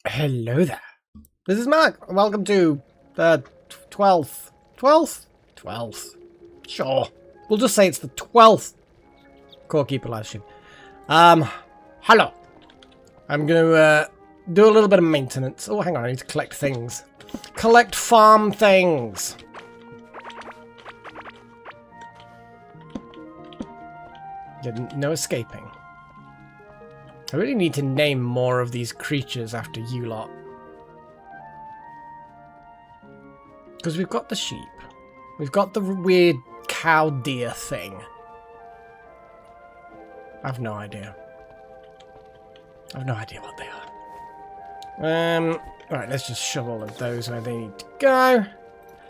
Hello there. This is Mark. Welcome to the 12th. 12th? 12th. Sure. We'll just say it's the 12th Core Keeper live stream. Hello. I'm gonna do a little bit of maintenance. Oh, hang on, I need to collect things. Collect farm things. No escaping. I really need to name more of these creatures after you lot. Because we've got the sheep. We've got the weird cow deer thing. I've no idea. I've no idea what they are. Right, let's just shove all of those where they need to go.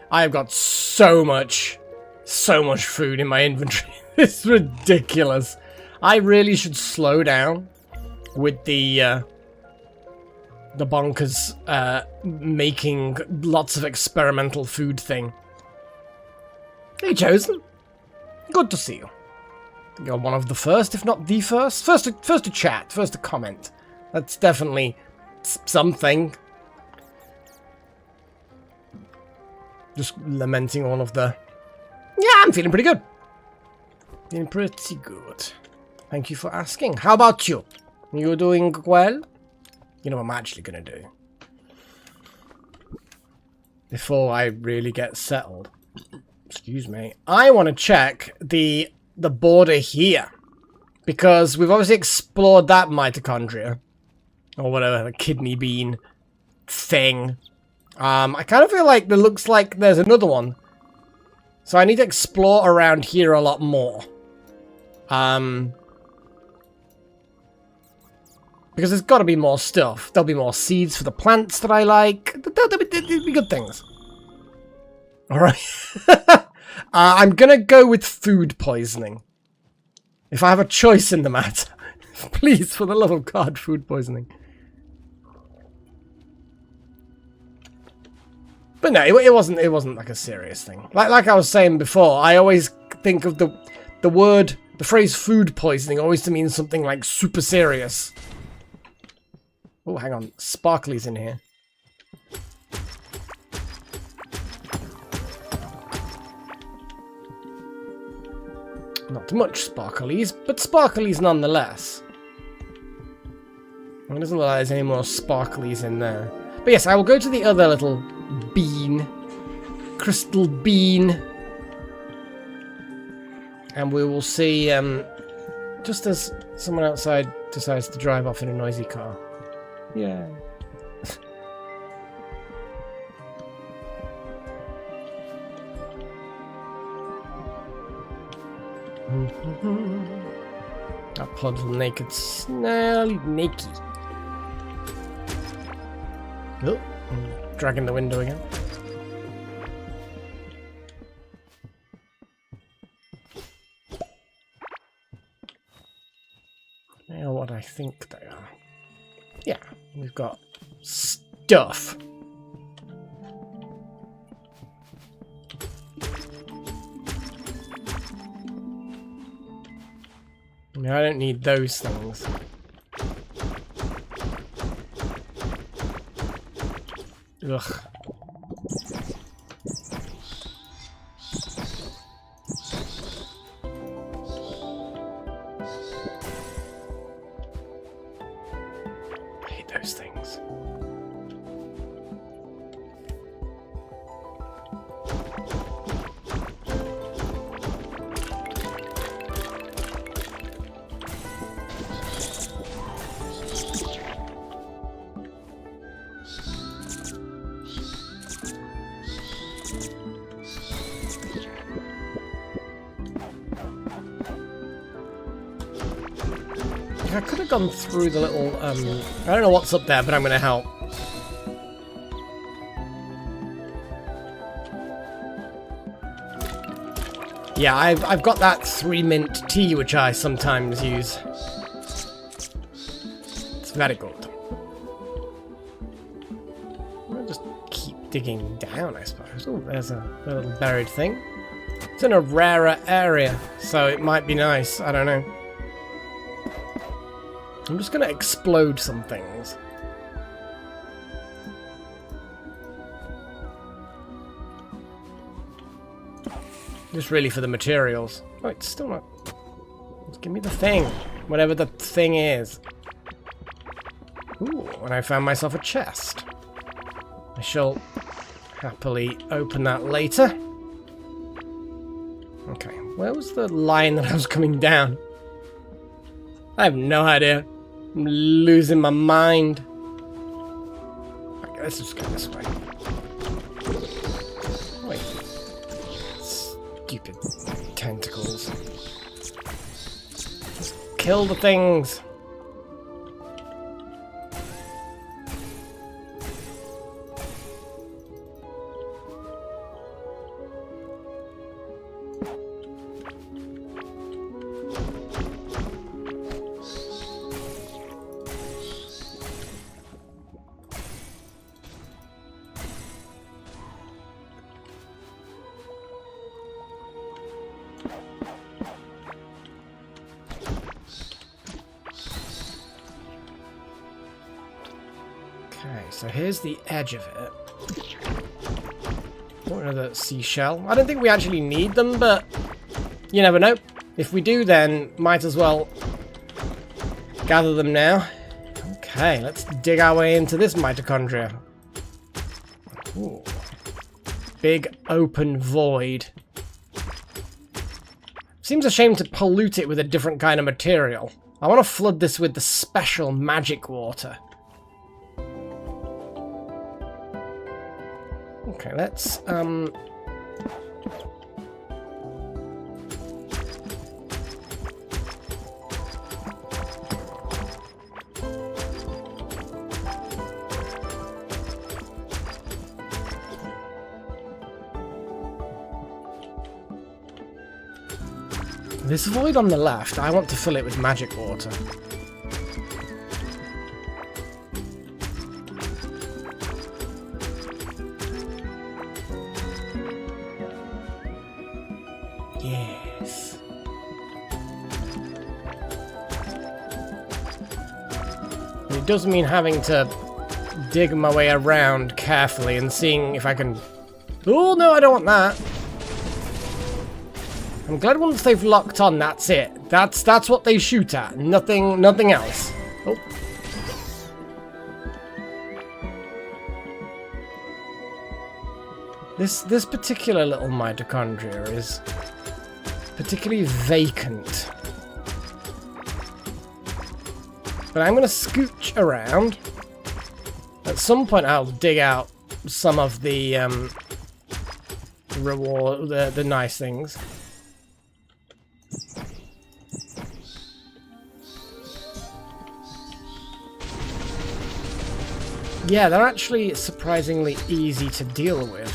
I've got so much food in my inventory. It's ridiculous. I really should slow down with the bonkers making lots of experimental food thing. Hey, Chosen. Good to see you. You're one of the first, if not the first. First to chat, first to comment. That's definitely something. Just lamenting all of the... Yeah, I'm feeling pretty good. Feeling pretty good. Thank you for asking. How about you? You doing well? You know what I'm actually going to do? Before I really get settled. Excuse me. I want to check the border here. Because we've obviously explored that mitochondria. Or whatever, the kidney bean thing. I kind of feel like there looks like there's another one. So I need to explore around here a lot more. Because there's got to be more stuff. There'll be more seeds for the plants that I like. There'll be good things. Alright. I'm going to go with food poisoning. If I have a choice in the matter. Please, for the love of God, food poisoning. But no, it wasn't like a serious thing. Like I was saying before, I always think of the phrase food poisoning always to mean something like super serious. Oh, hang on. Sparkly's in here. Not much sparklies, but sparklies nonetheless. It doesn't look like there's any more sparklies in there. But yes, I will go to the other little bean. Crystal bean. And we will see, just as someone outside decides to drive off in a noisy car. Yeah. That poor little naked snarly naked. Oh, I'm dragging the window again. They are what I think they are. Yeah, we've got stuff. No, I don't need those things. Ugh. I hate those things. I could have gone through the little, I don't know what's up there, but I'm going to help. Yeah, I've got that 3-mint tea, which I sometimes use. It's very good. I'll just keep digging down, I suppose. Oh, there's a little buried thing. It's in a rarer area, so it might be nice. I don't know. I'm just going to explode some things. Just really for the materials. Oh, it's still not... Just give me the thing. Whatever the thing is. Ooh, and I found myself a chest. I shall happily open that later. Okay, where was the line that I was coming down? I have no idea. I'm losing my mind. Okay, let's just go this way. Wait. Stupid tentacles. Just kill the things. Okay, so here's the edge of it. Oh, another seashell. I don't think we actually need them, but you never know. If we do, then might as well gather them now. Okay, let's dig our way into this mitochondria. Ooh. Big open void. Seems a shame to pollute it with a different kind of material. I want to flood this with the special magic water. Okay, let's, this void on the left, I want to fill it with magic water. Yes. It does mean having to dig my way around carefully and seeing if I can... Oh, no, I don't want that. I'm glad once they've locked on, that's it. That's what they shoot at. Nothing else. Oh. This particular little mitochondria is particularly vacant. But I'm going to scooch around. At some point I'll dig out some of the reward, the nice things. Yeah, they're actually surprisingly easy to deal with.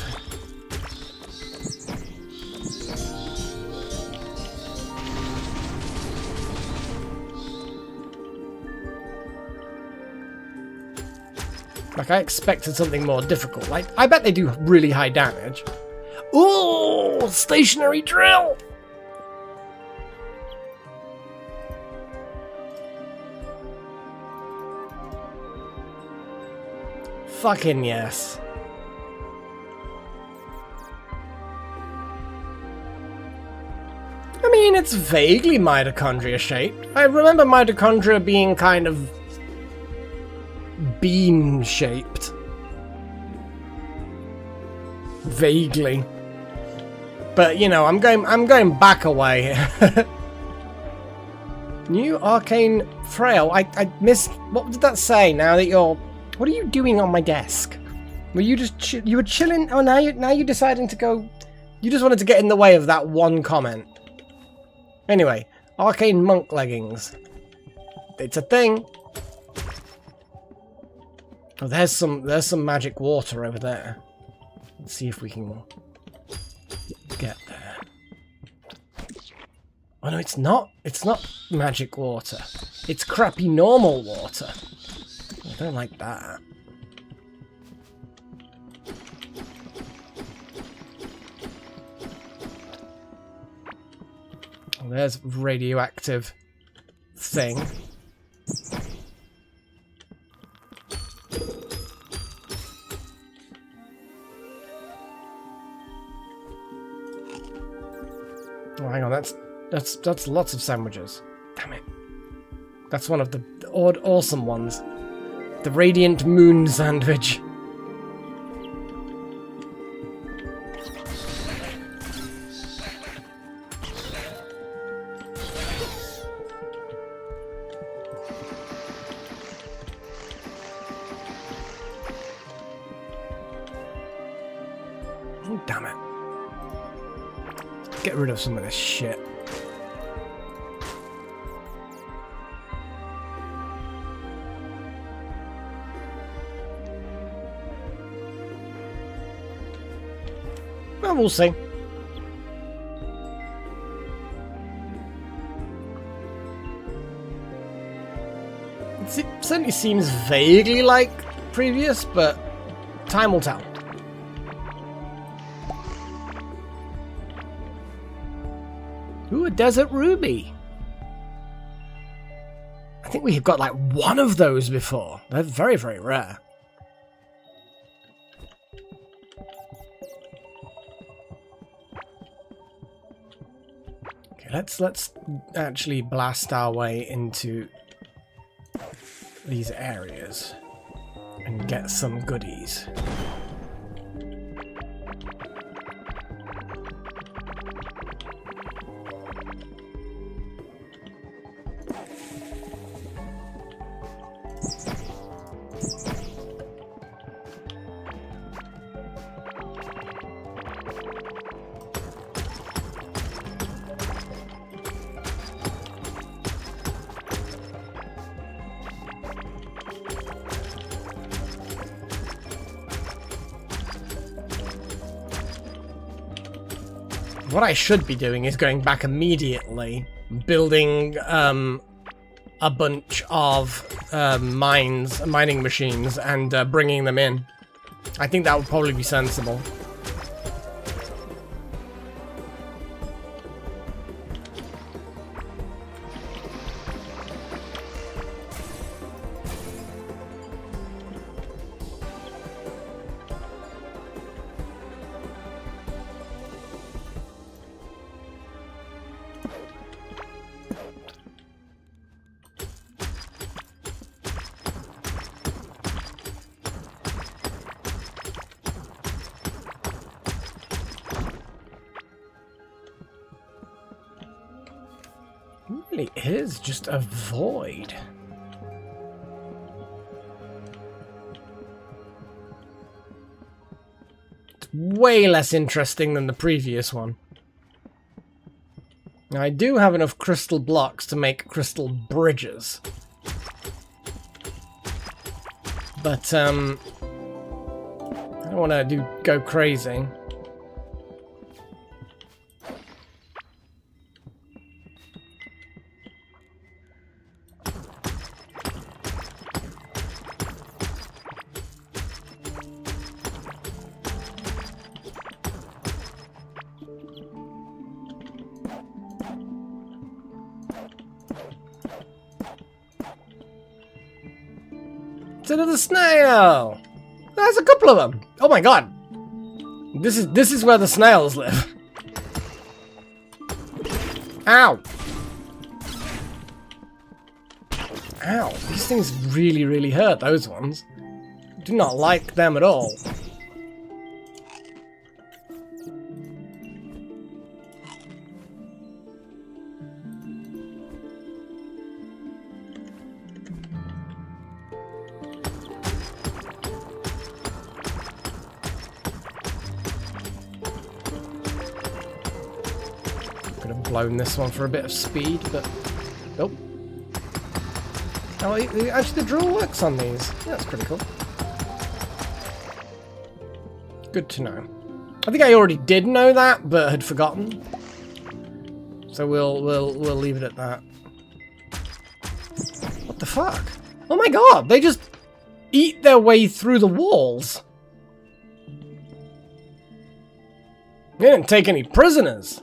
Like, I expected something more difficult. Like, I bet they do really high damage. Ooh, stationary drill! Fucking yes. I mean, it's vaguely mitochondria shaped. I remember mitochondria being kind of bean shaped. Vaguely. But you know, I'm going back away. New arcane frail. I missed, what did that say? Now that you're, what are you doing on my desk? Were you just you were chilling? Oh, now you're deciding to go. You just wanted to get in the way of that one comment. Anyway, arcane monk leggings. It's a thing. Oh, there's some magic water over there. Let's see if we can get there. Oh no, it's not. It's not magic water. It's crappy normal water. I don't like that. Oh, there's radioactive thing. Oh, hang on, that's lots of sandwiches. Damn it. That's one of the awesome ones. The Radiant Moon Sandwich. Oh, damn it. Get rid of some of this shit. Well, we'll see. It certainly seems vaguely like previous, but time will tell. Ooh, a desert ruby. I think we've got like one of those before. They're very, very rare. Okay, let's actually blast our way into these areas and get some goodies. What I should be doing is going back immediately, building a bunch of mining machines, and bringing them in. I think that would probably be sensible. It is just a void. It's way less interesting than the previous one. Now, I do have enough crystal blocks to make crystal bridges. But, I don't want to go crazy. Another snail! There's a couple of them! Oh my god! This is where the snails live. Ow! Ow! These things really, really hurt, those ones. Do not like them at all. Blown this one for a bit of speed, but nope. Oh, actually the drill works on these. Yeah, that's pretty cool. Good to know. I think I already did know that, but had forgotten. So we'll leave it at that. What the fuck? Oh my god, they just eat their way through the walls. They didn't take any prisoners.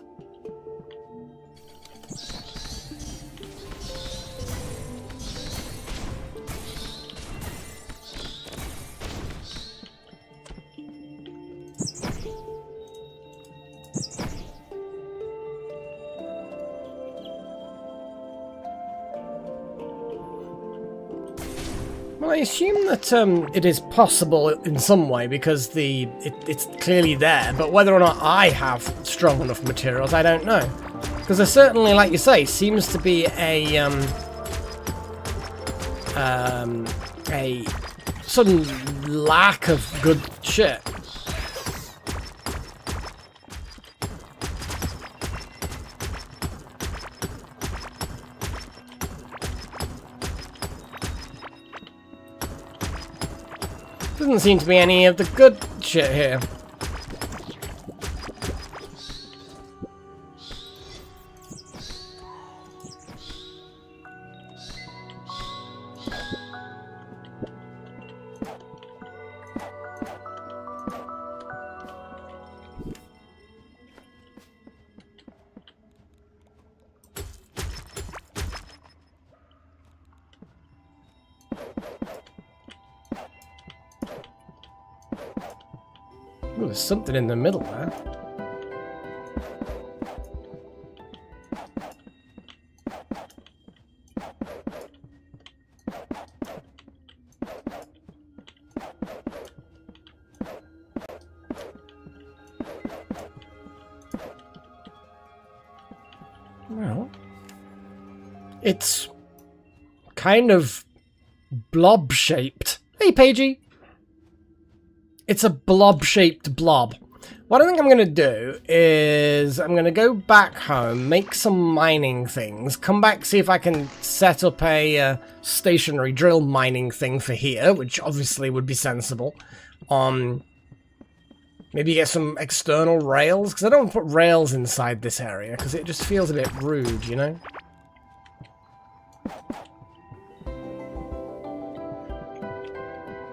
Well, I assume that it is possible in some way because it's clearly there, but whether or not I have strong enough materials, I don't know. Because there certainly, like you say, seems to be a sudden lack of good shit. Doesn't seem to be any of the good shit here. Ooh, there's something in the middle there. Well, it's kind of blob-shaped. Hey, Paigey! It's a blob-shaped blob. What I think I'm going to do is I'm going to go back home, make some mining things, come back, see if I can set up a stationary drill mining thing for here, which obviously would be sensible. Maybe get some external rails, because I don't want to put rails inside this area, because it just feels a bit rude, you know?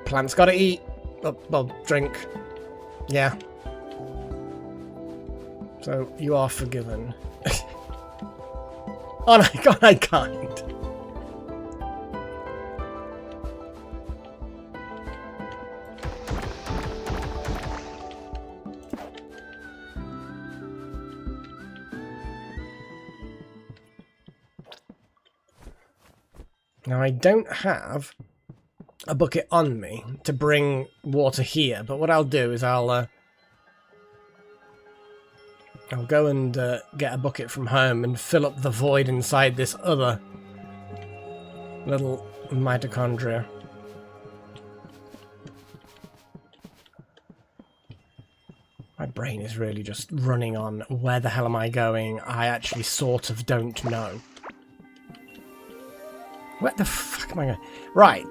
Plants gotta eat. Oh, well, drink. Yeah. So, you are forgiven. Oh my god, I can't. Now, I don't have a bucket on me to bring water here, but what I'll do is I'll go and get a bucket from home and fill up the void inside this other little mitochondria. My brain is really just running on where the hell am I going? I actually sort of don't know. Where the fuck am I going? Right.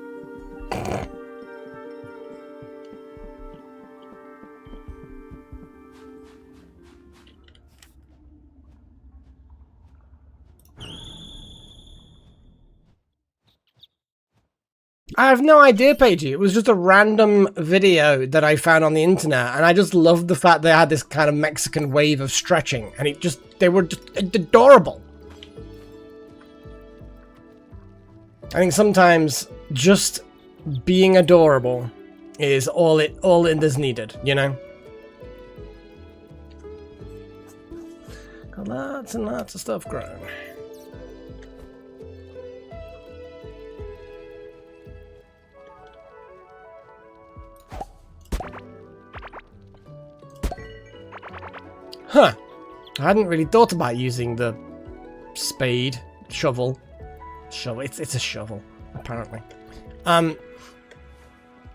I have no idea, Paigey. It was just a random video that I found on the internet, and I just loved the fact they had this kind of Mexican wave of stretching, and they were just adorable. I think sometimes just being adorable is all it is needed, you know? Got lots and lots of stuff growing. Huh. I hadn't really thought about using the spade, shovel. It's a shovel, apparently. I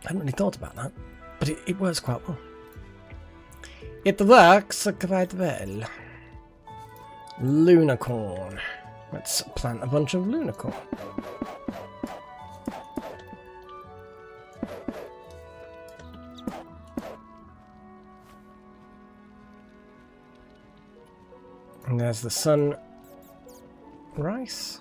hadn't really thought about that, but it works quite well. It works quite well. Lunicorn. Let's plant a bunch of lunicorn. And there's the sun rice.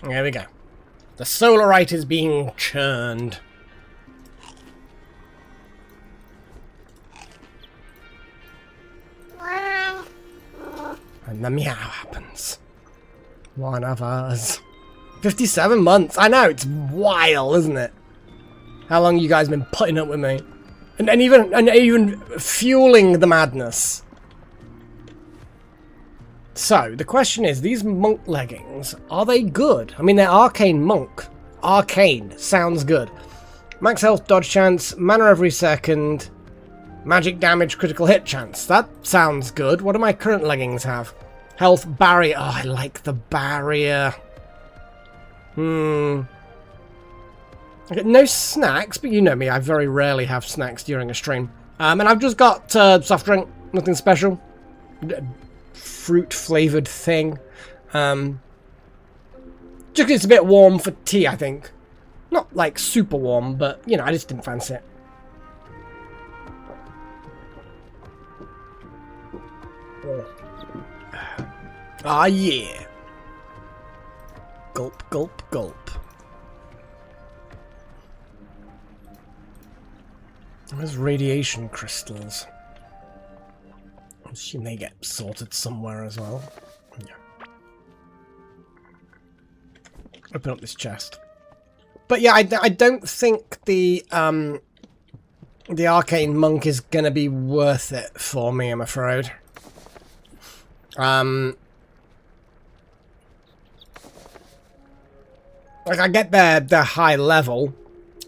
There we go. The solarite is being churned. And the meow happens. One of us. 57 months. I know, it's wild, isn't it? How long you guys been putting up with me? And even fueling the madness. So, the question is, these monk leggings, are they good? I mean, they're arcane monk. Arcane. Sounds good. Max health, dodge chance, mana every second, magic damage, critical hit chance. That sounds good. What do my current leggings have? Health, barrier. Oh, I like the barrier. I get no snacks, but you know me, I very rarely have snacks during a stream. And I've just got soft drink, nothing special. Fruit flavoured thing. Just 'cause it's a bit warm for tea, I think. Not like super warm, but you know, I just didn't fancy it. Ah, yeah. Gulp, gulp, gulp. There's radiation crystals. I assume they get sorted somewhere as well. Yeah. Open up this chest. But yeah, I don't think the arcane monk is gonna be worth it for me, I'm afraid. Like, I get their high level.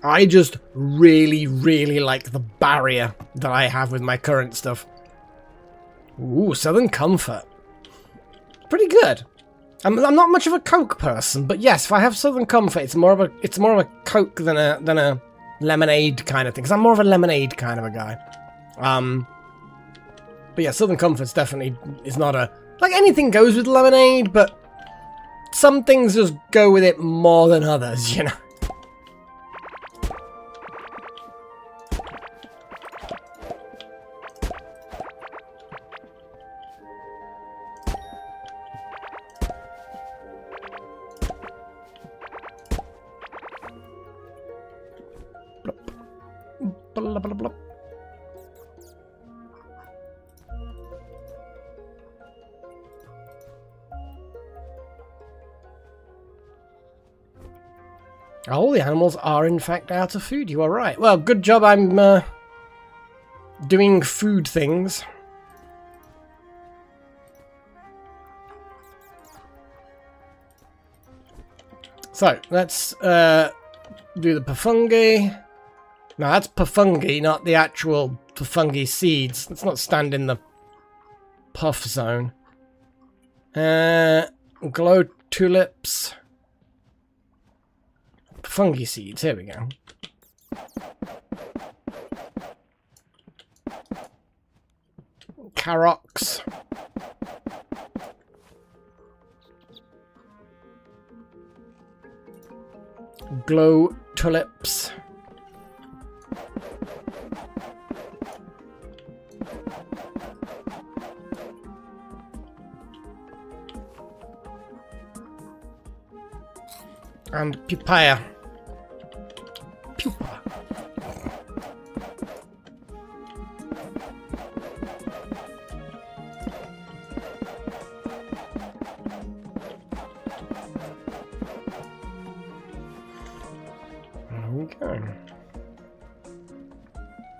I just really, really like the barrier that I have with my current stuff. Ooh, Southern Comfort. Pretty good. I'm not much of a Coke person, but yes, if I have Southern Comfort, it's more of a Coke than a lemonade kind of thing. Because I'm more of a lemonade kind of a guy. But yeah, Southern Comfort's definitely is not a... Like, anything goes with lemonade, but some things just go with it more than others, you know? Blah, blah, blah. All the animals are in fact out of food. You are right. Well, good job I'm doing food things. So, let's do the Pafungi. No, that's Pafungi, not the actual Pafungi seeds. Let's not stand in the puff zone. Glow tulips. Pafungi seeds, here we go. Carox. Glow tulips. And Pupaya. Pupa. Okay.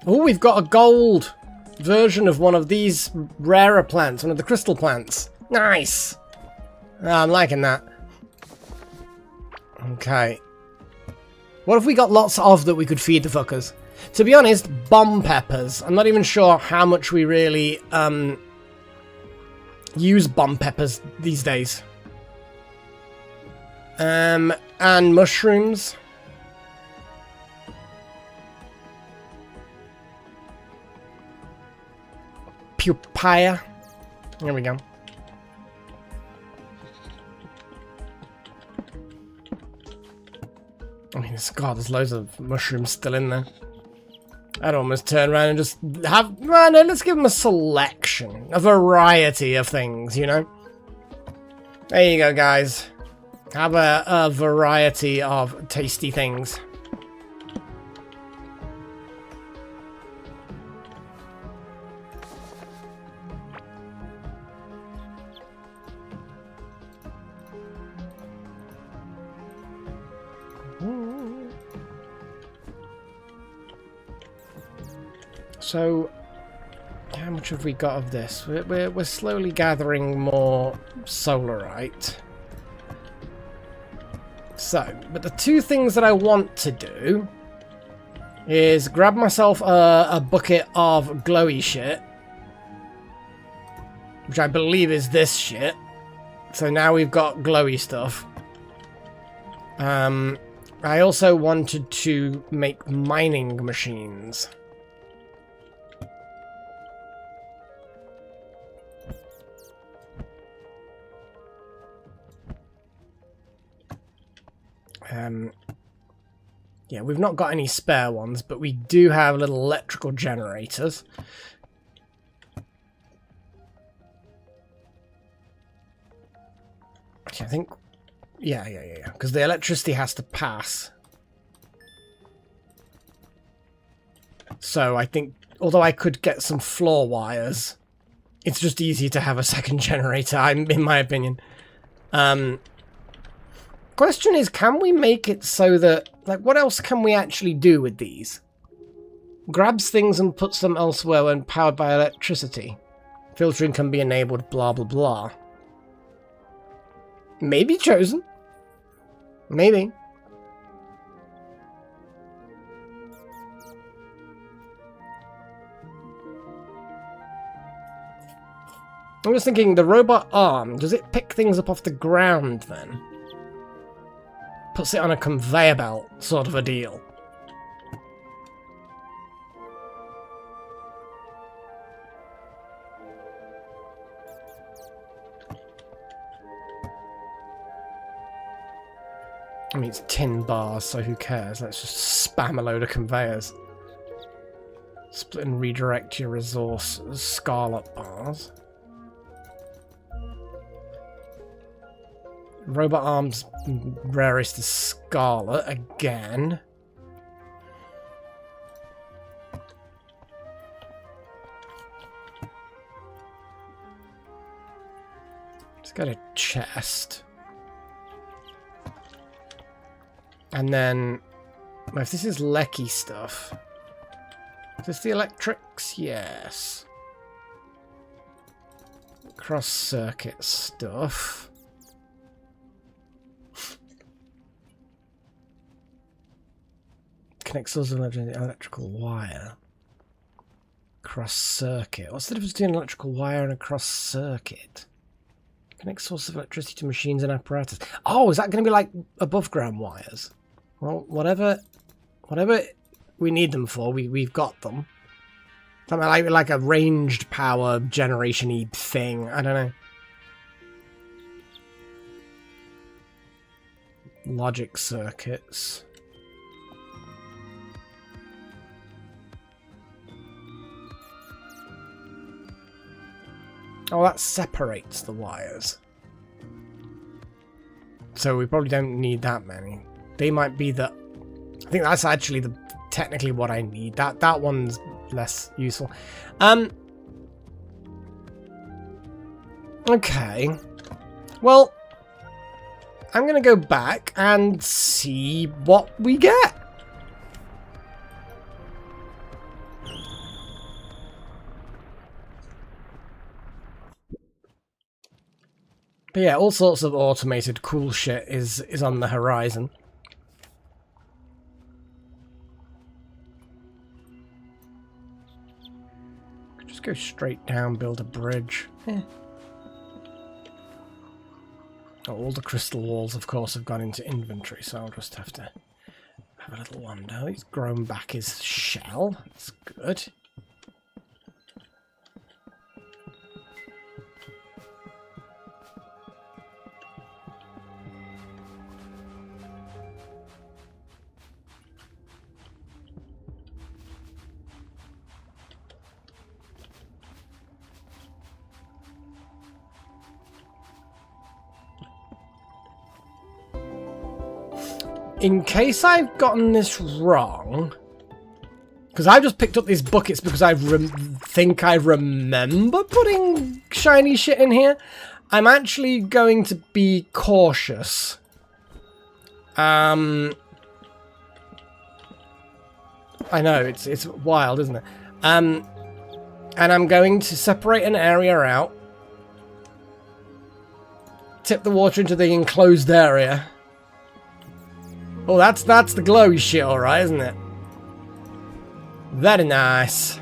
Oh, we've got a gold version of one of these rarer plants, one of the crystal plants. Nice! I'm liking that. Okay. What have we got lots of that we could feed the fuckers? To be honest, bomb peppers. I'm not even sure how much we really use bomb peppers these days. And mushrooms. Pupaya. There we go. I mean, God, there's loads of mushrooms still in there. I'd almost turn around and just have... Well, no, let's give them a selection. A variety of things, you know? There you go, guys. Have a variety of tasty things. So, how much have we got of this? We're slowly gathering more solarite. So, but the two things that I want to do is grab myself a bucket of glowy shit, which I believe is this shit. So now we've got glowy stuff. I also wanted to make mining machines. Yeah, we've not got any spare ones, but we do have little electrical generators. Okay, I think... Yeah, because the electricity has to pass. So I think, although I could get some floor wires, it's just easier to have a second generator, in my opinion. Question is, can we make it so that, like, what else can we actually do with these? Grabs things and puts them elsewhere when powered by electricity. Filtering can be enabled, blah blah blah. Maybe chosen. Maybe. I was thinking, the robot arm, does it pick things up off the ground then? Puts it on a conveyor belt, sort of a deal. I mean, it's tin bars, so who cares? Let's just spam a load of conveyors. Split and redirect your resources. Scarlet bars. Robot arms rarest is scarlet again. It's got a chest. And then, well, if this is lecky stuff, is this the electrics? Yes. Cross circuit stuff. Connects us with an electrical wire. Cross circuit. What's the difference between an electrical wire and a cross circuit? Connect source of electricity to machines and apparatus. Oh, is that going to be like above ground wires? Well, whatever we need them for, we've got them. Something like a ranged power generation-y thing. I don't know. Logic circuits. Oh, that separates the wires. So we probably don't need that many. They might be the... I think that's actually technically what I need. That one's less useful. Okay. Well, I'm going to go back and see what we get. But yeah, all sorts of automated cool shit is on the horizon. Just go straight down, build a bridge. Oh, all the crystal walls, of course, have gone into inventory, so I'll just have to have a little wander. He's grown back his shell. That's good. in case I've gotten this wrong, because I've just picked up these buckets because I think I remember putting shiny shit in here, I'm actually going to be cautious. I know, it's wild, isn't it? And I'm going to separate an area out, tip the water into the enclosed area. Oh, that's the glowy shit, alright, isn't it? Very nice.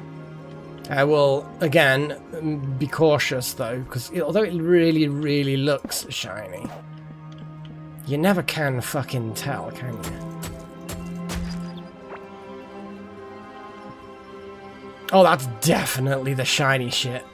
I will, again, be cautious, though, because although it really, really looks shiny, you never can fucking tell, can you? Oh, that's definitely the shiny shit.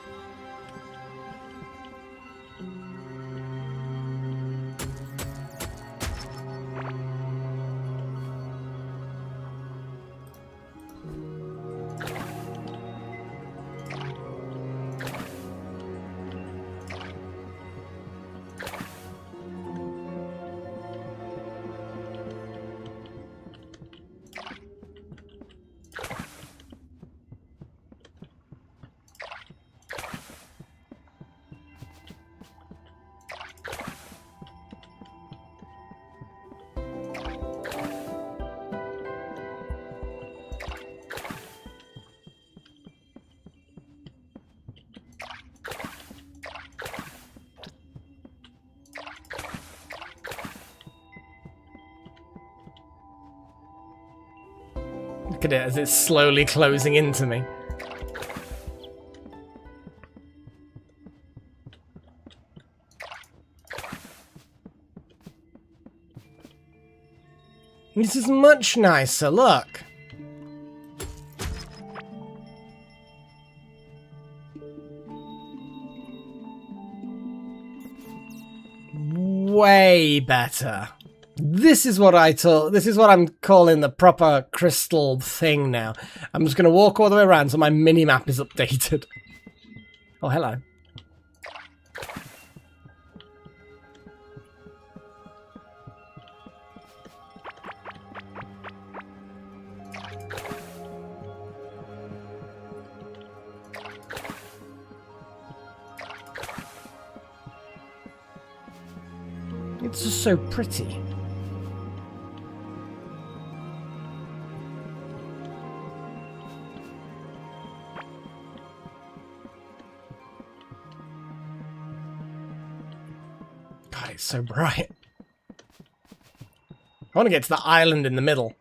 Look at it as it's slowly closing into me. This is much nicer, look. Way better. This is what I'm calling the proper crystal thing now. I'm just going to walk all the way around so my mini-map is updated. Oh, hello. It's just so pretty. God, it's so bright. I want to get to the island in the middle.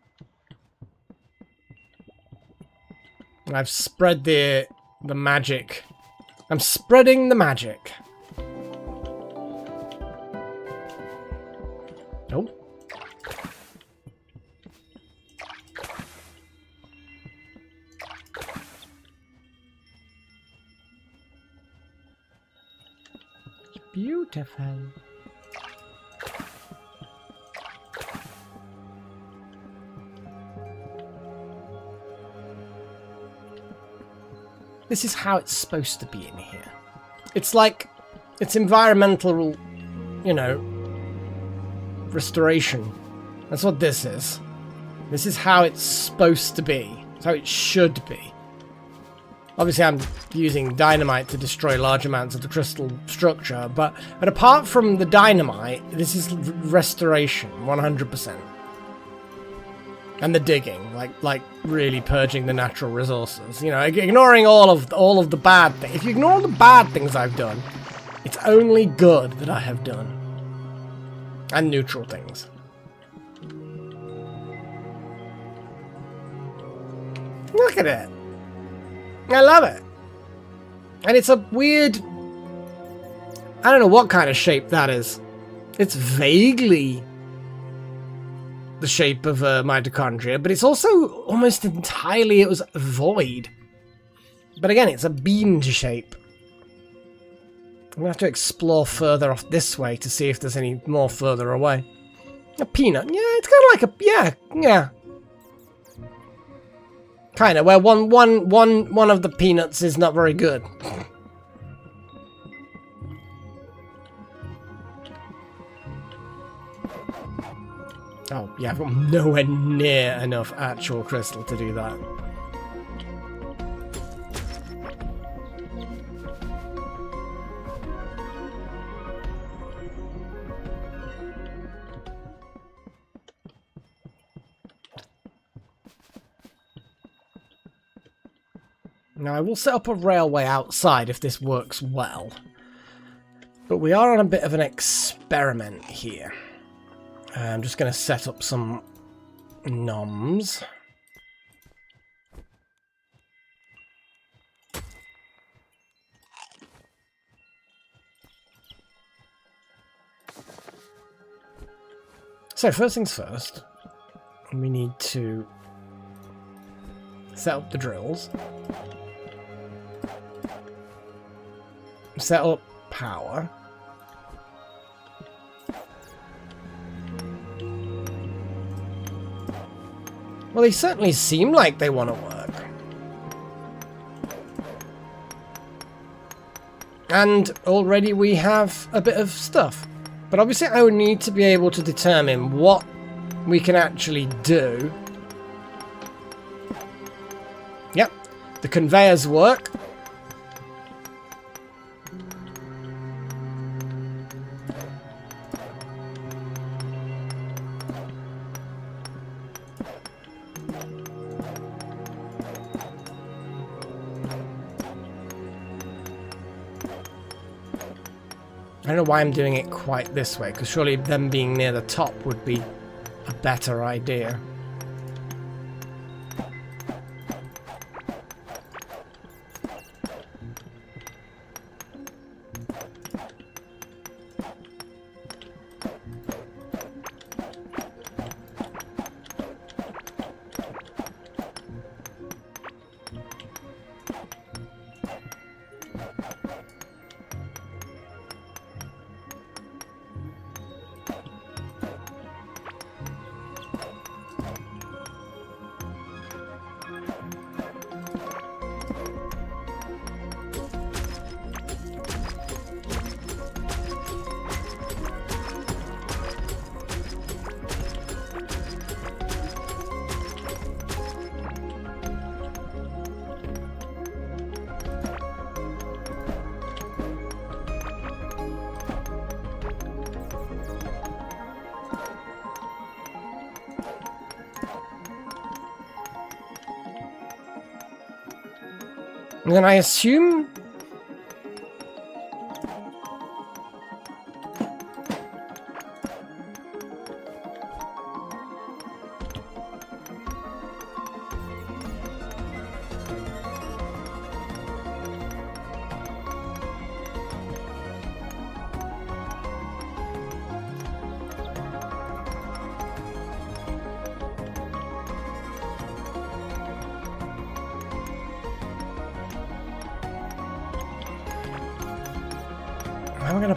And I've spread the magic. I'm spreading the magic. Oh. It's beautiful. This is how it's supposed to be in here. It's like, it's environmental, you know, restoration. That's what this is. This is how it's supposed to be. It's how it should be. Obviously, I'm using dynamite to destroy large amounts of the crystal structure, but apart from the dynamite, this is restoration, 100%. And the digging, like really purging the natural resources. You know, ignoring all of the bad things. If you ignore all the bad things I've done, it's only good that I have done. And neutral things. Look at it. I love it. And it's a weird... I don't know what kind of shape that is. It's vaguely the shape of mitochondria, but it's also almost entirely it was void. But again, it's a bean shape. I'm gonna have to explore further off this way to see if there's any more further away. A peanut, yeah, it's kind of like a yeah. Kind of where one of the peanuts is not very good. Oh, yeah, I've got nowhere near enough actual crystal to do that. Now, I will set up a railway outside if this works well. But we are on a bit of an experiment here. I'm just going to set up some noms. So, first things first, we need to set up the drills. Set up power. Well, they certainly seem like they want to work. And already we have a bit of stuff. But obviously I would need to be able to determine what we can actually do. Yep, the conveyors work. I don't know why I'm doing it quite this way, because surely them being near the top would be a better idea. And then I assume... I'm gonna...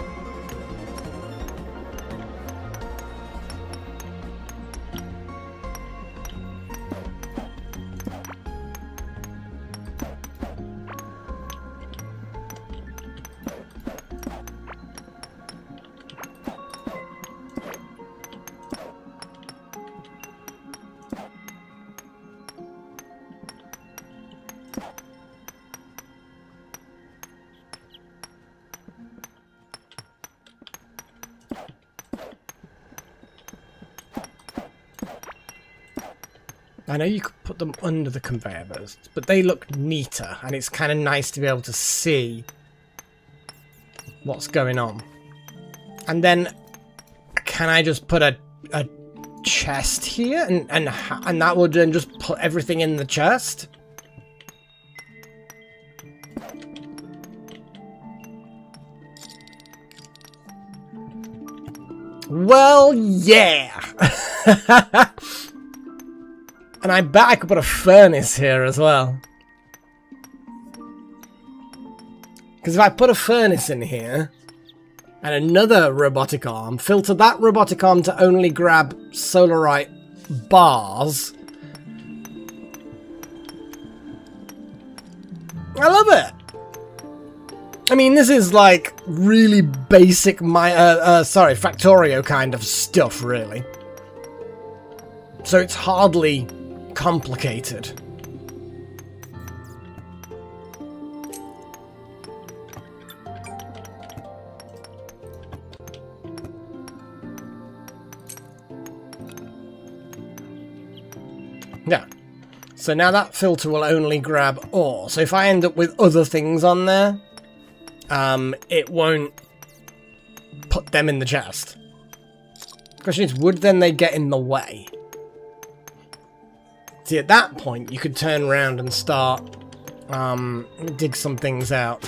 I know you could put them under the conveyor belts, but they look neater, and it's kind of nice to be able to see what's going on. And then, can I just put a chest here, and that would then just put everything in the chest? Well, yeah! And I bet I could put a furnace here as well. Because if I put a furnace in here, and another robotic arm, filter that robotic arm to only grab solarite bars. I love it! I mean, this is like really basic Factorio kind of stuff, really. So it's hardly complicated. Yeah. So now that filter will only grab ore. So if I end up with other things on there, it won't put them in the chest. The question is, would then they get in the way? See, at that point, you could turn around and start dig some things out.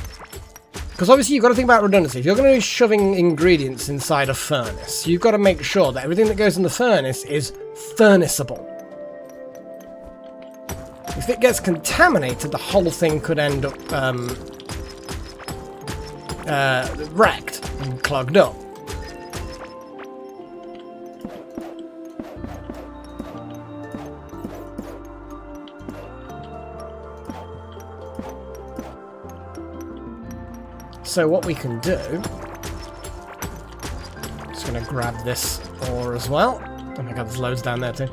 Because obviously you've got to think about redundancy. If you're going to be shoving ingredients inside a furnace, you've got to make sure that everything that goes in the furnace is furnaceable. If it gets contaminated, the whole thing could end up wrecked and clogged up. So what we can do, just going to grab this ore as well. Oh my god, there's loads down there too.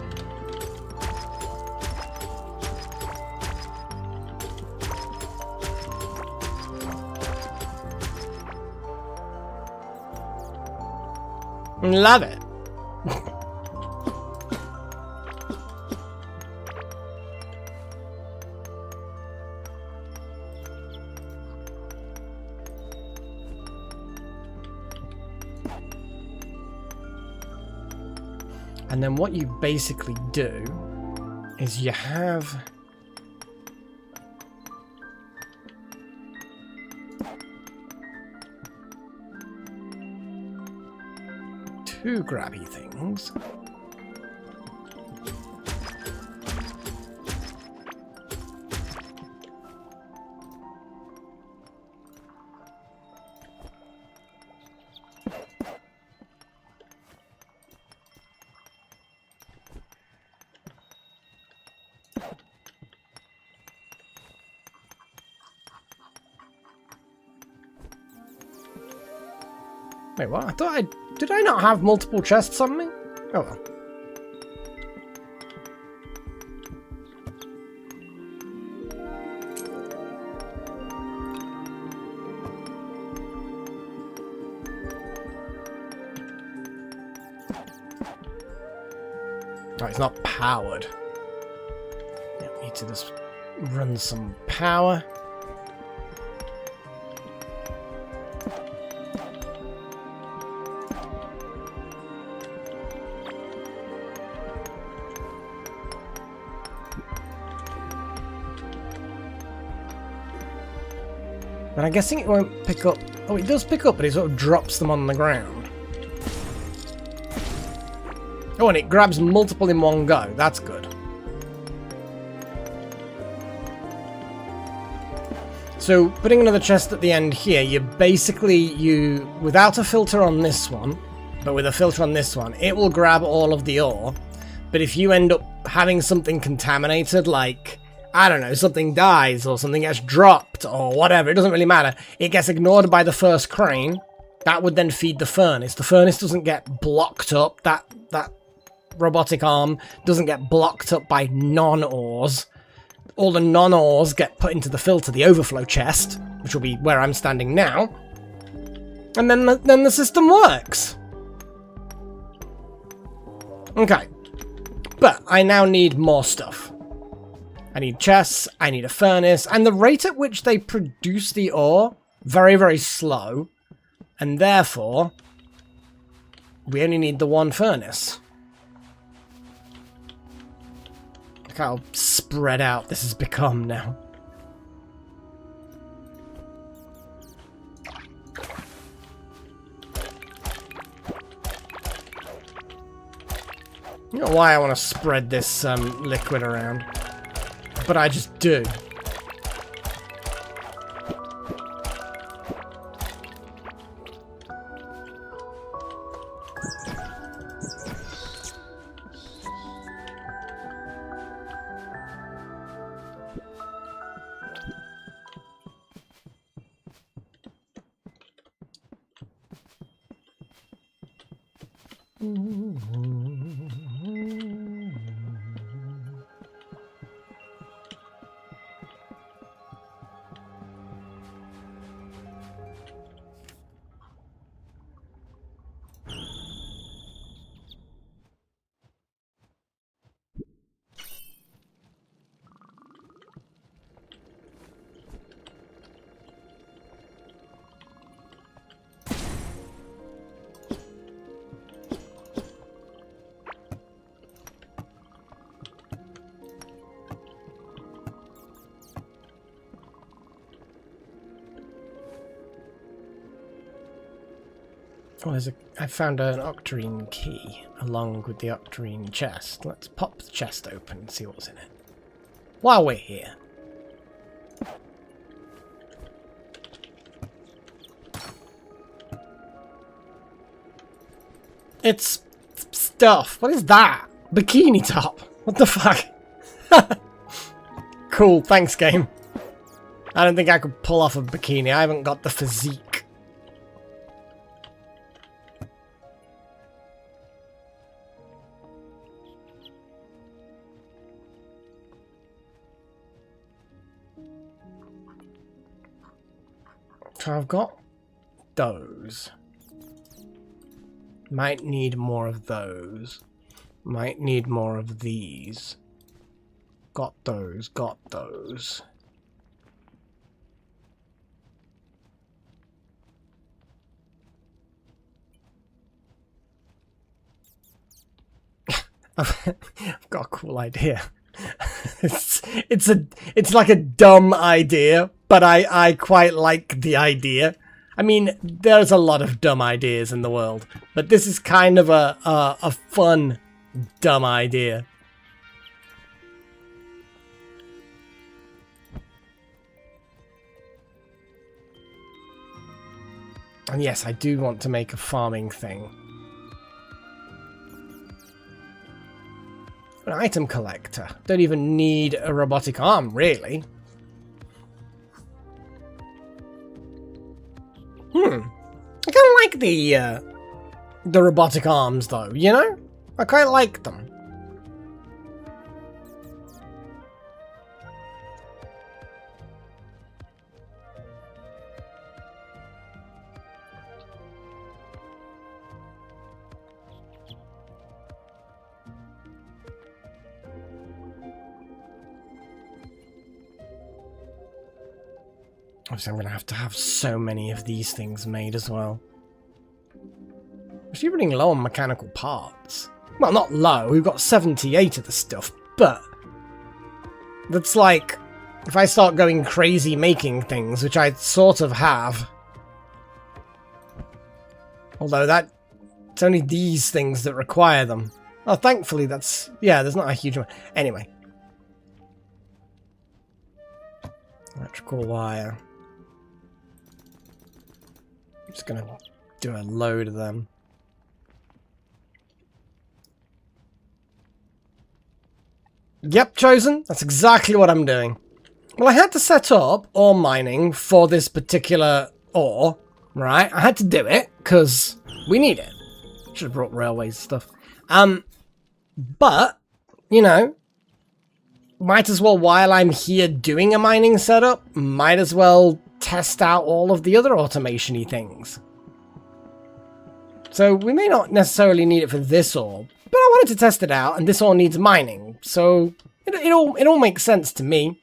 Love it. And then what you basically do is you have two grabby things. Wait, what? I thought did I not have multiple chests on me? Oh well. Oh, it's not powered. Yeah, we need to just run some power. But I'm guessing it won't pick up... Oh, it does pick up, but it sort of drops them on the ground. Oh, and it grabs multiple in one go. That's good. So, putting another chest at the end here, without a filter on this one, but with a filter on this one, it will grab all of the ore. But if you end up having something contaminated, like... I don't know, something dies or something gets dropped or whatever, it doesn't really matter. It gets ignored by the first crane. That would then feed the furnace. The furnace doesn't get blocked up. That robotic arm doesn't get blocked up by non-ores. All the non-ores get put into the filter, the overflow chest, which will be where I'm standing now. And then the system works. Okay. But I now need more stuff. I need chests, I need a furnace, and the rate at which they produce the ore, very, very slow, and therefore, we only need the one furnace. Look how spread out this has become now. I don't know why I want to spread this liquid around. But I just do. Oh, I found an octarine key along with the octarine chest. Let's pop the chest open and see what's in it. While we're here. It's stuff. What is that? Bikini top. What the fuck? Cool, thanks game. I don't think I could pull off a bikini. I haven't got the physique. So I've got those. Might need more of those. Might need more of these. Got those, got those. I've got a cool idea. It's like a dumb idea, but I quite like the idea. I mean, there's a lot of dumb ideas in the world, but this is kind of a fun dumb idea. And yes, I do want to make a farming thing. An item collector. Don't even need a robotic arm, really. I kind of like the robotic arms, though, you know? I quite like them. Obviously, I'm going to have so many of these things made as well. I'm actually running low on mechanical parts. Well, not low, we've got 78 of the stuff, but that's like, if I start going crazy making things, which I sort of have. Although it's only these things that require them. Oh, thankfully that's, yeah, there's not a huge amount. Anyway. Electrical wire. I'm just gonna do a load of them. Yep, Chosen. That's exactly what I'm doing. Well, I had to set up ore mining for this particular ore, right? I had to do it, because we need it. Should have brought railways and stuff. But, you know, might as well, while I'm here doing a mining setup, might as well test out all of the other automation-y things. So we may not necessarily need it for this ore, but I wanted to test it out, and this ore needs mining, so it all makes sense to me.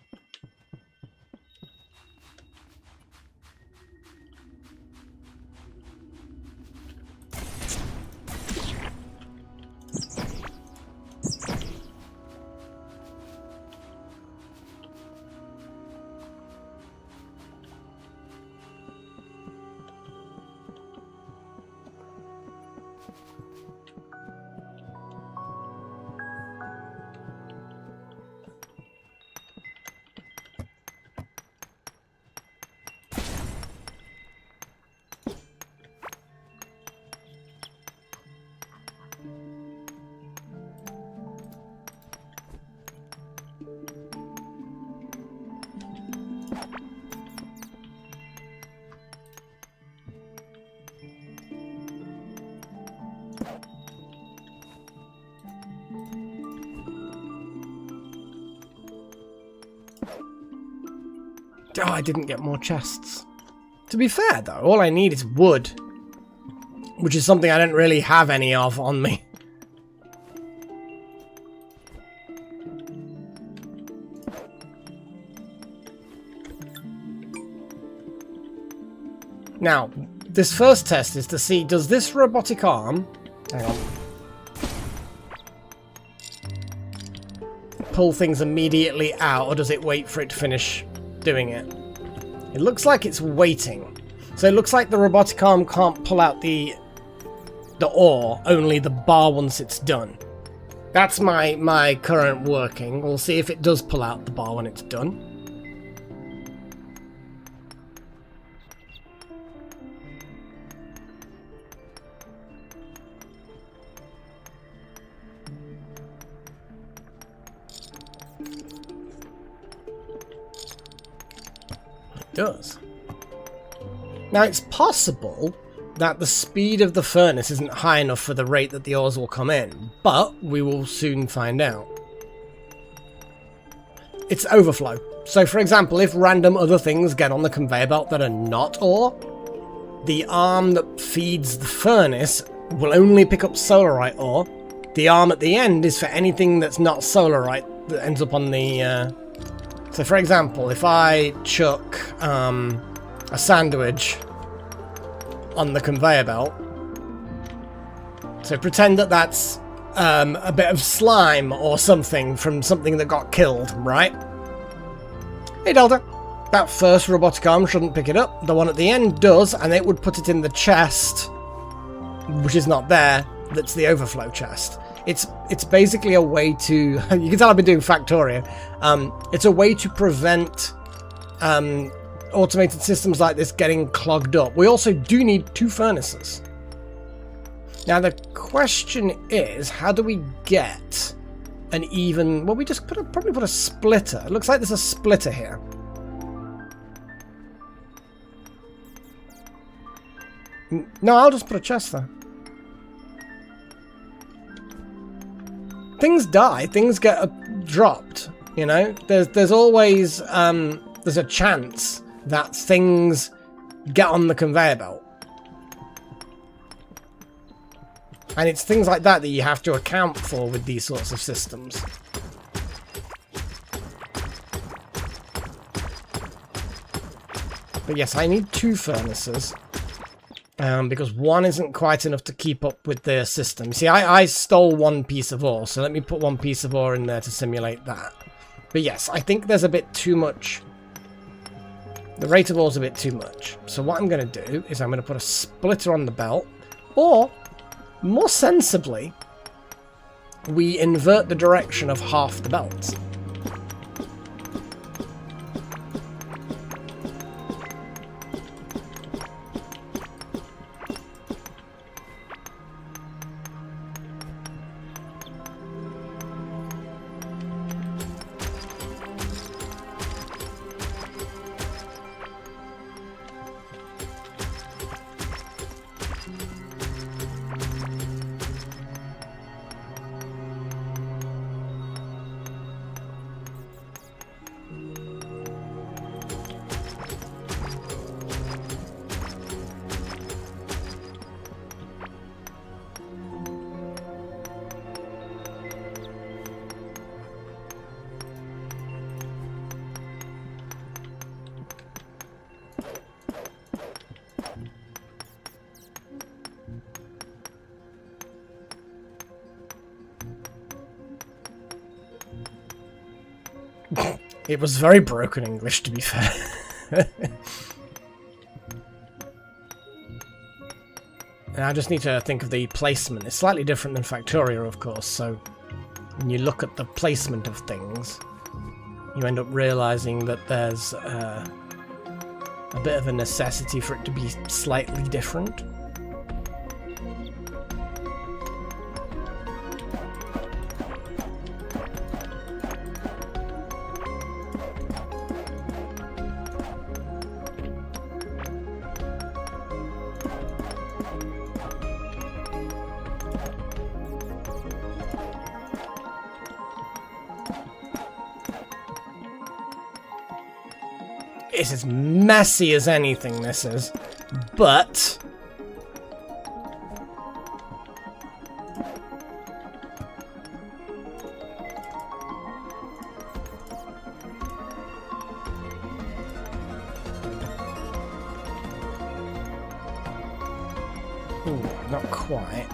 Oh, I didn't get more chests. To be fair, though, all I need is wood. Which is something I don't really have any of on me. Now, this first test is to see, does this robotic arm... Hang on. Pull things immediately out, or does it wait for it to finish doing it? It looks like it's waiting. So it looks like the robotic arm can't pull out the the ore, only the bar once it's done. That's my current working. We'll see if it does pull out the bar when it's done. It does. Now it's possible that the speed of the furnace isn't high enough for the rate that the ores will come in, but we will soon find out. It's overflow. So for example, if random other things get on the conveyor belt that are not ore, the arm that feeds the furnace will only pick up solarite ore. The arm at the end is for anything that's not solarite that ends up on the... So for example, if I chuck a sandwich on the conveyor belt. So pretend that that's a bit of slime or something from something that got killed, right? Hey Delta, that first robotic arm shouldn't pick it up. The one at the end does, and it would put it in the chest, which is not there. That's the overflow chest. It's basically a way to... You can tell I've been doing Factorio. It's a way to prevent automated systems like this getting clogged up. We also do need 2 furnaces. Now the question is, how do we get an even... Well, we just probably put a splitter. It looks like there's a splitter here. No, I'll just put a chest there. Things die, things get dropped, you know? There's always there's a chance that things get on the conveyor belt. And it's things like that that you have to account for with these sorts of systems. But yes, I need 2 furnaces. Because one isn't quite enough to keep up with the system. See, I stole 1 piece of ore, so let me put 1 piece of ore in there to simulate that. But yes, I think there's a bit too much. The rate of ore is a bit too much. So what I'm going to do is I'm going to put a splitter on the belt, or, more sensibly, we invert the direction of half the belt. It was very broken English, to be fair. And I just need to think of the placement. It's slightly different than Factorio, of course, so when you look at the placement of things, you end up realizing that there's a bit of a necessity for it to be slightly different. It's as messy as anything, this is. But... ooh, not quite.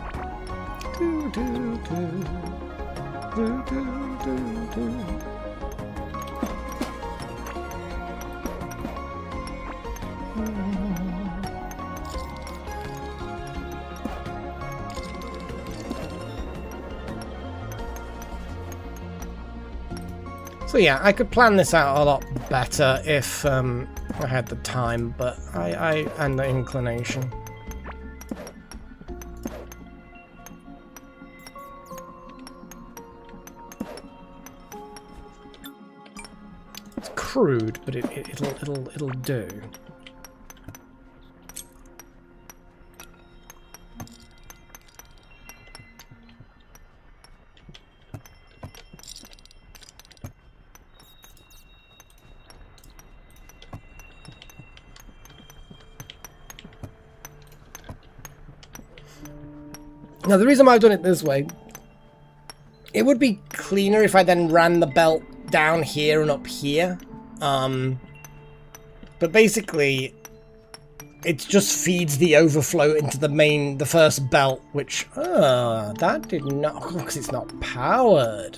So yeah, I could plan this out a lot better if I had the time, but and the inclination. It's crude, but it'll do. Now, the reason why I've done it this way, it would be cleaner if I then ran the belt down here and up here. But basically, it just feeds the overflow into the first belt, which, that did not, because it's not powered.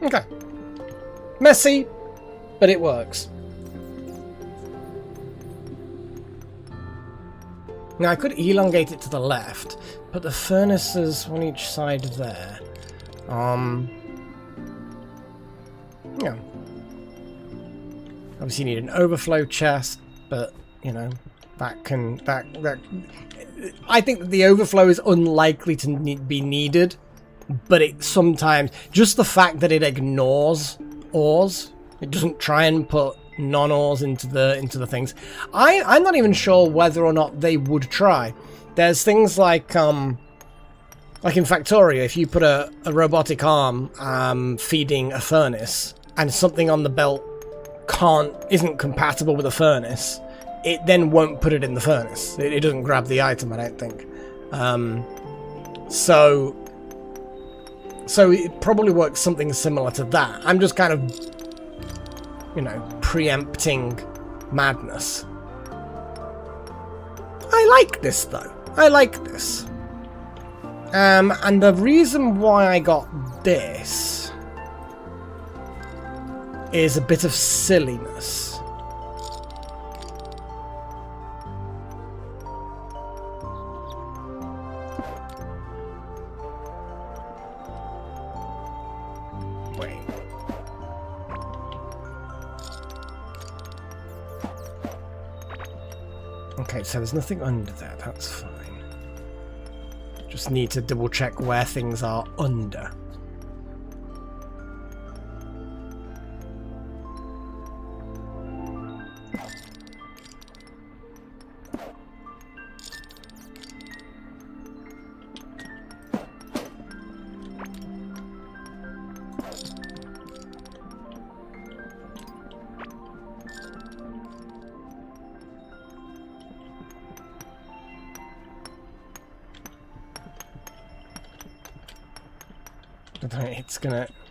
Okay. Messy, but it works. Now I could elongate it to the left, but the furnaces on each side there. Yeah. Obviously you need an overflow chest, but you know, that I think that the overflow is unlikely to be needed. But it sometimes, just the fact that it ignores ores, it doesn't try and put non-ores into the things. I'm not even sure whether or not they would try. There's things like in Factoria, if you put a robotic arm feeding a furnace and something on the belt isn't compatible with a furnace, it then won't put it in the furnace. It doesn't grab the item, I don't think. So it probably works something similar to that. I'm just kind of, you know, preempting madness. I like this, though. I like this. And the reason why I got this is a bit of silliness. Okay, so there's nothing under there, that's fine. Just need to double check where things are under.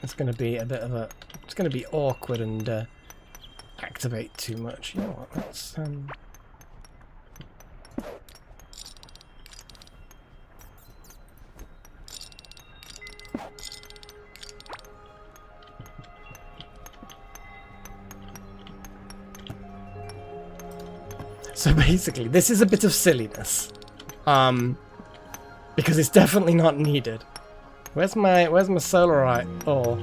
It's gonna be a bit of a, it's gonna be awkward and activate too much. You know what? Let's So basically, this is a bit of silliness, because it's definitely not needed. Where's my solarite ore?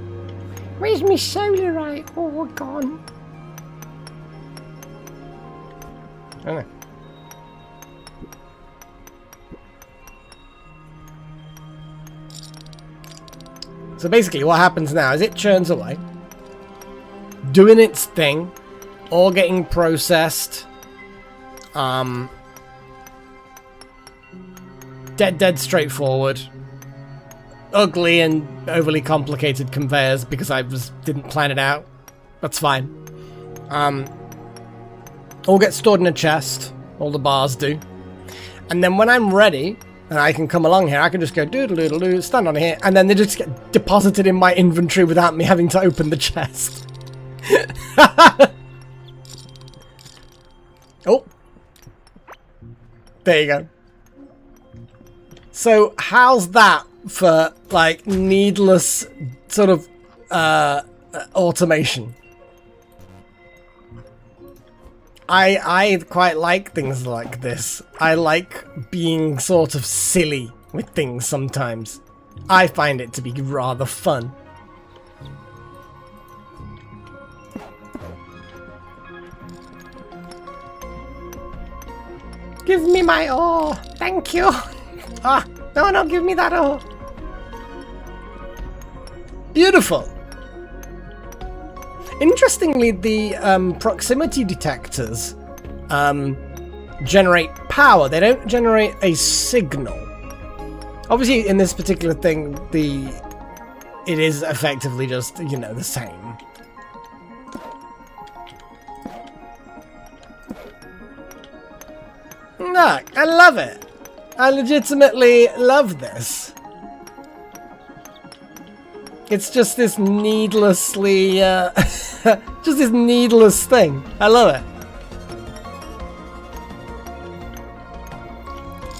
Where's my solarite ore gone? I don't know. So basically what happens now is it churns away, doing its thing, all getting processed. Dead straightforward. Ugly and overly complicated conveyors because I didn't plan it out. That's fine. All get stored in a chest. All the bars do. And then when I'm ready, and I can come along here, I can just go doodle-doodle-doo, stand on here, and then they just get deposited in my inventory without me having to open the chest. Oh. There you go. So how's that for like needless sort of automation? I quite like things like this. I like being sort of silly with things sometimes. I find it to be rather fun. Give me my ore! Thank you! Ah, no, give me that ore! Beautiful! Interestingly, the proximity detectors generate power. They don't generate a signal. Obviously, in this particular thing, it is effectively just, you know, the same. Look, I love it. I legitimately love this. It's just this needlessly, just this needless thing. I love it.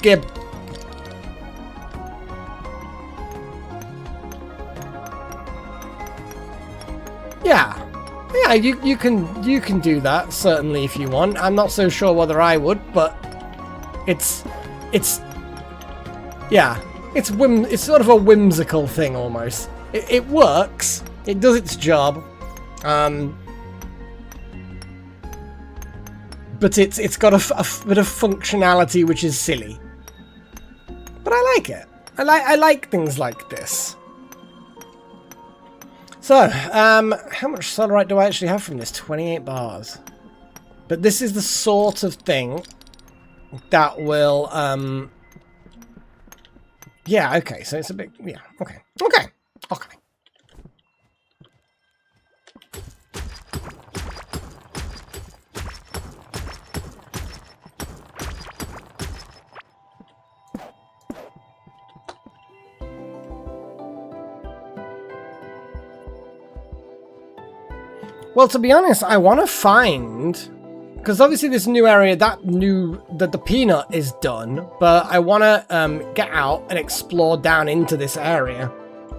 Gib. Yeah. Yeah, you can do that, certainly, if you want. I'm not so sure whether I would, but it's yeah, it's sort of a whimsical thing almost. It works. It does its job. But it's got a bit of functionality which is silly. But I like it. I like things like this. So, how much solarite do I actually have from this? 28 bars. But this is the sort of thing that will, yeah, okay, so it's a bit, yeah, okay. Well, to be honest, I want to find... Because obviously this new area, the peanut is done, but I want to get out and explore down into this area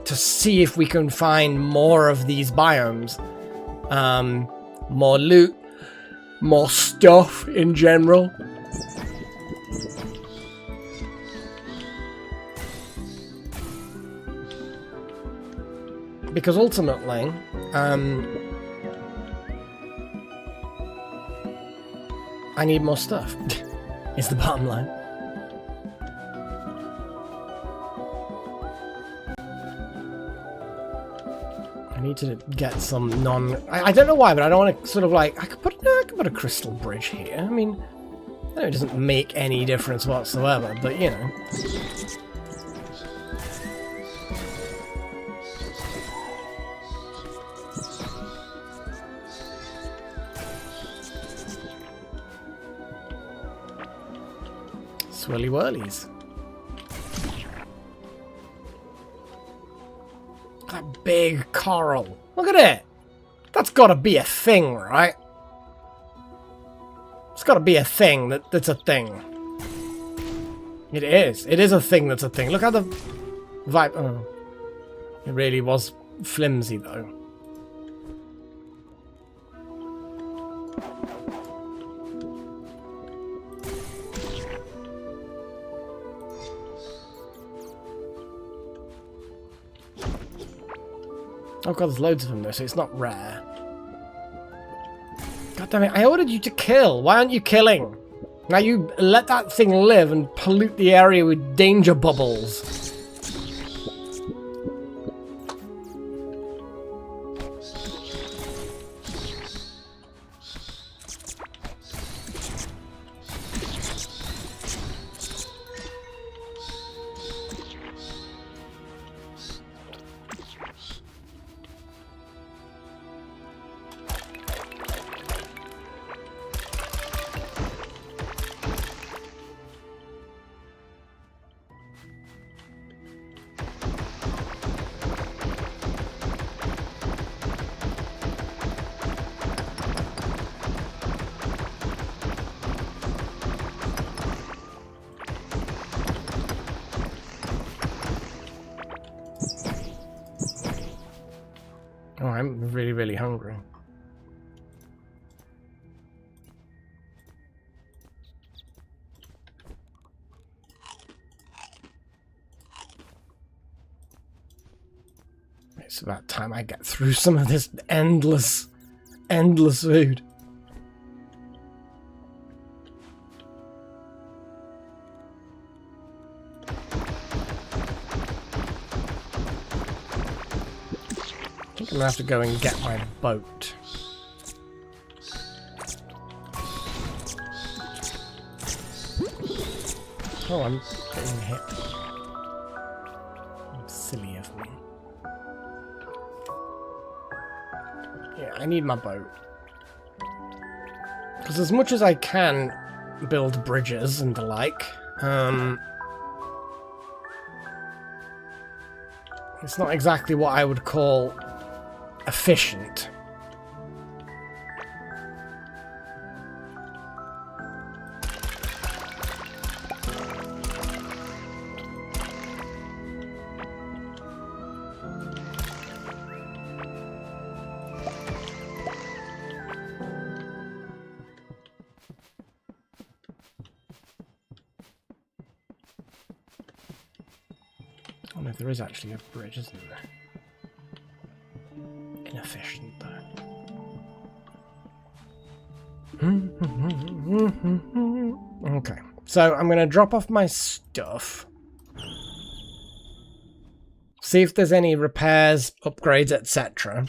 to see if we can find more of these biomes. More loot, more stuff in general. Because ultimately, I need more stuff, is the bottom line. I need to get some I don't know why, but I don't want to sort of like... I could put a crystal bridge here. I mean, I know it doesn't make any difference whatsoever, but you know. Swirly whirlies. That big coral. Look at it. That's got to be a thing, right? It's got to be a thing that's a thing. It is. It is a thing that's a thing. Look how the vibe... Oh. It really was flimsy, though. Oh god, there's loads of them though, so it's not rare. God damn it, I ordered you to kill. Why aren't you killing? Now you let that thing live and pollute the area with danger bubbles. Oh, I'm really, really hungry. It's about time I get through some of this endless food. I think I'm gonna have to go and get my boat. Oh, I'm getting hit. Silly of me. Yeah, I need my boat. Because as much as I can build bridges and the like, it's not exactly what I would call efficient. Oh no, there is actually a bridge, isn't there? Inefficient, though. Okay, so I'm going to drop off my stuff. See if there's any repairs, upgrades, etc.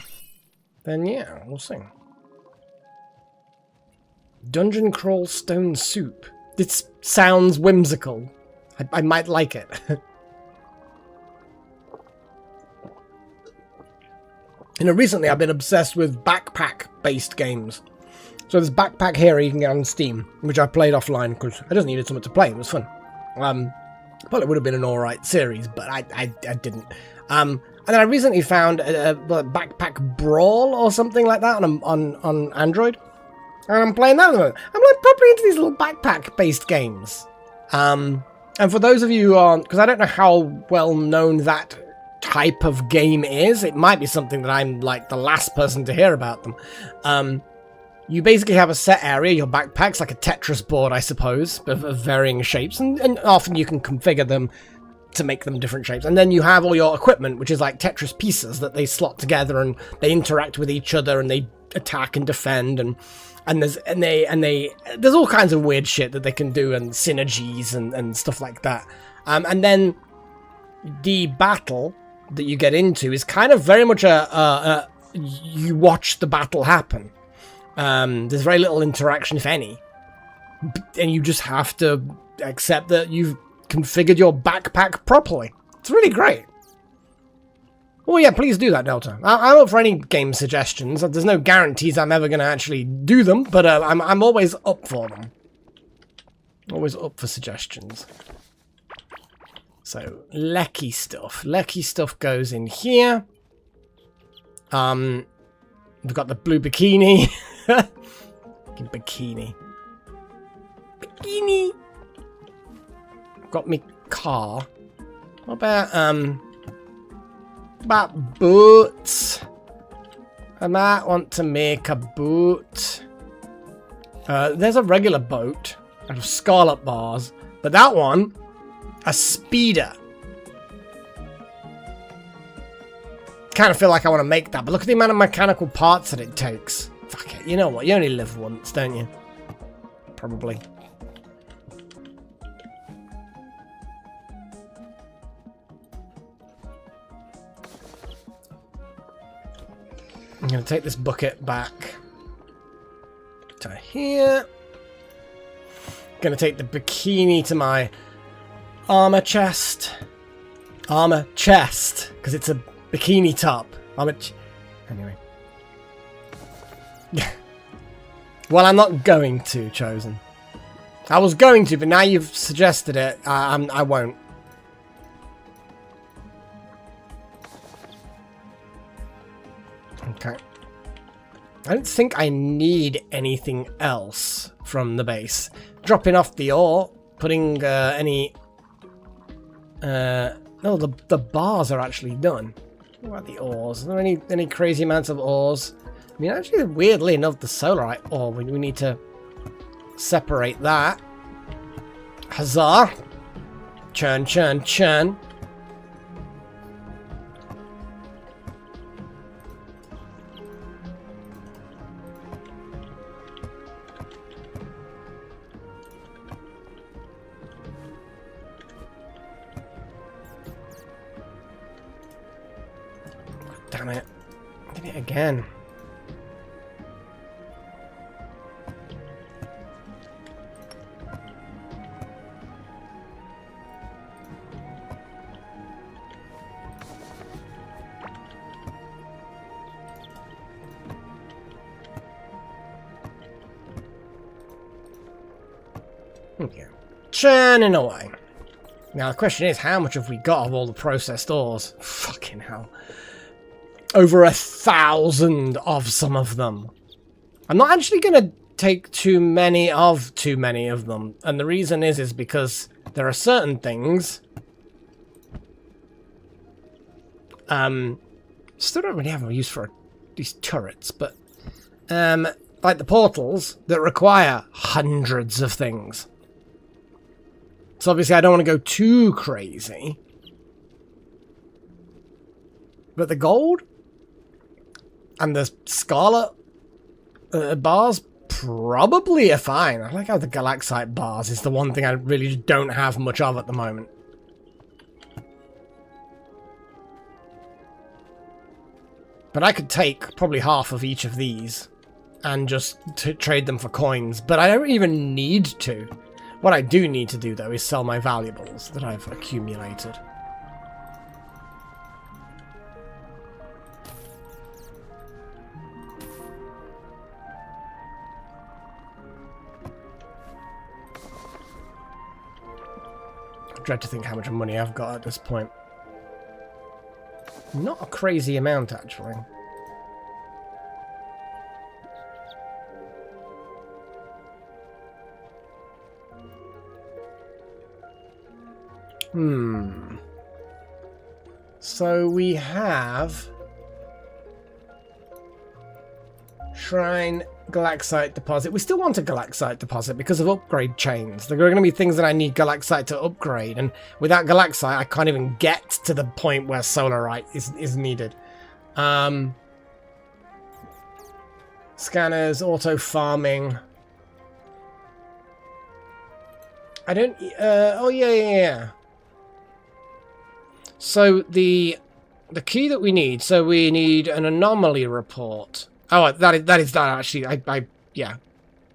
Then yeah, we'll see. Dungeon crawl stone soup. This sounds whimsical. I might like it. You know, recently I've been obsessed with backpack-based games. So there's Backpack Hero you can get on Steam, which I played offline because I just needed something to play. It was fun. Well, it would have been an alright series, but I didn't. And then I recently found a Backpack Brawl or something like that on Android. And I'm playing that at the moment. I'm like properly into these little backpack-based games. And for those of you who aren't, because I don't know how well known that type of game is, it might be something that I'm like the last person to hear about them. You basically have a set area, your backpack's like a Tetris board, I suppose, of varying shapes, and often you can configure them to make them different shapes. And then you have all your equipment, which is like Tetris pieces that they slot together and they interact with each other and they attack and defend and there's all kinds of weird shit that they can do and synergies and stuff like that. And then the battle that you get into is kind of very much you watch the battle happen. There's very little interaction, if any, and you just have to accept that you've configured your backpack properly. It's really great. Oh yeah, please do that, Delta. I'm up for any game suggestions. There's no guarantees I'm ever going to actually do them, but I'm always up for them. Always up for suggestions. So, Lecky stuff. Lecky stuff goes in here. We've got the blue bikini. Bikini. Bikini! Got me car. What about boots? I might want to make a boot. There's a regular boat out of scarlet bars, but that one, a speeder. Kind of feel like I want to make that, but look at the amount of mechanical parts that it takes. Fuck it, you know what? You only live once, don't you? Probably. I'm going to take this bucket back to here. Going to take the bikini to my armor chest. Armor chest, because it's a bikini top. Anyway. Well, I'm not going to, Chosen. I was going to, but now you've suggested it, I won't. Okay. I don't think I need anything else from the base. Dropping off the ore, putting any... no, the bars are actually done. What about the ores? Are there any crazy amounts of ores? I mean, actually, weirdly enough, the solarite ore, we need to separate that. Huzzah! Churn, churn, churn. Damn it. Did it again. Okay. Churning away. Now the question is, how much have we got of all the processed ores? Fucking hell. Over 1,000 of some of them. I'm not actually going to take too many of them. And the reason is because there are certain things... still don't really have a use for these turrets, but... like the portals that require hundreds of things. So obviously I don't want to go too crazy. But the gold and the scarlet bars probably are fine. I like how the galaxite bars is the one thing I really don't have much of at the moment. But I could take probably half of each of these and just trade them for coins. But I don't even need to. What I do need to do, though, is sell my valuables that I've accumulated. I dread to think how much money I've got at this point. Not a crazy amount, actually. So we have Shrine, Galaxite Deposit. We still want a Galaxite Deposit because of upgrade chains. There are going to be things that I need Galaxite to upgrade, and without Galaxite I can't even get to the point where Solarite is needed. Scanners, auto farming. I don't... oh yeah. So the key that we need, so we need an anomaly report. Oh, that is actually. Yeah,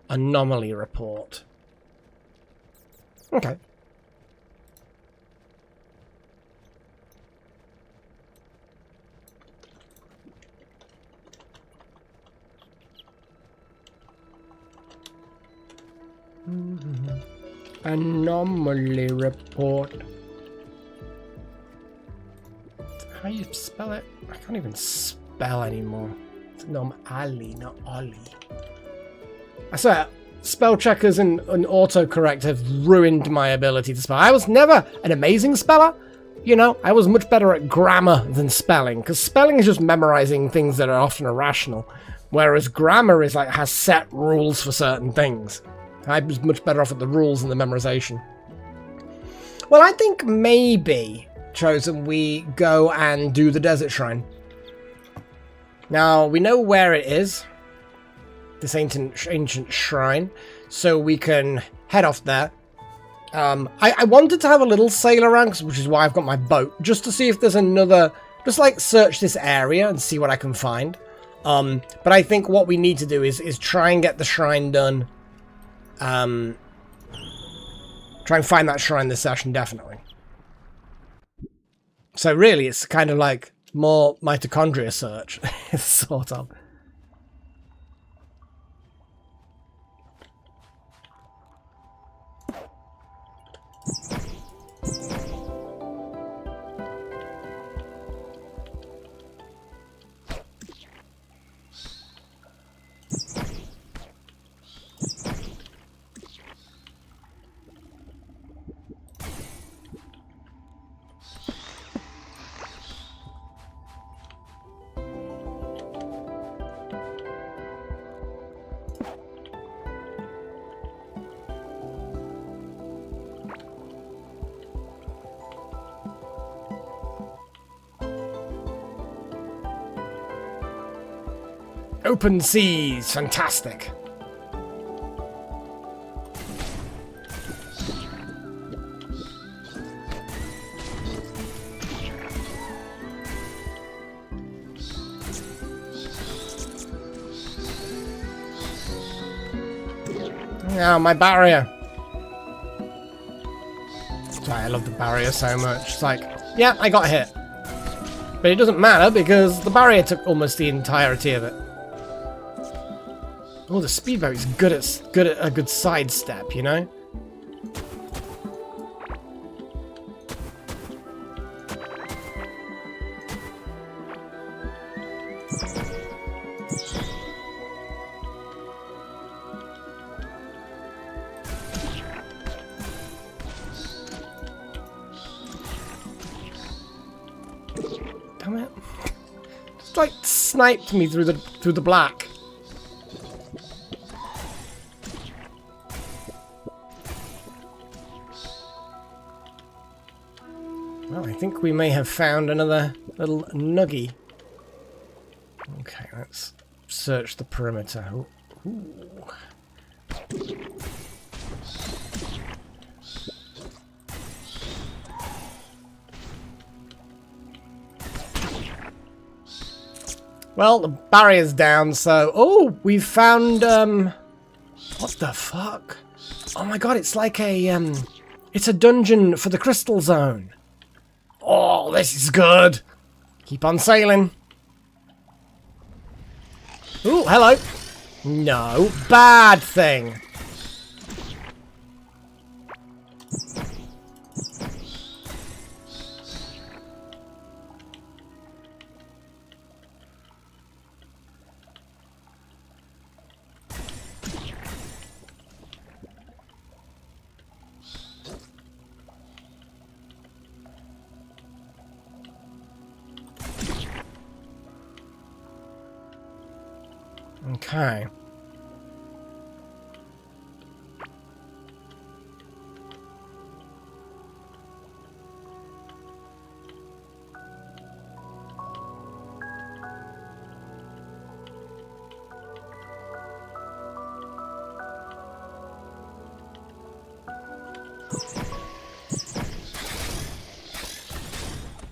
anomaly report. Okay. Anomaly report. How you spell it? I can't even spell anymore. It's Nom-Ali, not Ollie. I swear, spell checkers and autocorrect have ruined my ability to spell. I was never an amazing speller. You know, I was much better at grammar than spelling, because spelling is just memorizing things that are often irrational, whereas grammar is like has set rules for certain things. I was much better off at the rules than the memorization. Well, I think maybe, Chosen, we go and do the Desert Shrine. Now, we know where it is, this ancient shrine, so we can head off there. I wanted to have a little sail around, which is why I've got my boat, just to see if there's another, just like search this area and see what I can find. But I think what we need to do is try and get the shrine done. Try and find that shrine this session, definitely. So really, it's kind of like more mitochondria search, sort of. Open seas, fantastic. Oh, my barrier. Sorry, I love the barrier so much. It's like, yeah, I got hit. But it doesn't matter because the barrier took almost the entirety of it. Oh, the speedboat is good at a good sidestep, you know? Damn it. Just like sniped me through the black. Well, I think we may have found another little nuggy. Okay, let's search the perimeter. Ooh. Well, the barrier's down, so... Oh, we've found, what the fuck? Oh my god, it's like a, it's a dungeon for the Crystal Zone. Oh, this is good. Keep on sailing. Ooh, hello. No, bad thing. Okay.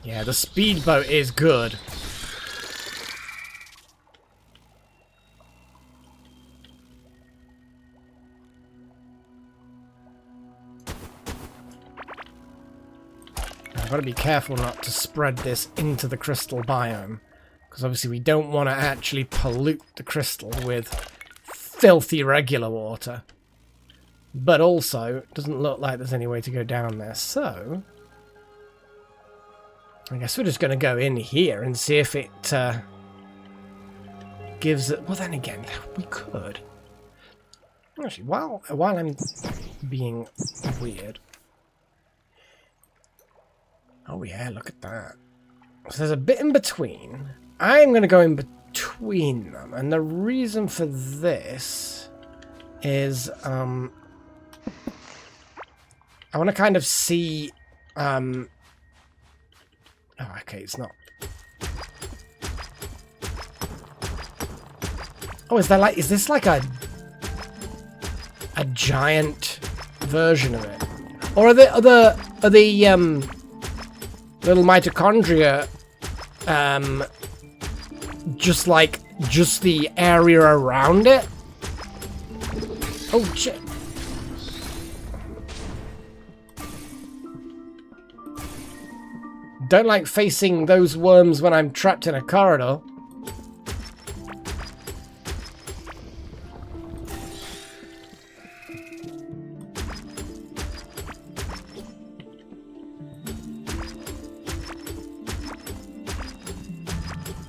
Yeah, the speedboat is good. I've got to be careful not to spread this into the crystal biome, because obviously we don't want to actually pollute the crystal with filthy regular water. But also, it doesn't look like there's any way to go down there, so... I guess we're just going to go in here and see if it gives it... Well, then again, we could. Actually, while I'm being weird... Oh yeah, look at that. So there's a bit in between. I'm going to go in between them. And the reason for this is... I want to kind of see... Oh, okay, it's not. Oh, is this like a giant version of it? Or are the little mitochondria just the area around it? Oh shit. Don't like facing those worms when I'm trapped in a corridor.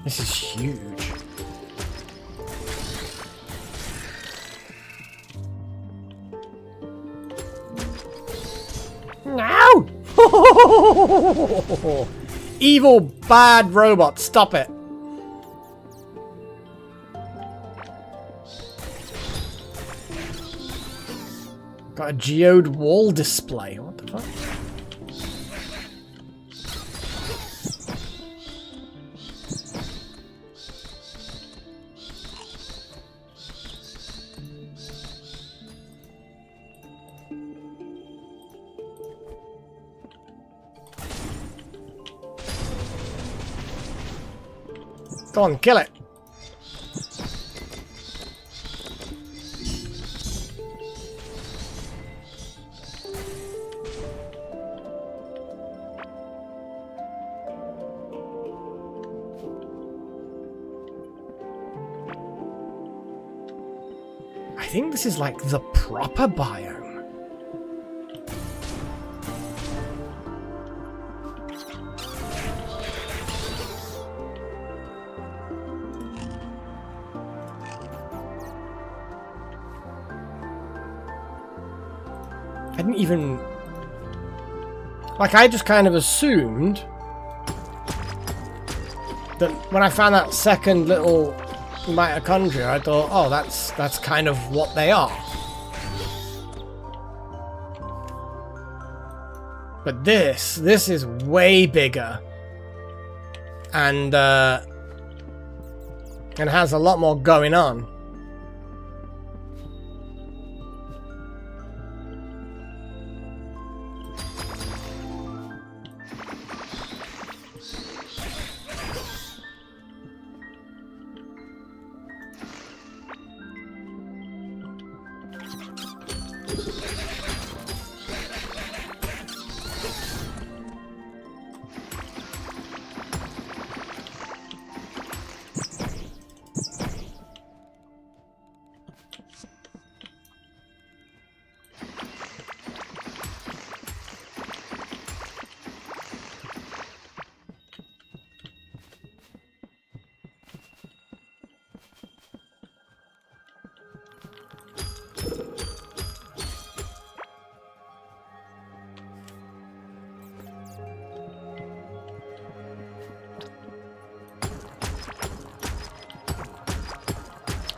This is huge. No! Evil, bad robot, stop it. Got a geode wall display. What the fuck? Go on, kill it. I think this is like the proper biome. I didn't even... Like, I just kind of assumed that when I found that second little mitochondria, I thought, oh, that's kind of what they are. But this is way bigger. And has a lot more going on.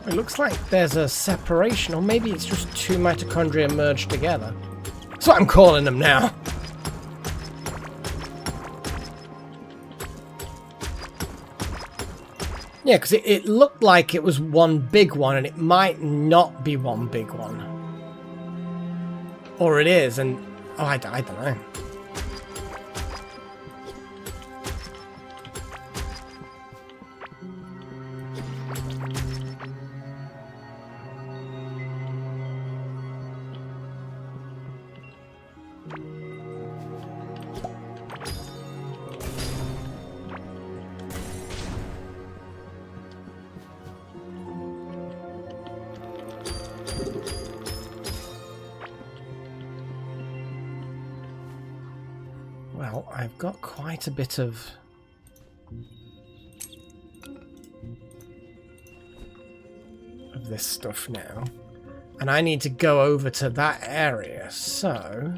It looks like there's a separation, or maybe it's just two mitochondria merged together. That's what I'm calling them now. Yeah, because it looked like it was one big one, and it might not be one big one. Or it is, and... Oh, I don't know. Well, I've got quite a bit of this stuff now, and I need to go over to that area, so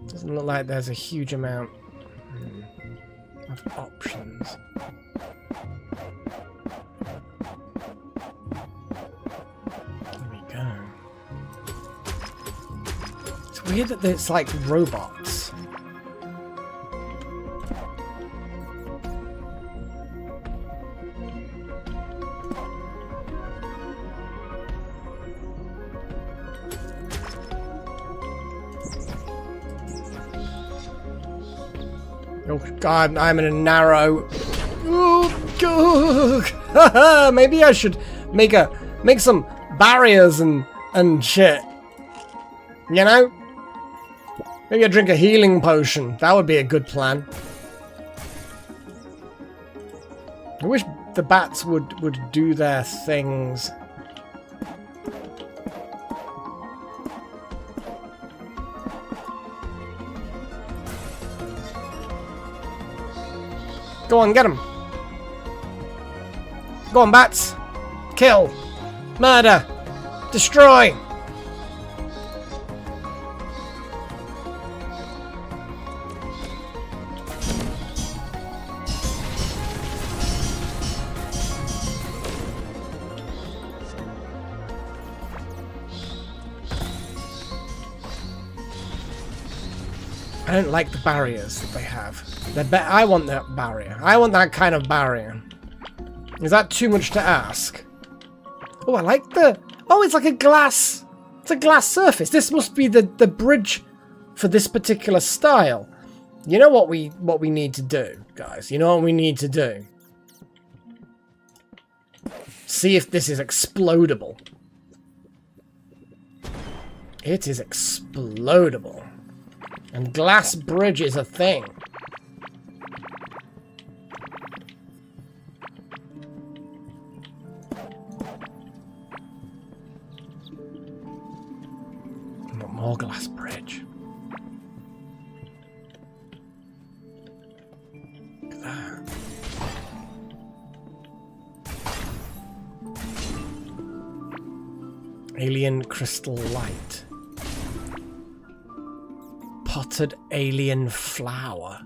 doesn't look like there's a huge amount of options. There we go. It's weird that it's like robots. Oh god, I'm in a narrow... Oh, maybe I should make some barriers and shit. You know? Maybe I drink a healing potion. That would be a good plan. I wish the bats would do their things. Go on, get him. Go on, bats. Kill. Murder. Destroy. I don't like the barriers that they have. I want that barrier. I want that kind of barrier. Is that too much to ask? Oh, I like the... Oh, it's like a glass... It's a glass surface. This must be the bridge for this particular style. You know what we need to do, guys? You know what we need to do? See if this is explodable. It is explodable. And glass bridge is a thing. More glass bridge. Look at that. Alien crystal light. Potted alien flower.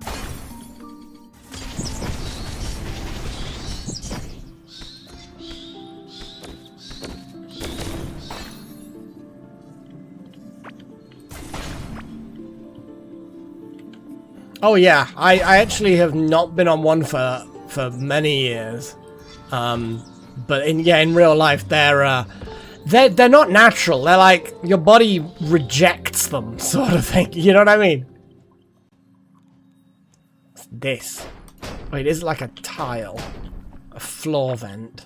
Oh yeah, I actually have not been on one for many years, but in real life they're not natural. They're like your body rejects them, sort of thing. You know what I mean? What's this? Wait, is it like a tile, a floor vent?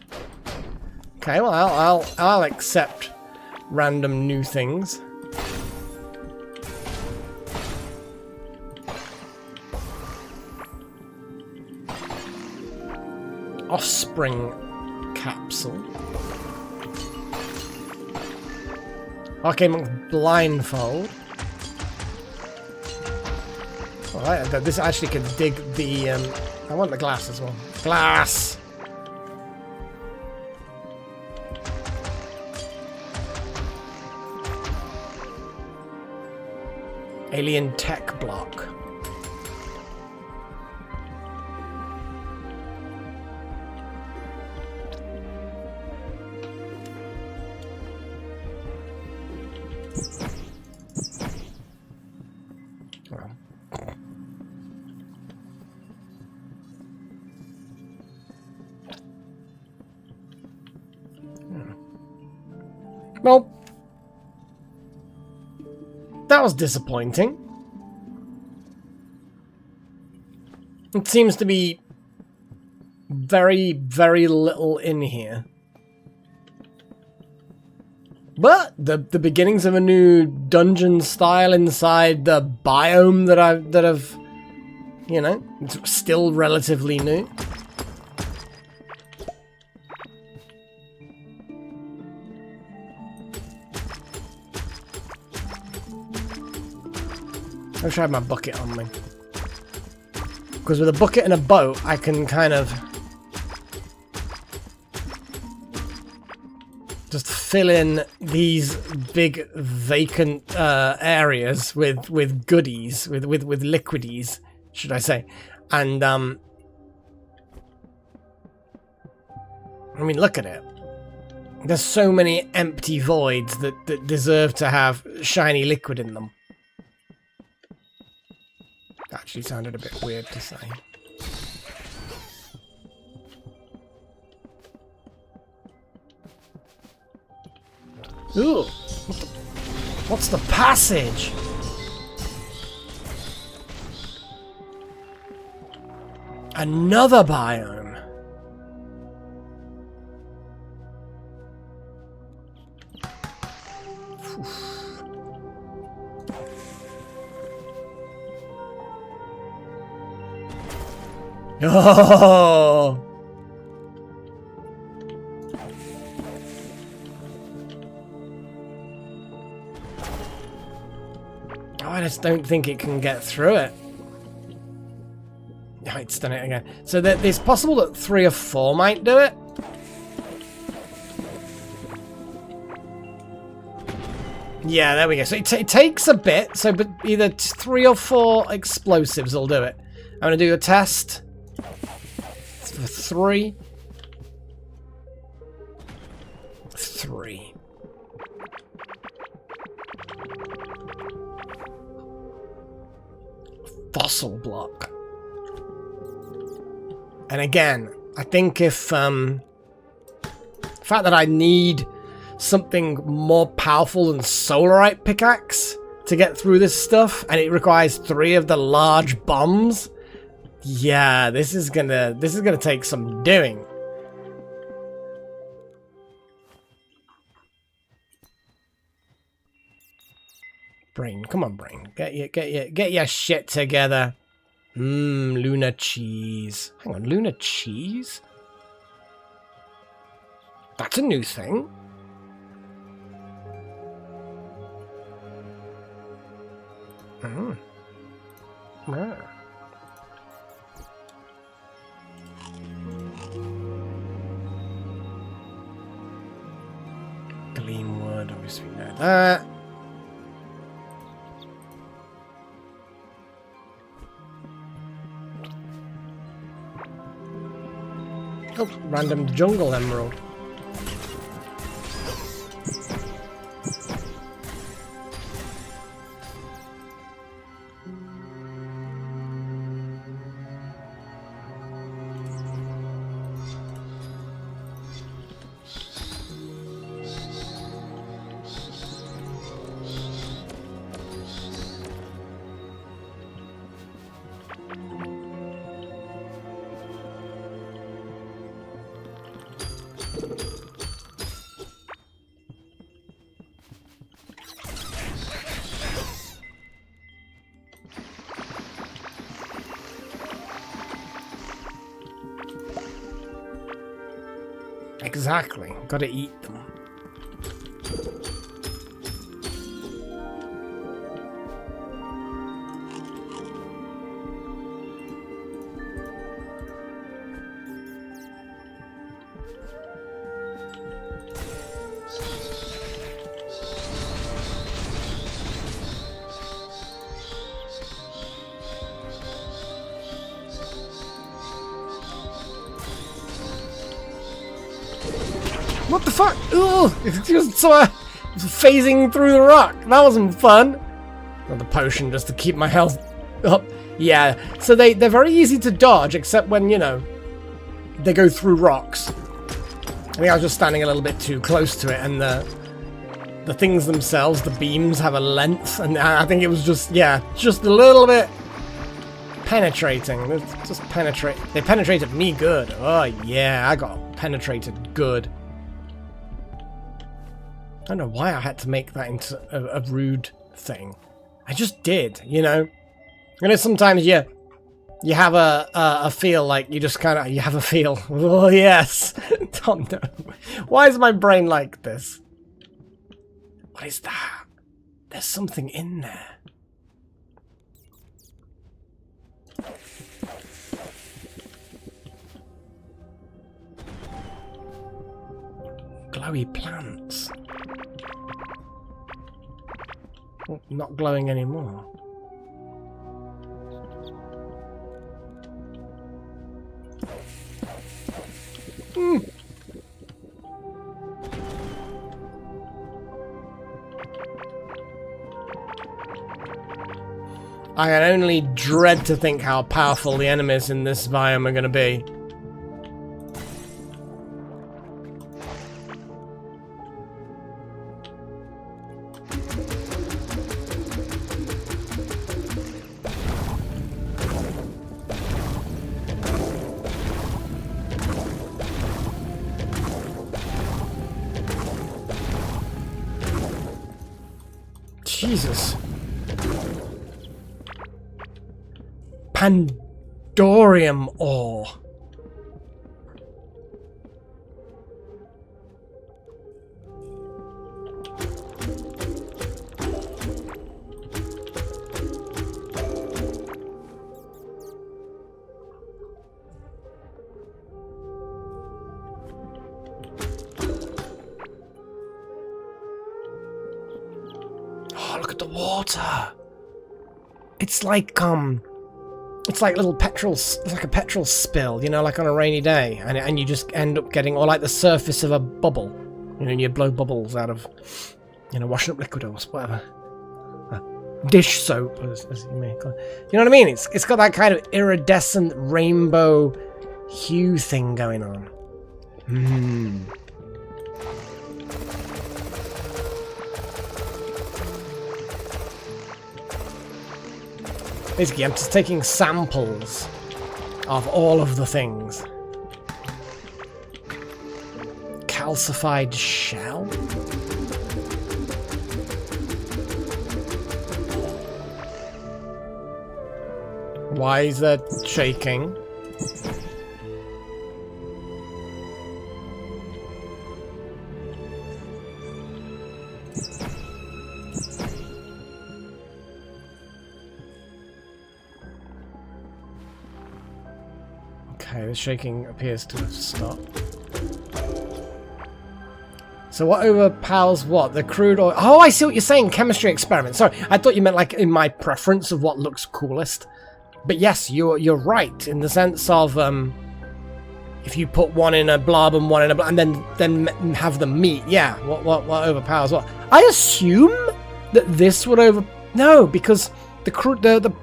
Okay, well I'll accept random new things. Offspring capsule. Okay, blindfold. Alright, this actually can dig the I want the glass as well. Glass! Alien tech block. Well, that was disappointing. It seems to be very, very little in here. But the beginnings of a new dungeon style inside the biome that I've you know, it's still relatively new. I wish I had my bucket on me. Because with a bucket and a boat, I can kind of just fill in these big vacant areas with goodies, with liquidies, should I say. And I mean, look at it. There's so many empty voids that deserve to have shiny liquid in them. Actually sounded a bit weird to say. Ooh! What's the passage? Another biome. Oh! I just don't think it can get through it. Oh, it's done it again. So it's possible that 3 or 4 might do it. Yeah, there we go. So it takes a bit. So, but either 3 or 4 explosives will do it. I'm gonna do a test. For 3. 3. Fossil block. And again, I think if the fact that I need something more powerful than Solarite pickaxe to get through this stuff, and it requires 3 of the large bombs. Yeah, this is gonna take some doing. Brain, come on, brain. Get your shit together. Lunar cheese. Hang on, lunar cheese? That's a new thing. Yeah. Gleam wood, obviously we know that. Oh, random jungle emerald. Exactly. Gotta eat them. What the fuck? Ugh! It just phasing through the rock. That wasn't fun. Another potion just to keep my health up. Yeah, so they're very easy to dodge, except when, you know, they go through rocks. I think I was just standing a little bit too close to it, and the things themselves, the beams, have a length, and I think it was just, yeah, just a little bit penetrating. Just penetrate. They penetrated me good. Oh yeah, I got penetrated good. I don't know why I had to make that into a rude thing. I just did, you know. You know, sometimes you have a feel like you just kind of you have a feel. Oh yes, don't know. Why is my brain like this? What is that? There's something in there. Glowy plants. Oh, not glowing anymore. I can only dread to think how powerful the enemies in this biome are going to be. Jesus. Pandorium ore. Look at the water. It's like little petrol, it's like a petrol spill, you know, like on a rainy day, and you just end up getting, or like the surface of a bubble, you know, and you blow bubbles out of, you know, washing up liquid or whatever, dish soap, as you may call it. You know what I mean? It's got that kind of iridescent rainbow hue thing going on. Basically, I'm just taking samples of all of the things. Calcified shell? Why is that shaking? Okay, the shaking appears to have stopped. So what overpowers what? The crude oil... Oh, I see what you're saying. Chemistry experiment. Sorry, I thought you meant like in my preference of what looks coolest. But yes, you're right in the sense of if you put one in a blob and one in a blob and then have them meet. Yeah, what overpowers what? I assume that this would No, because the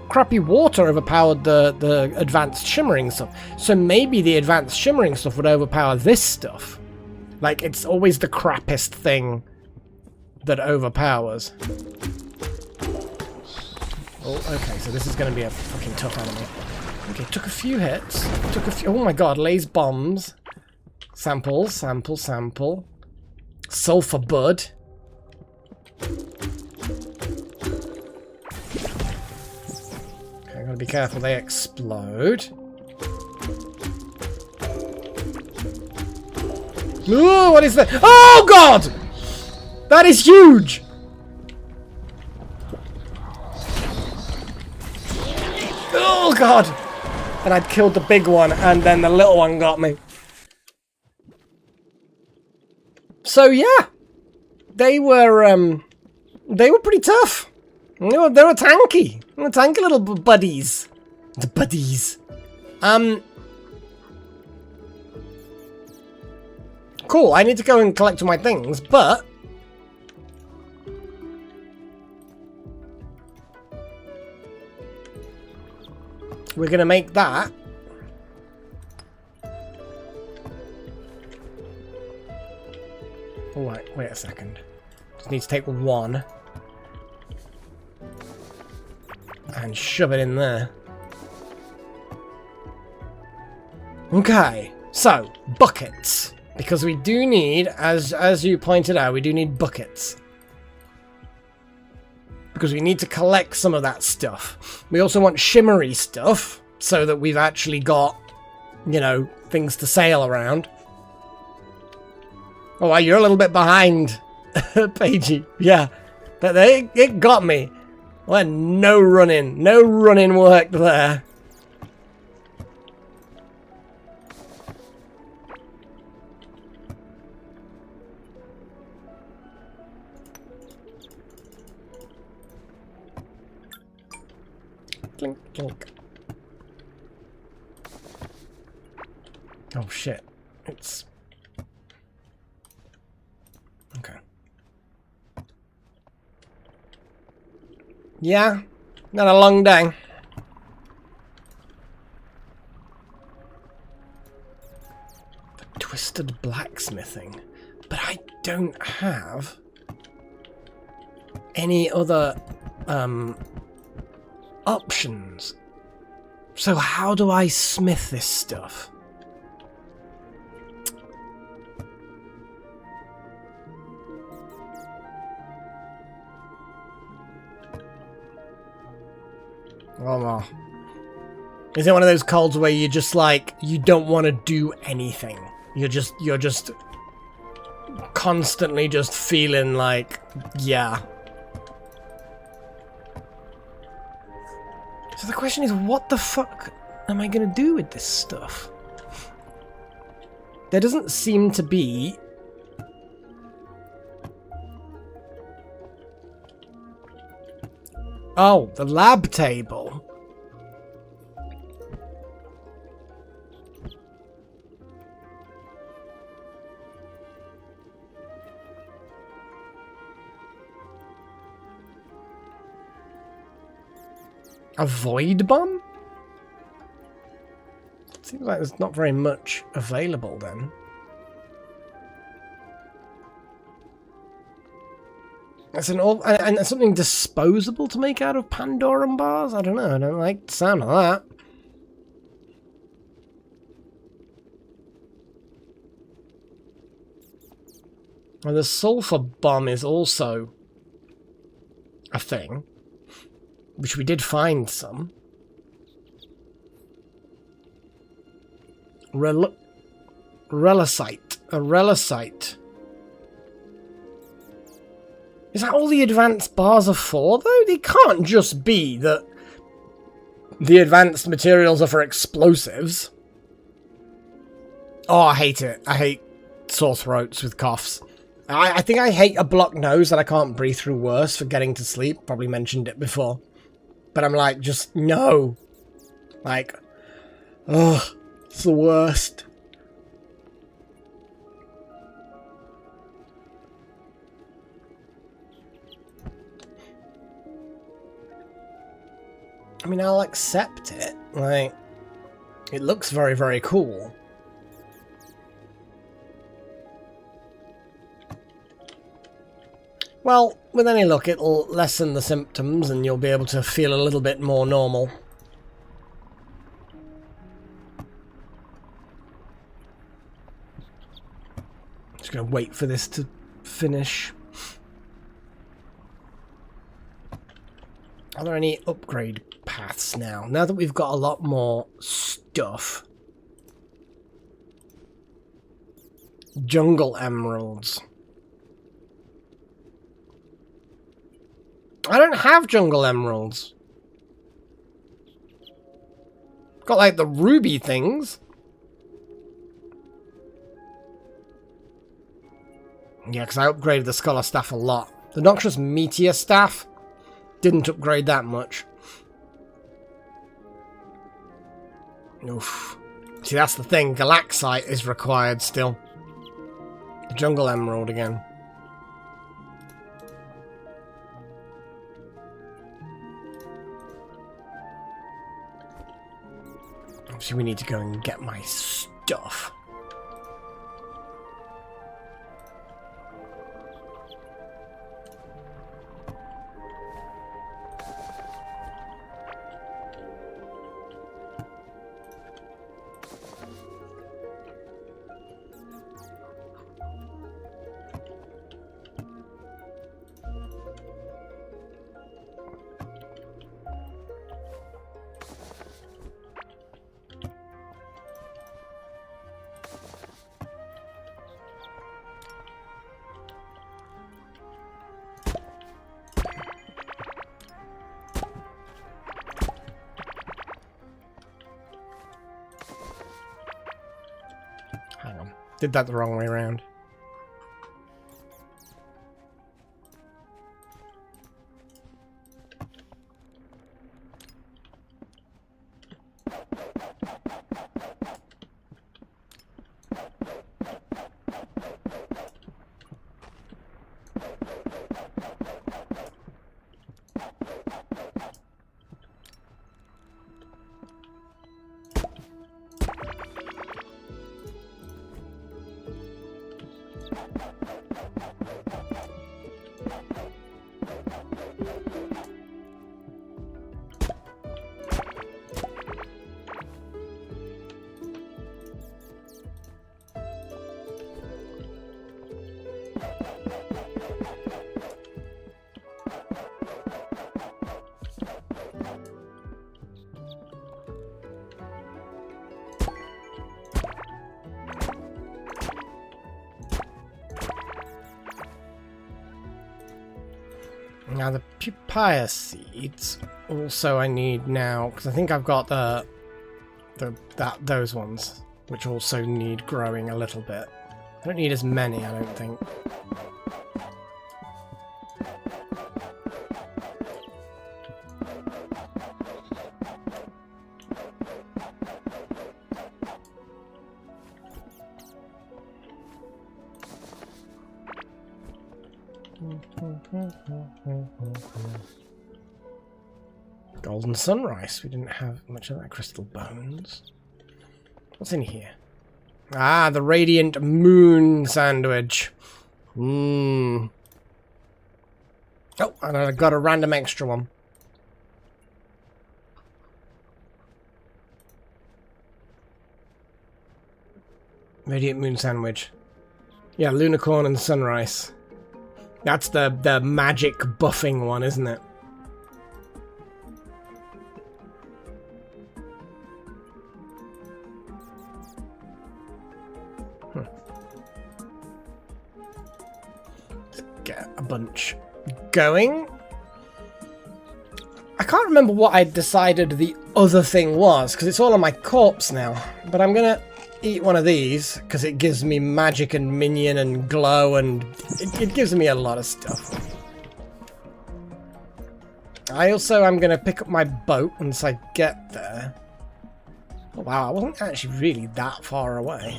crappy water overpowered the advanced shimmering stuff. So maybe the advanced shimmering stuff would overpower this stuff. Like, it's always the crappiest thing that overpowers. Oh, okay, so this is going to be a fucking tough enemy. Okay, took a few hits. Oh my god, lays bombs. Sample. Sulfur bud. Okay, I'm going to be careful, they explode. Ooh, what is that? Oh god! That is huge! Oh god! And I'd killed the big one and then the little one got me. So yeah. They were pretty tough. They were tanky. They were tanky little buddies. The buddies. Cool, I need to go and collect all my things, but... we're gonna make that. Oh, wait a second. Just need to take one. And shove it in there. Okay, so, buckets. Because we do need, as you pointed out, we do need buckets. Because we need to collect some of that stuff. We also want shimmery stuff, so that we've actually got, you know, things to sail around. Oh, well, you're a little bit behind, Paigey. Yeah, but it got me. Well, no running worked there. Clink, clink. Oh shit. It's... okay. Yeah, not a long day. The twisted blacksmithing. But I don't have any other options. So how do I smith this stuff? Oh no. Is it one of those colds where you just like, you don't want to do anything? You're just constantly just feeling like, yeah. So the question is, what the fuck am I gonna do with this stuff? There doesn't seem to be... oh, the lab table. A void bomb? Seems like there's not very much available then. It's an all and something disposable to make out of Pandoran bars? I don't know, I don't like the sound of that. And the sulfur bomb is also a thing. Which we did find some. Relicite. A relicite. Is that all the advanced bars are for, though? They can't just be that the advanced materials are for explosives. Oh, I hate it. I hate sore throats with coughs. I think I hate a blocked nose that I can't breathe through worse for getting to sleep. Probably mentioned it before. But I'm like, just no. Like, ugh, it's the worst. I mean, I'll accept it. Like, it looks very, very cool. Well, with any luck, it'll lessen the symptoms and you'll be able to feel a little bit more normal. Just gonna wait for this to finish. Are there any upgrade paths now? Now that we've got a lot more stuff. Jungle emeralds. I don't have jungle emeralds. Got like the ruby things. Yeah, because I upgraded the scholar staff a lot. The noxious meteor staff didn't upgrade that much. Oof. See, that's the thing. Galaxite is required still. The jungle emerald again. So we need to go and get my stuff. Hang on. Did that the wrong way around. Now the papaya seeds also I need now, because I think I've got those ones, which also need growing a little bit. I don't need as many, I don't think. Golden sunrise. We didn't have much of that. Crystal bones. What's in here? Ah, the radiant moon sandwich. Oh, and I got a random extra one. Radiant moon sandwich. Yeah, Lunicorn and sunrise. That's the magic buffing one, isn't it? Let's get a bunch going. I can't remember what I decided the other thing was, because it's all on my corpse now. But I'm gonna eat one of these, because it gives me magic and minion and glow, and it gives me a lot of stuff. I'm gonna pick up my boat once I get there. Oh, wow, I wasn't actually really that far away.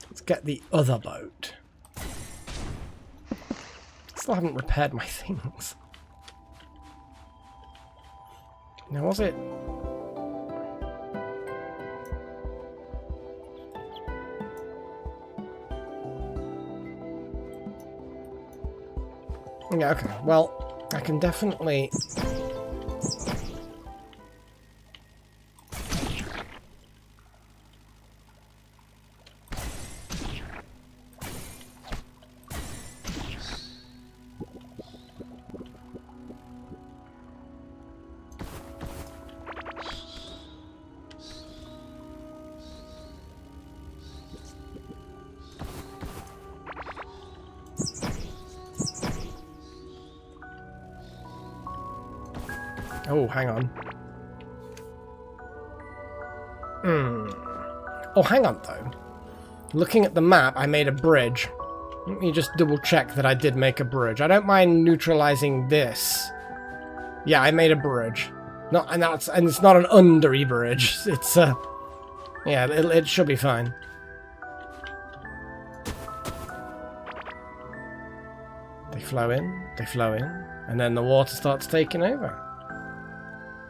Let's get the other boat. Still haven't repaired my things. Now, was it? Yeah, okay. Well, I can definitely... Oh, hang on. Oh, hang on, though. Looking at the map, I made a bridge. Let me just double check that I did make a bridge. I don't mind neutralizing this. Yeah, I made a bridge. And it's not an undery bridge. It's yeah, it should be fine. They flow in, and then the water starts taking over.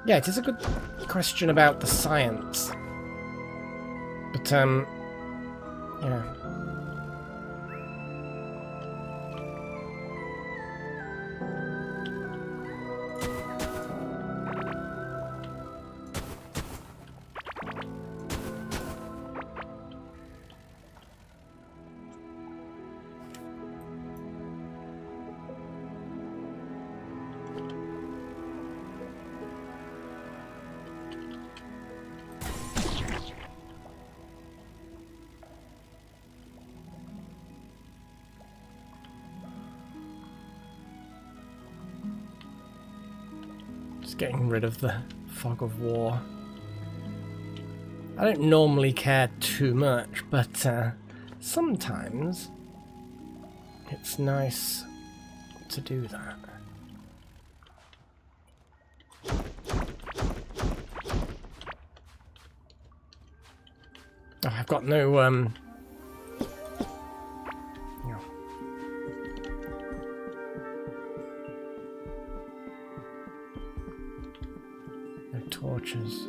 Yeah, it is a good question about the science. But, yeah. Getting rid of the fog of war. I don't normally care too much, but sometimes it's nice to do that. Oh, I've got no torches.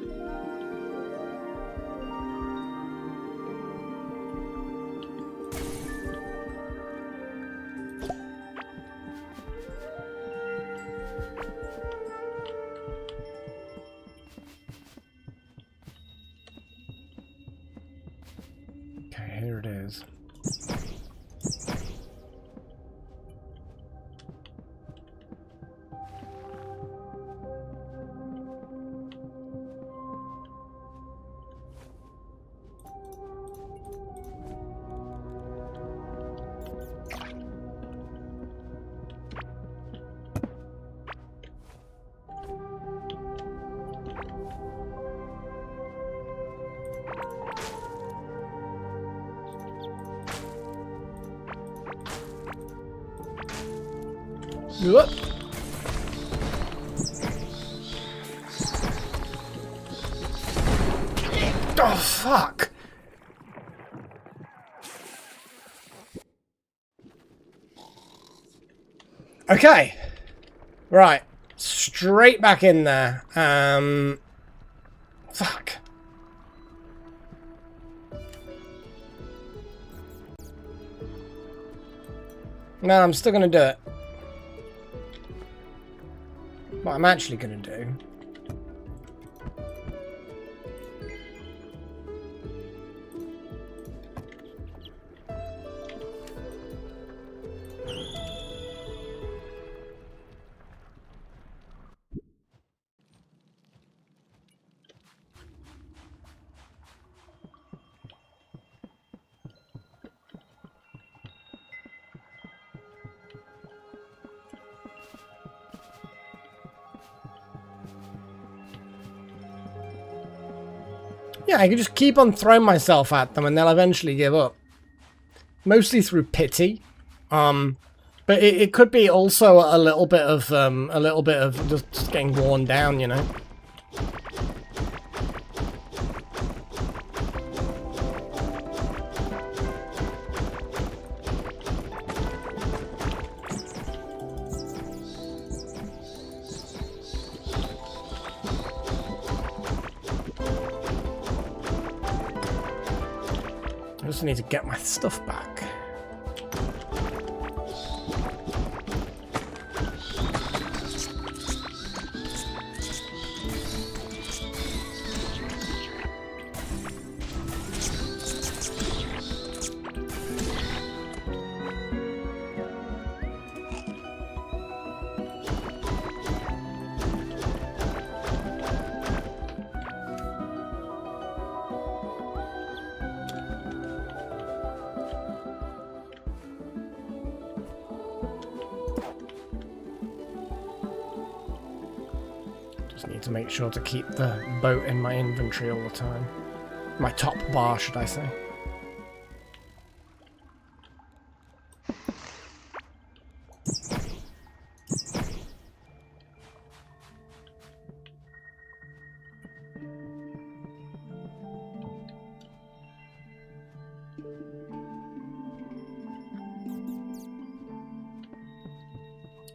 Okay, here it is. What? Oh, fuck! Okay. Right. Straight back in there. Fuck. No, I'm still gonna do it. What I'm actually gonna do. Yeah, I can just keep on throwing myself at them and they'll eventually give up. Mostly through pity. But it could be also a little bit of just getting worn down, you know. I just need to get my stuff back. Just need to make sure to keep the boat in my inventory all the time. My top bar, should I say.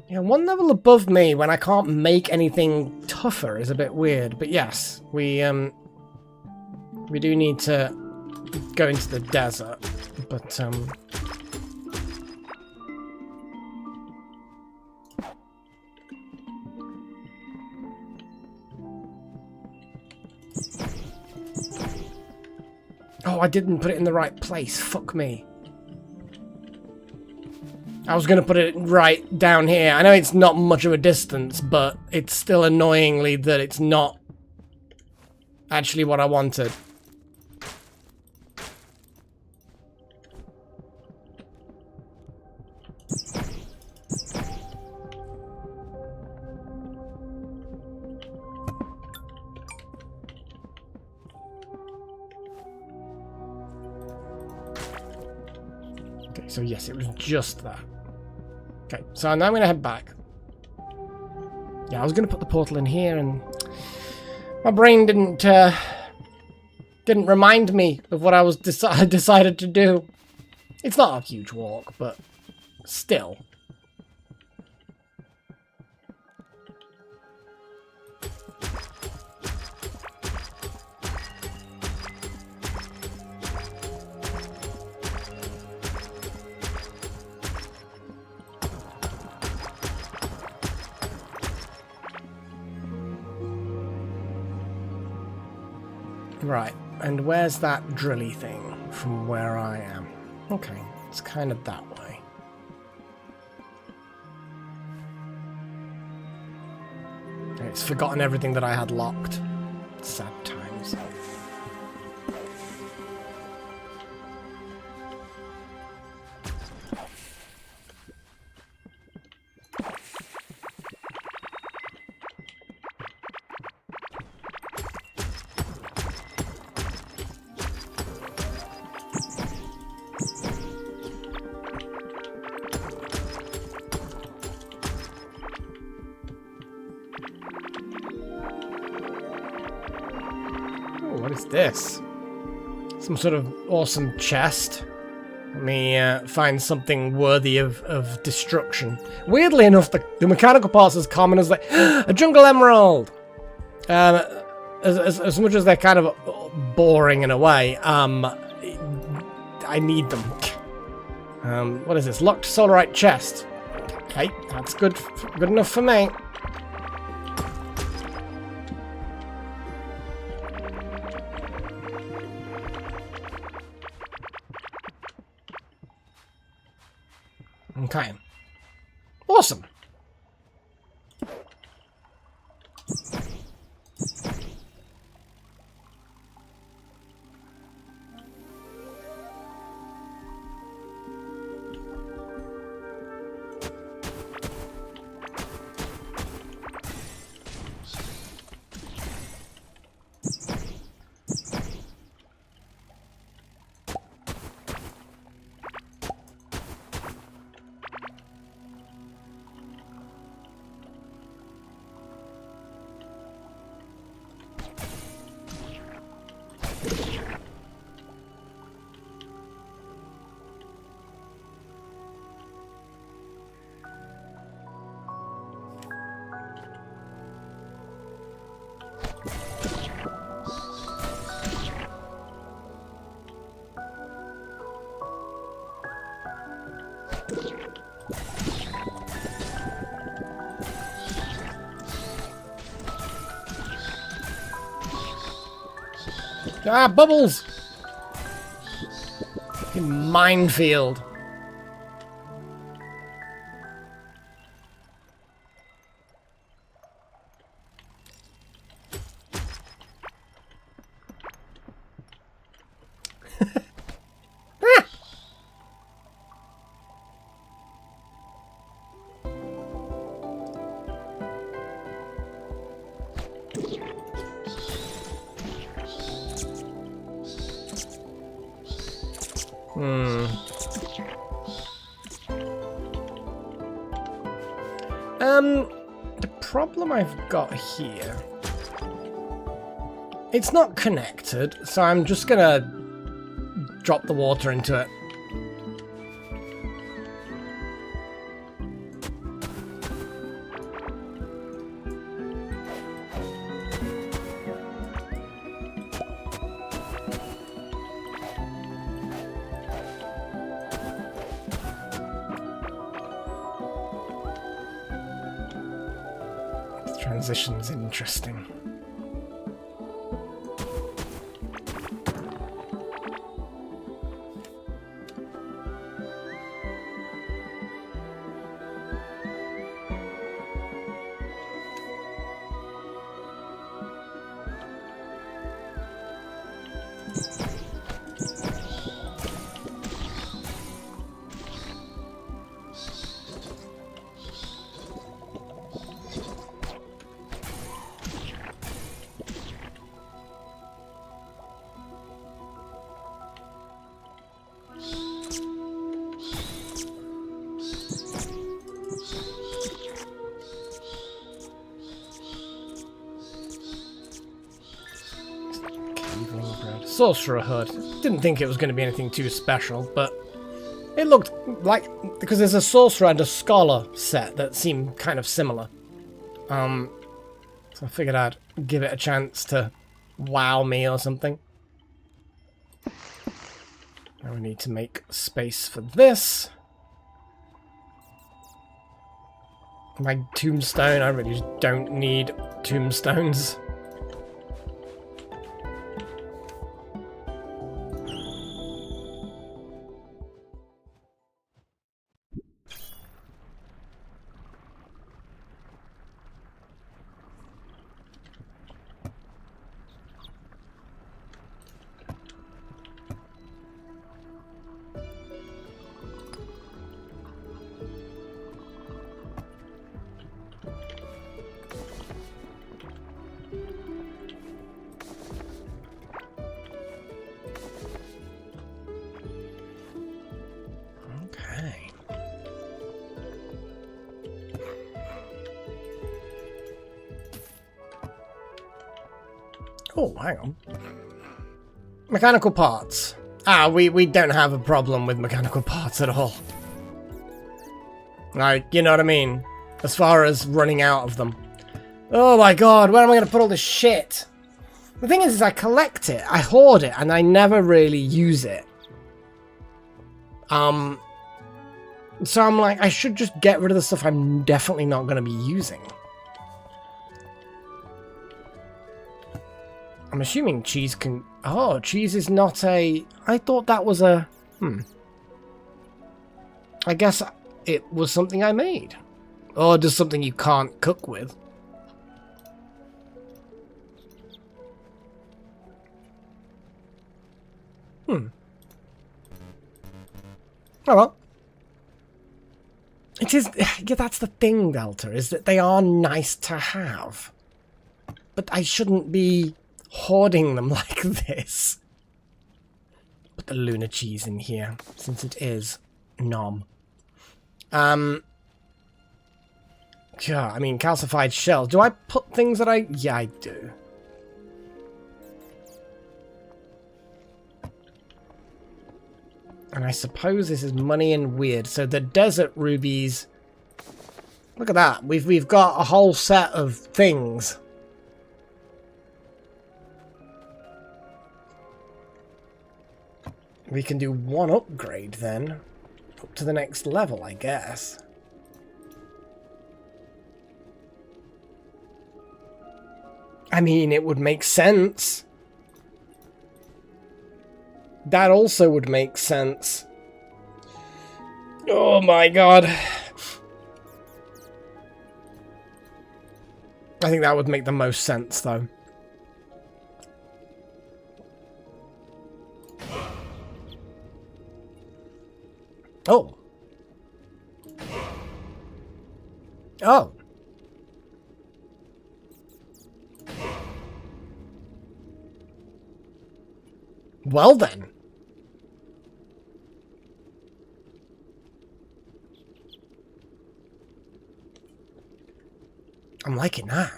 Yeah, one level above me when I can't make anything tougher is a bit weird, but yes, we do need to go into the desert, but oh, I didn't put it in the right place. Fuck me. I was going to put it right down here. I know it's not much of a distance, but it's still annoyingly that it's not actually what I wanted. Okay, so yes, it was just that. Okay, so now I'm going to head back. Yeah, I was going to put the portal in here, and my brain didn't remind me of what I was decided to do. It's not a huge walk, but still. Right, and where's that drilly thing from where I am? Okay, it's kind of that way. Okay, it's forgotten everything that I had locked. Sad times. What is this? Some sort of awesome chest. Let me find something worthy of destruction. Weirdly enough, the mechanical parts are as common as like a jungle emerald. As much as they're kind of boring in a way, I need them. What is this? Locked solarite chest. Okay, that's good enough for me. Okay. Awesome. Ah, bubbles! Minefield. The problem I've got here... It's not connected, so I'm just gonna drop the water into it. Transition's interesting. Sorcerer Hood. Didn't think it was going to be anything too special, but it looked like, because there's a Sorcerer and a Scholar set that seem kind of similar. So I figured I'd give it a chance to wow me or something. Now we need to make space for this. My tombstone, I really just don't need tombstones. Oh, hang on. Mechanical parts. Ah, we don't have a problem with mechanical parts at all. Like, you know what I mean? As far as running out of them. Oh my god, where am I going to put all this shit? The thing is I collect it, I hoard it, and I never really use it. So I'm like, I should just get rid of the stuff I'm definitely not going to be using. I'm assuming cheese can... Oh, cheese is not a... I thought that was a... I guess it was something I made. Or just something you can't cook with. Oh well. It is... Yeah, that's the thing, Delta, is that they are nice to have. But I shouldn't be hoarding them like this. Put the Lunar cheese in here, since it is nom. Yeah, I mean, calcified shell. Do I put things that I... Yeah, I do. And I suppose this is money and weird. So the desert rubies... Look at that. We've got a whole set of things. We can do one upgrade then. Up to the next level, I guess. I mean, it would make sense. that also would make sense. Oh my god. I think that would make the most sense, though. Oh. Oh. Well then. I'm liking that.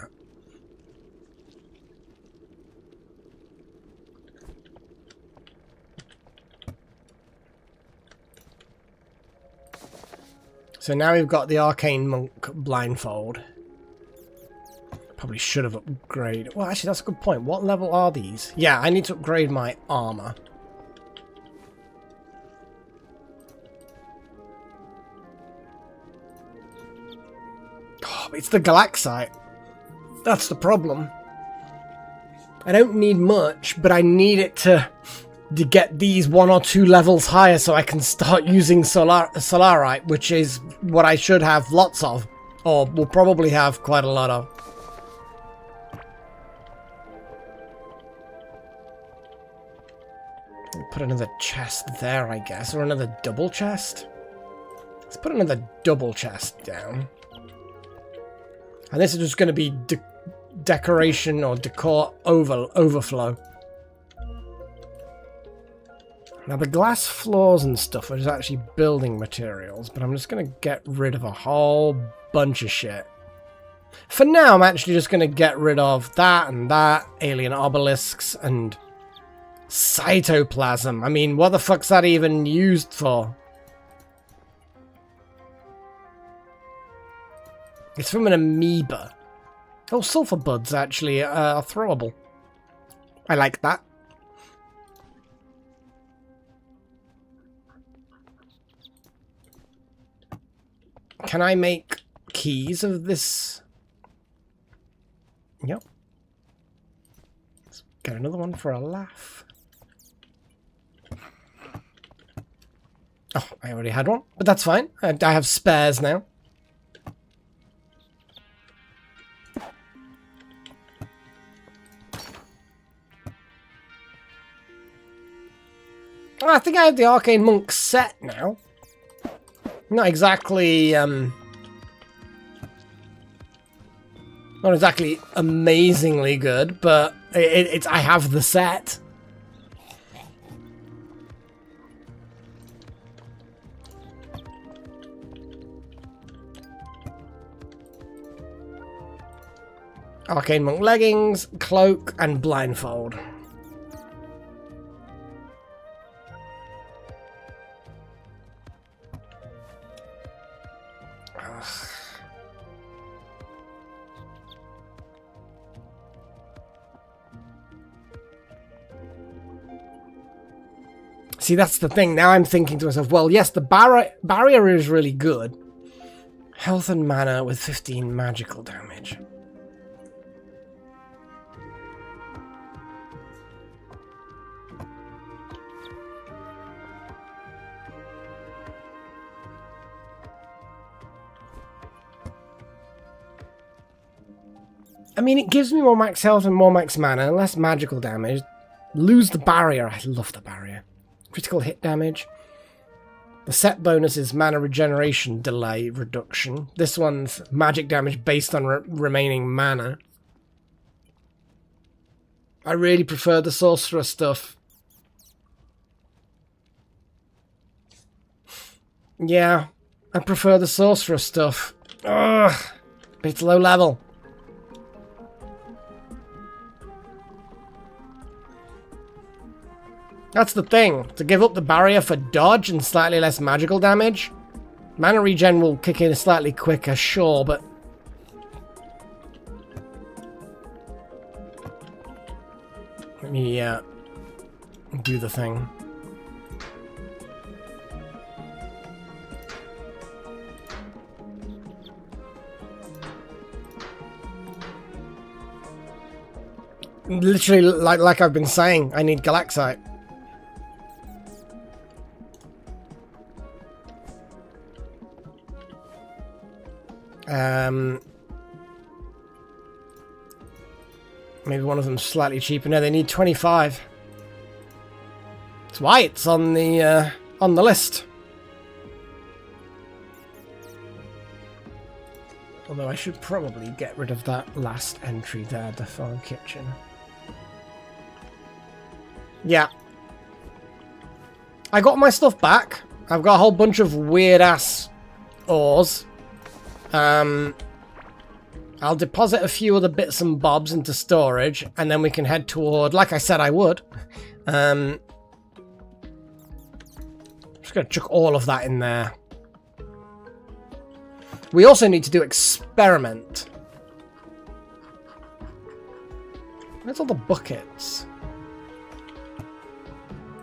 So now we've got the Arcane Monk blindfold. Probably should have upgraded. Well, actually, that's a good point. What level are these? Yeah, I need to upgrade my armor. Oh, it's the Galaxite. That's the problem. I don't need much, but I need it to get these 1 or 2 levels higher so I can start using Solarite, which is what I should have lots of. Or will probably have quite a lot of. Put another chest there, I guess. Or another double chest. Let's put another double chest down. And this is just going to be decoration or decor overflow. Now the glass floors and stuff are just actually building materials, but I'm just going to get rid of a whole bunch of shit. For now, I'm actually just going to get rid of that and that, alien obelisks, and cytoplasm. I mean, what the fuck's that even used for? It's from an amoeba. Oh, sulfur buds actually are throwable. I like that. Can I make keys of this? Yep. Let's get another one for a laugh. Oh, I already had one, but that's fine. I have spares now. I think I have the Arcane Monk set now. Not exactly, not exactly amazingly good, but it's I have the set. Arcane Monk leggings, cloak, and blindfold. See, that's the thing. Now I'm thinking to myself, well, yes, the barrier is really good. Health and mana with 15 magical damage. I mean, it gives me more max health and more max mana, less magical damage. Lose the barrier. I love the barrier. Critical hit damage. The set bonus is mana regeneration delay reduction. This one's magic damage based on remaining mana. I really prefer the sorcerer stuff. Yeah, I prefer the sorcerer stuff. Ugh, but it's low level. That's the thing. To give up the barrier for dodge and slightly less magical damage. Mana regen will kick in slightly quicker, sure, but... Let me, do the thing. Literally, like I've been saying, I need Galaxite. Maybe one of them's slightly cheaper. No, they need 25. That's why it's on the list. Although I should probably get rid of that last entry there, the farm kitchen. Yeah. I got my stuff back. I've got a whole bunch of weird-ass ores. I'll deposit a few other bits and bobs into storage, and then we can head toward, like I said I would. Just gonna chuck all of that in there. We also need to do experiment. Where's all the buckets?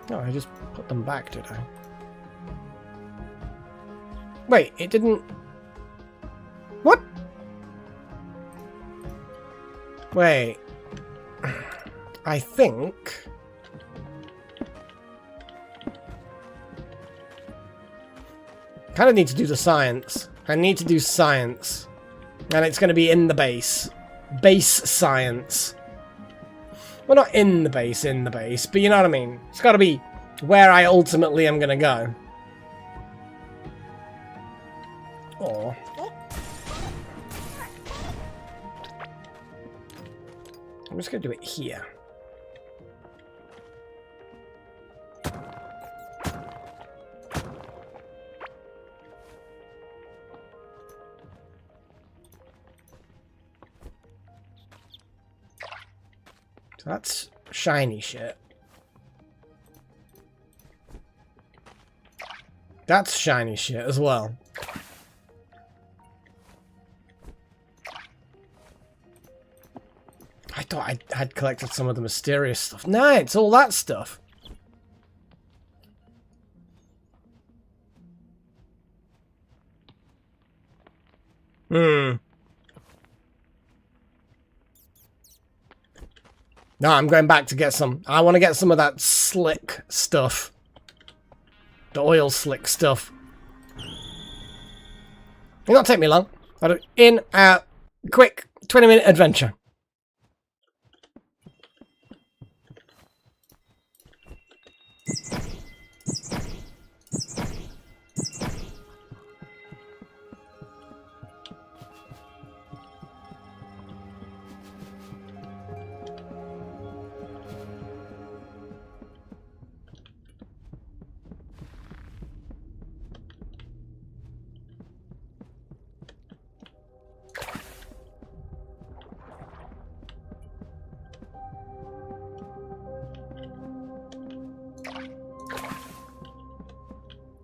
Oh, I just put them back, did I? Wait, it didn't... What? Wait. I think... kind of need to do the science. I need to do science. And it's going to be in the base. Base science. Well, not in the base, but you know what I mean. It's got to be where I ultimately am going to go. Or... I'm just going to do it here. So that's shiny shit. That's shiny shit as well. I thought I had collected some of the mysterious stuff. No, it's all that stuff. No, I'm going back to get some. I want to get some of that slick stuff. The oil slick stuff. It'll not take me long. I'll do in, out, quick, 20-minute adventure.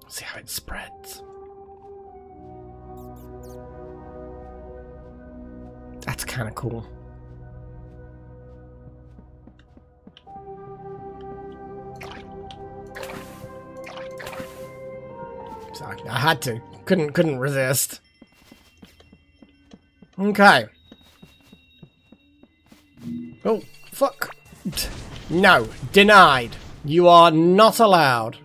See how it spreads. That's kind of cool. Sorry, I had to. Couldn't resist. Okay. Oh, fuck. No, denied. You are not allowed.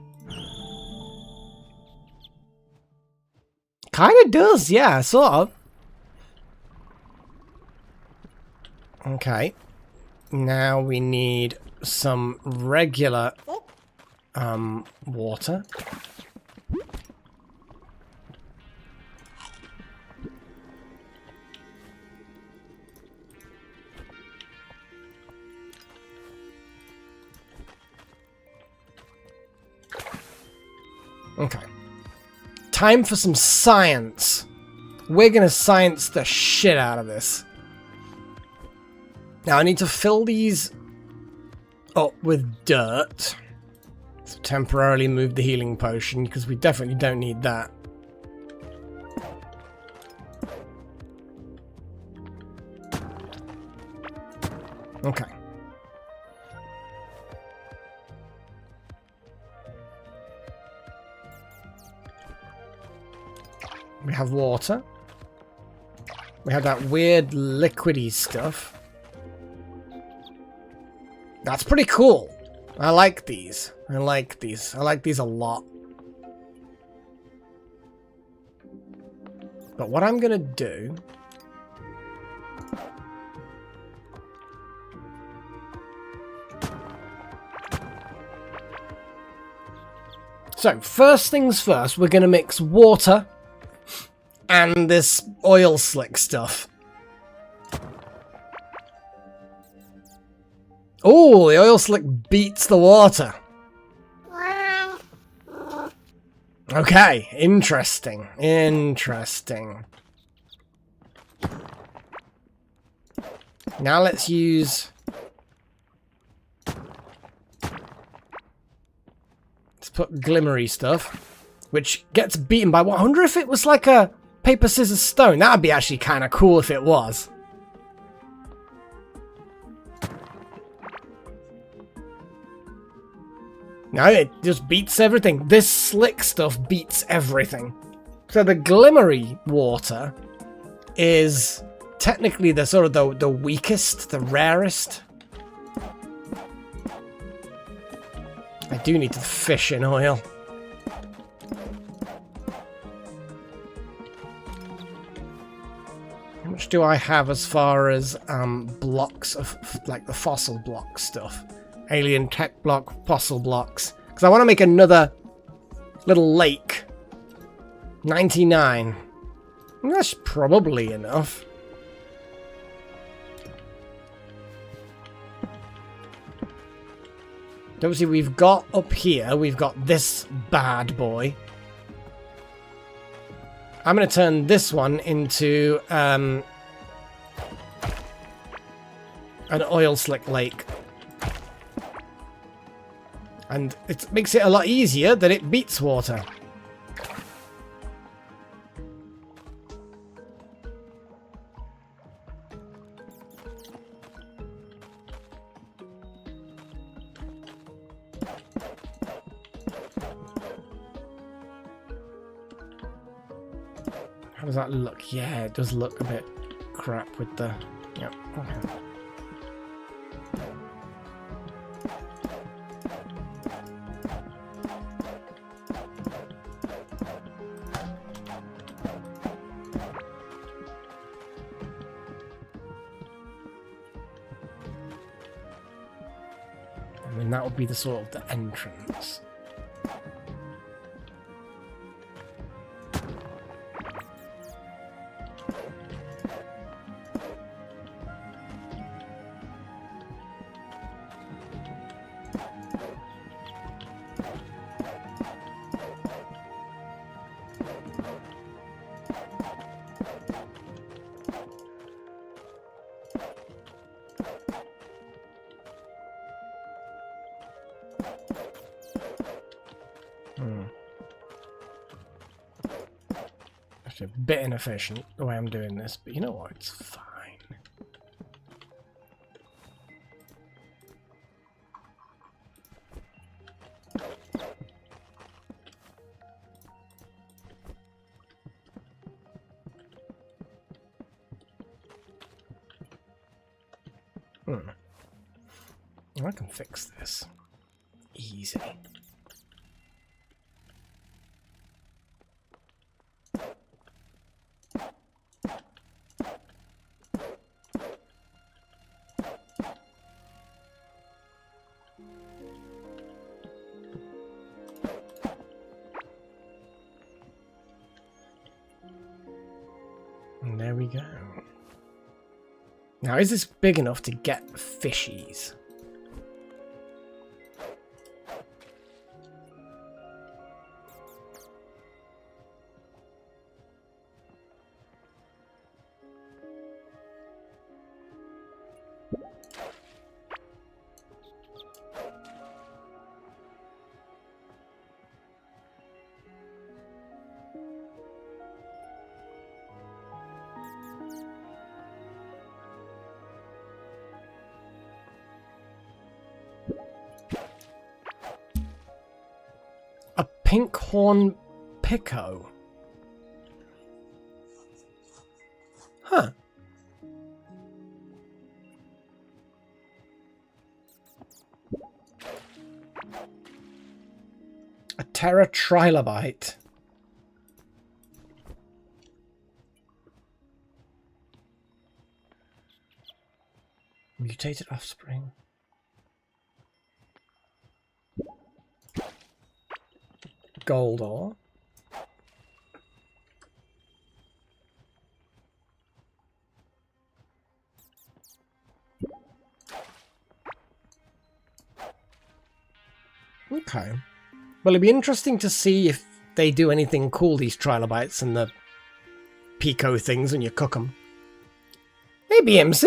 Kind of does, yeah, sort of. Okay. Now we need some regular water. Okay. Time for some science. We're gonna science the shit out of this. Now I need to fill these up with dirt. So temporarily move the healing potion, because we definitely don't need that. Okay. We have water. We have that weird liquidy stuff. That's pretty cool. I like these. I like these. I like these a lot. But what I'm going to do... So, first things first, we're going to mix water and this oil slick stuff. Oh, the oil slick beats the water. Okay, interesting. Interesting. Now let's use... Let's put glimmery stuff, which gets beaten by... I wonder if it was like a paper, scissors, stone. That would be actually kind of cool if it was. No, it just beats everything. This slick stuff beats everything. So the glimmery water is technically the sort of the weakest, the rarest. I do need to fish in oil. How much do I have as far as blocks of like the fossil block stuff? Alien tech block, fossil blocks. Because I want to make another little lake. 99. That's probably enough. Obviously, we've got up here, we've got this bad boy. I'm going to turn this one into an oil slick lake. And it makes it a lot easier that it beats water. How does that look? Yeah, it does look a bit crap with the... Yep, okay. And that would be the sort of the entrance. Actually, a bit inefficient the way I'm doing this, but you know what? It's fine. I can fix this. Easy. And there we go. Now, is this big enough to get fishies? Pinkhorn Pico. Huh. A Terra Trilobite. Mutated offspring. Gold ore. Okay. Well, it'd be interesting to see if they do anything cool, these trilobites and the pico things, when you cook them. Hey, BMC!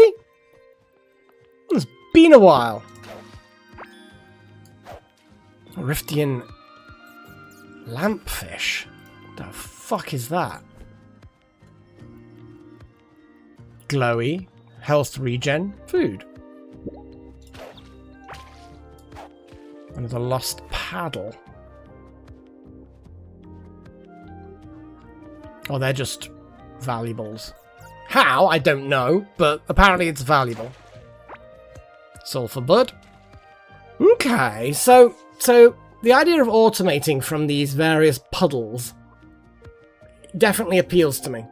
It's been a while. Riftian lampfish. The fuck is that? Glowy. Health regen. Food. Another lost paddle. Oh, they're just valuables. How? I don't know, but apparently it's valuable. Sulfur bud. Okay, so the idea of automating from these various puddles definitely appeals to me.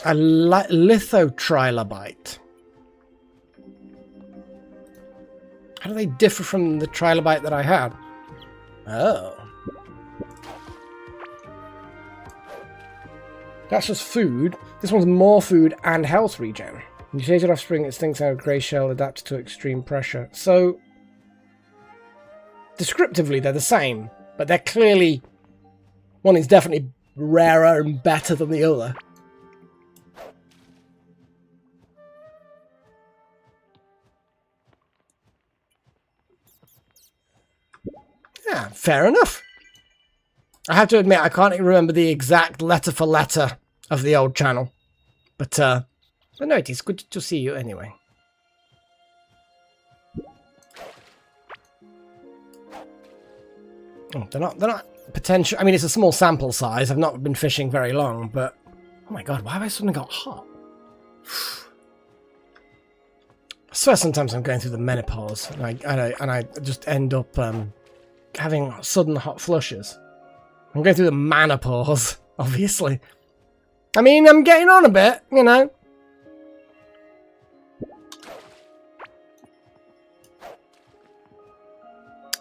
A lithotrilobite. How do they differ from the trilobite that I had? Oh. That's just food. This one's more food and health regen. Mutated offspring, it stinks out of grey shell, adapted to extreme pressure. So, descriptively they're the same, but they're clearly... One is definitely rarer and better than the other. Yeah, fair enough. I have to admit, I can't even remember the exact letter for letter of the old channel. But no, it is good to see you anyway. Oh, they're not potential. I mean, it's a small sample size. I've not been fishing very long, but oh my god, why have I suddenly got hot? I swear sometimes I'm going through the menopause, and I just end up having sudden hot flushes. I'm going through the menopause, obviously. I mean, I'm getting on a bit, you know.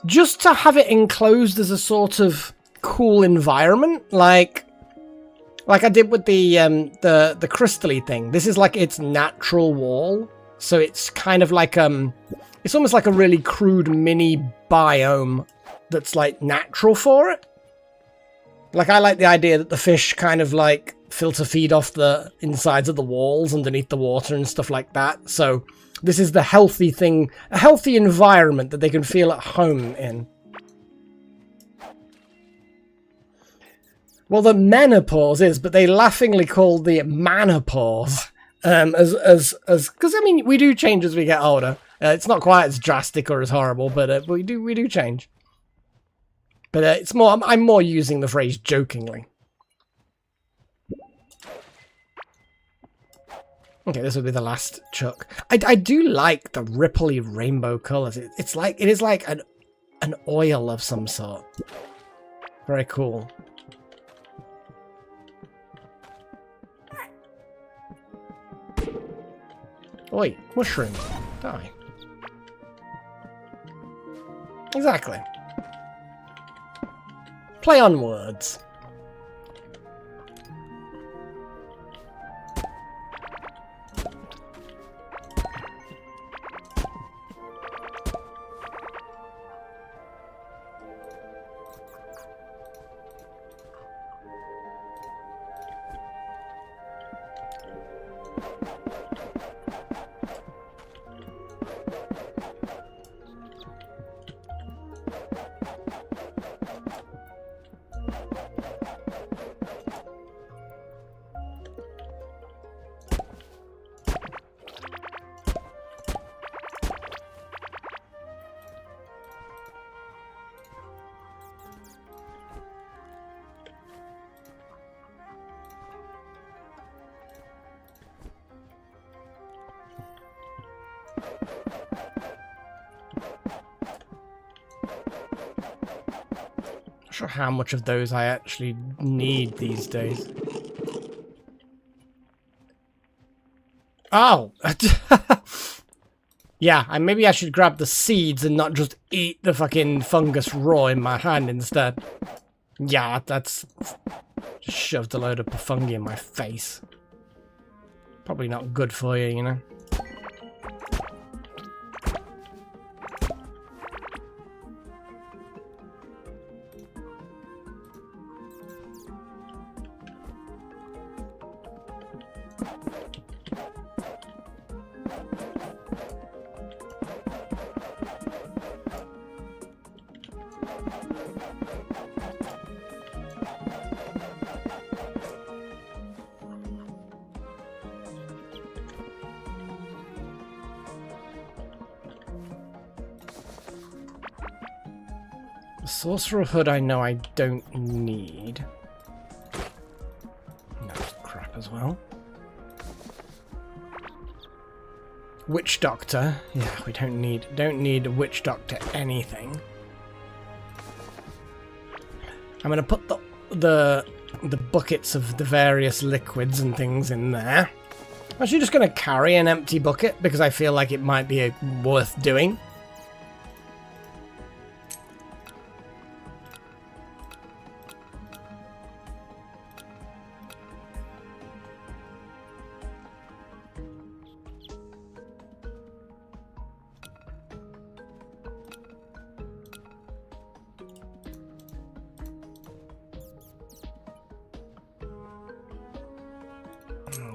Just to have it enclosed as a sort of cool environment, like I did with the crystally thing. This is like its natural wall, so it's kind of like it's almost like a really crude mini biome that's like natural for it. Like, I like the idea that the fish kind of like filter feed off the insides of the walls underneath the water and stuff like that. So this is the healthy thing, a healthy environment that they can feel at home in. Well, the menopause is, but they laughingly call the manopause because I mean, we do change as we get older. It's not quite as drastic or as horrible, but we do change. But it's more. I'm more using the phrase jokingly. Okay, this will be the last chuck. I do like the ripply rainbow colours. It is like an oil of some sort. Very cool. Oi, mushroom, die. Exactly. Play on words. Not sure how much of those I actually need these days. Oh! Yeah, maybe I should grab the seeds and not just eat the fucking fungus raw in my hand instead. Yeah, that's... Just shoved a load of fungi in my face. Probably not good for you, you know? Sorcerer Hood I know I don't need. That's crap as well. Witch Doctor. Yeah, we don't need a Witch Doctor anything. I'm gonna put the buckets of the various liquids and things in there. I'm actually just gonna carry an empty bucket because I feel like it might be worth doing.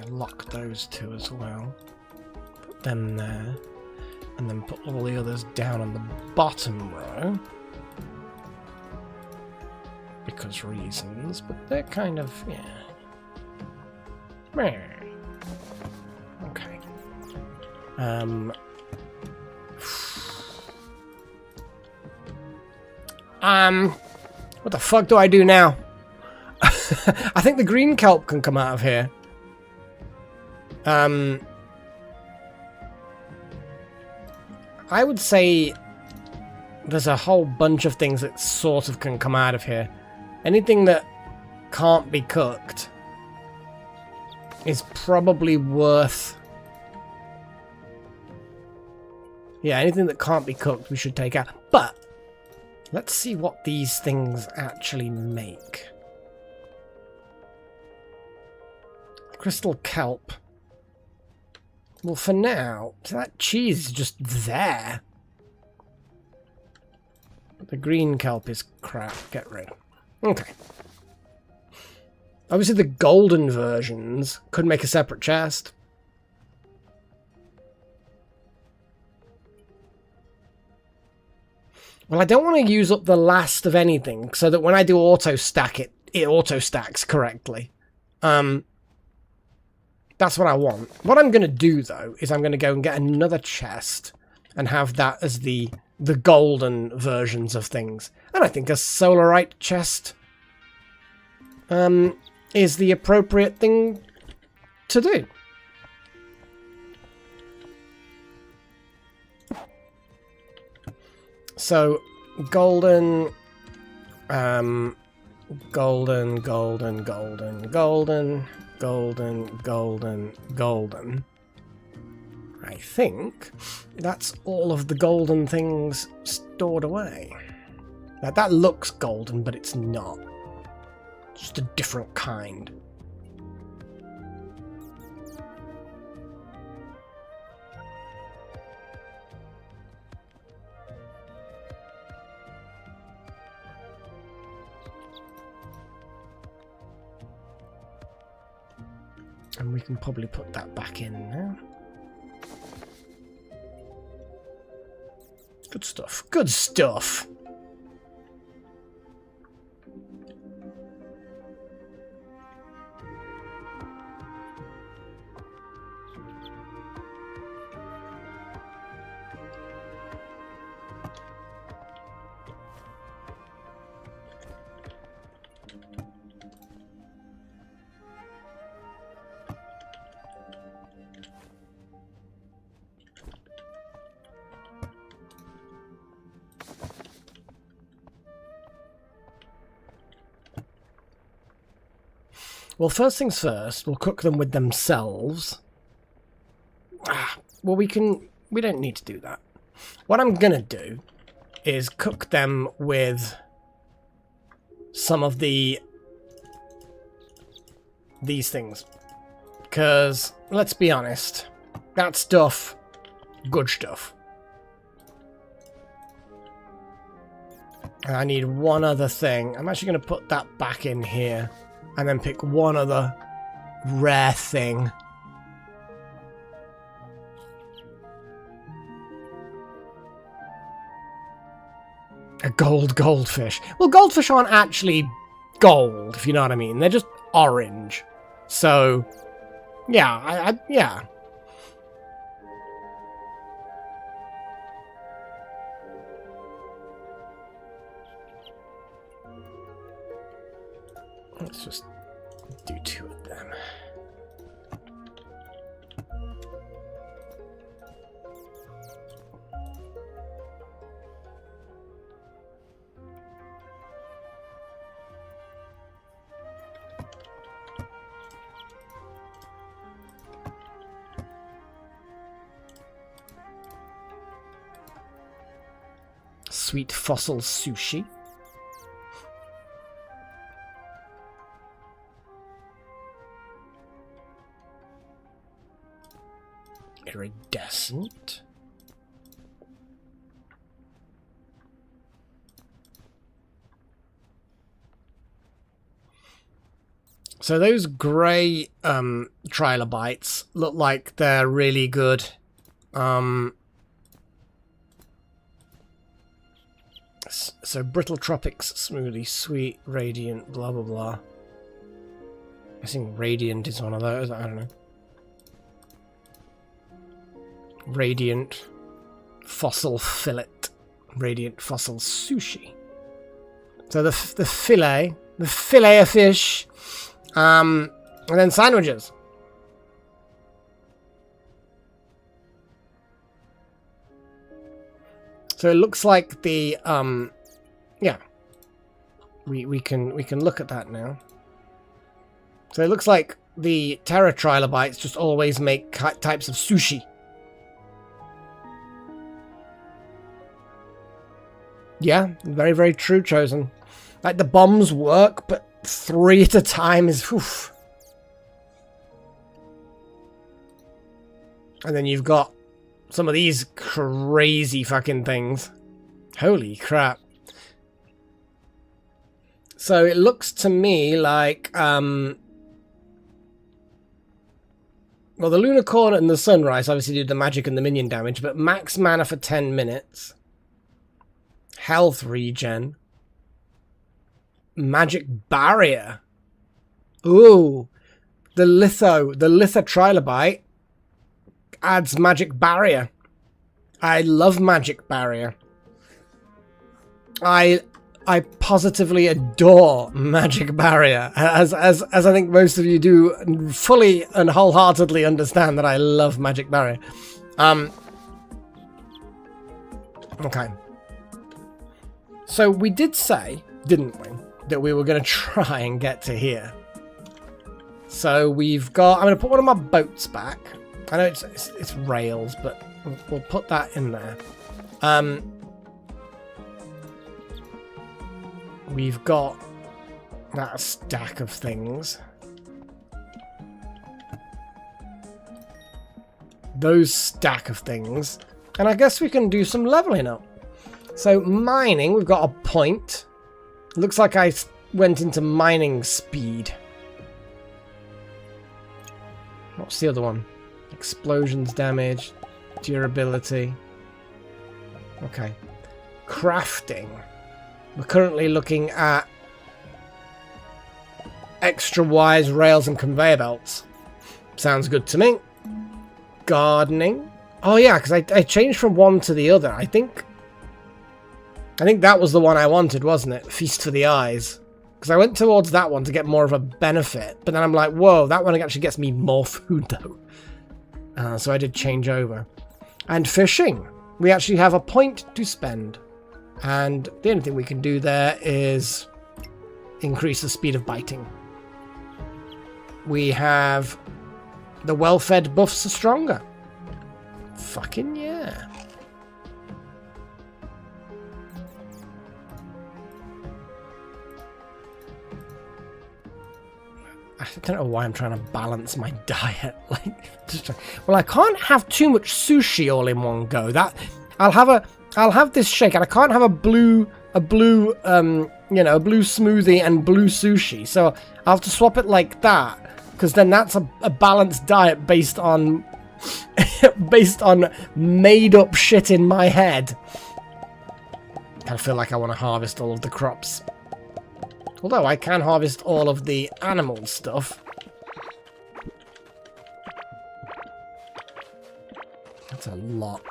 Lock those two as well. Put them there. And then put all the others down on the bottom row. Because reasons, but they're kind of, yeah. Okay. What the fuck do I do now? I think the green kelp can come out of here. I would say there's a whole bunch of things that sort of can come out of here. Anything that can't be cooked is probably worth... Yeah, anything that can't be cooked we should take out. But let's see what these things actually make. Crystal kelp. Well, for now, that cheese is just there. The green kelp is crap. Get rid. Okay. Obviously, the golden versions could make a separate chest. Well, I don't want to use up the last of anything, so that when I do auto stack it, it auto stacks correctly. That's what I want. What I'm going to do, though, is I'm going to go and get another chest and have that as the golden versions of things. And I think a solarite chest is the appropriate thing to do. So, golden, golden, golden, golden, golden, golden, golden, golden. I think that's all of the golden things stored away. Now, that looks golden, but it's not. It's just a different kind. And we can probably put that back in now. Good stuff. Good stuff. Well, first things first, we'll cook them with themselves. Well, we don't need to do that. What I'm gonna do is cook them with some of these things. Because, let's be honest, that stuff, good stuff. And I need one other thing. I'm actually going to put that back in here and then pick one other rare thing. A goldfish. Well, goldfish aren't actually gold, if you know what I mean. They're just orange. So, yeah, yeah. Let's just do 2 of them. Sweet fossil sushi. Iridescent. So those grey trilobites look like they're really good. So brittle tropics, smoothie, sweet, radiant, blah blah blah. I think radiant is one of those. I don't know. Radiant fossil fillet, radiant fossil sushi. So the fillet of fish, and then sandwiches. So it looks like the yeah, we can look at that now. So it looks like the Terra trilobites just always make types of sushi. Yeah, very, very true, Chosen. Like, the bombs work, but 3 at a time is... oof. And then you've got some of these crazy fucking things. Holy crap. So it looks to me like... well, the Lunar Corn and the Sunrise obviously do the magic and the minion damage, but max mana for 10 minutes... Health regen. Magic barrier. Ooh. The Litho Trilobite adds magic barrier. I love magic barrier. I positively adore magic barrier. As I think most of you do fully and wholeheartedly understand that I love magic barrier. Okay. So we did say, didn't we, that we were going to try and get to here. So we've got... I'm going to put one of my boats back. I know it's rails, but we'll put that in there. We've got that stack of things. Those stack of things. And I guess we can do some leveling up. So mining, we've got a point. Looks like I went into mining speed. What's the other one? Explosions damage, durability. Okay. Crafting. We're currently looking at extra wires, rails, and conveyor belts. Sounds good to me. Gardening. Oh yeah, because I changed from one to the other. I think that was the one I wanted, wasn't it? Feast for the Eyes. Because I went towards that one to get more of a benefit. But then I'm like, whoa, that one actually gets me more food, though. So I did change over. And fishing. We actually have a point to spend. And the only thing we can do there is increase the speed of biting. We have the well-fed buffs are stronger. Fucking yeah. I don't know why I'm trying to balance my diet. Like, well, I can't have too much sushi all in one go. I'll have this shake, and I can't have a blue blue smoothie and blue sushi. So I'll have to swap it like that, because then that's a balanced diet based on based on made up shit in my head. I feel like I want to harvest all of the crops. Although I can harvest all of the animal stuff. That's a lot.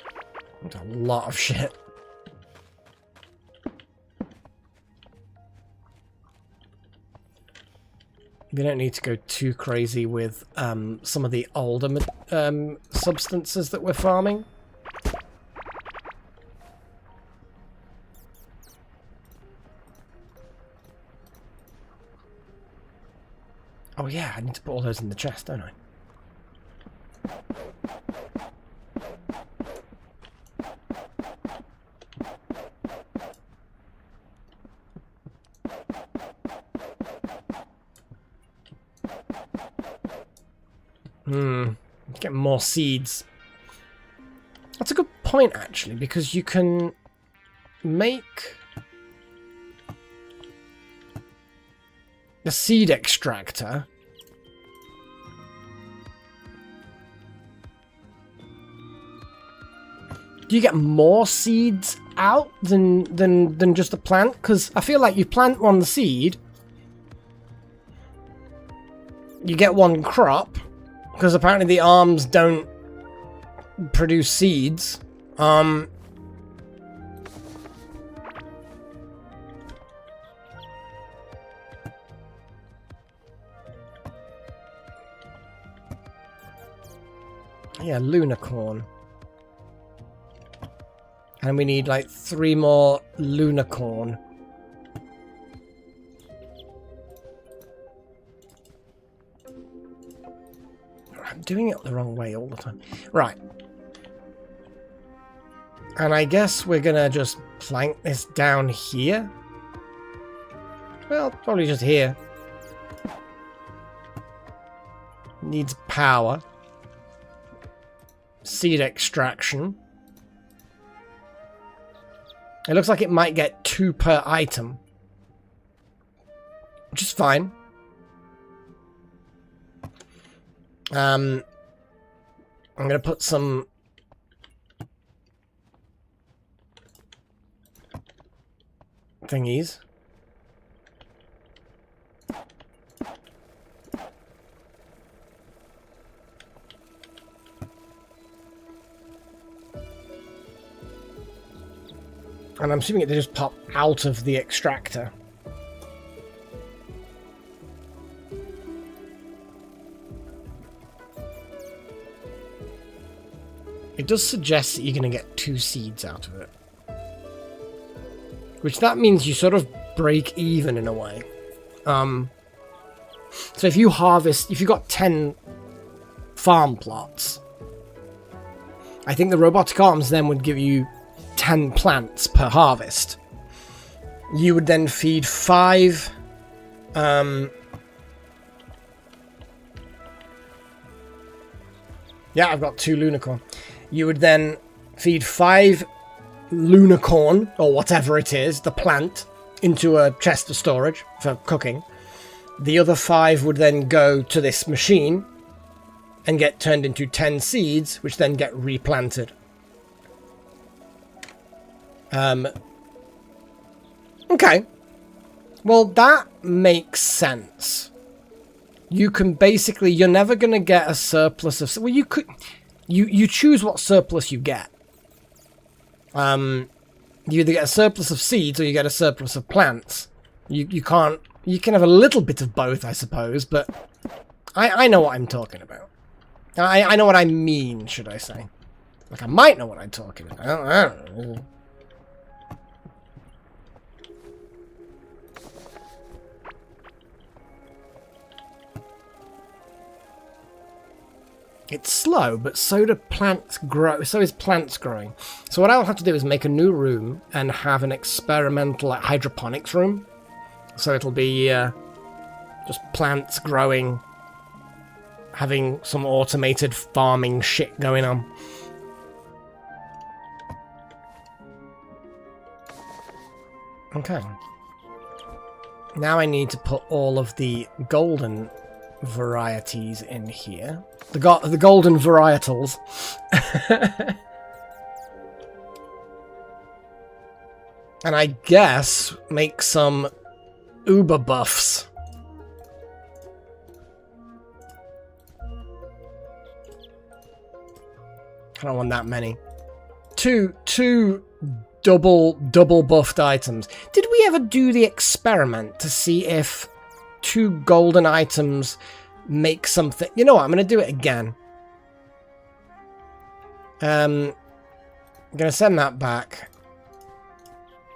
That's a lot of shit. We don't need to go too crazy with some of the older substances that we're farming. Oh yeah, I need to put all those in the chest, don't I? Get more seeds. That's a good point, actually, because you can make the seed extractor. Do you get more seeds out than just a plant? Because I feel like you plant one seed, you get one crop, because apparently the arms don't produce seeds. Yeah, Lunicorn. And we need like 3 more Lunicorn. I'm doing it the wrong way all the time. Right. And I guess we're gonna just plank this down here. Well, probably just here. Needs power. Seed extraction. It looks like it might get 2 per item. Which is fine. I'm gonna put some thingies. And I'm assuming they just pop out of the extractor. It does suggest that you're going to get 2 seeds out of it. Which that means you sort of break even in a way. So if you harvest, if you've got 10 farm plots, I think the robotic arms then would give you 10 plants per harvest. You would then feed 5 yeah, I've got 2 Lunicorn. You would then feed 5 Lunicorn, or whatever it is, the plant, into a chest of storage for cooking. The other 5 would then go to this machine and get turned into 10 seeds, which then get replanted. Okay. Well, that makes sense. You can basically, you're never going to get a surplus of... Well, you could... You choose what surplus you get. You either get a surplus of seeds or you get a surplus of plants. You can't... You can have a little bit of both, I suppose, but... I know what I'm talking about. I know what I mean, should I say. Like, I might know what I'm talking about. I don't know. It's slow, but so do plants grow. So is plants growing. So what I'll have to do is make a new room and have an experimental like, hydroponics room. So it'll be just plants growing, having some automated farming shit going on. Okay. Now I need to put all of the golden varieties in here. The golden varietals. And I guess make some uber buffs. I don't want that many. Two double buffed items. Did we ever do the experiment to see if 2 golden items make something? You know what? I'm going to do it again. I'm going to send that back.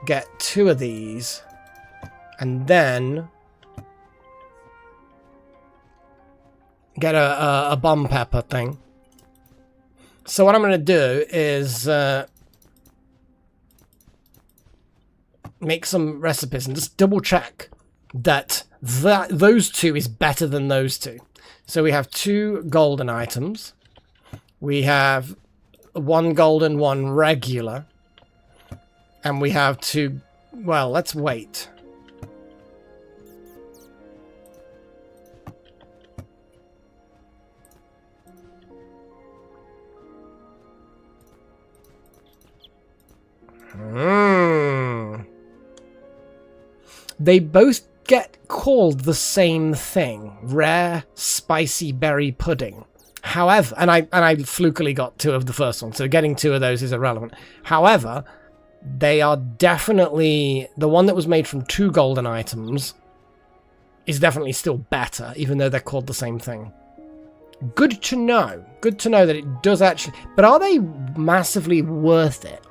Get 2 of these. And then get a bomb pepper thing. So what I'm going to do is make some recipes and just double check that those 2 is better than those 2. So we have 2 golden items. We have 1 golden, 1 regular. And we have 2... Well, let's wait. They both get called the same thing. Rare spicy berry pudding. However, and I flukily got 2 of the first one, so getting 2 of those is irrelevant. However, they are definitely... The one that was made from 2 golden items is definitely still better, even though they're called the same thing. Good to know. Good to know that it does actually... But are they massively worth it?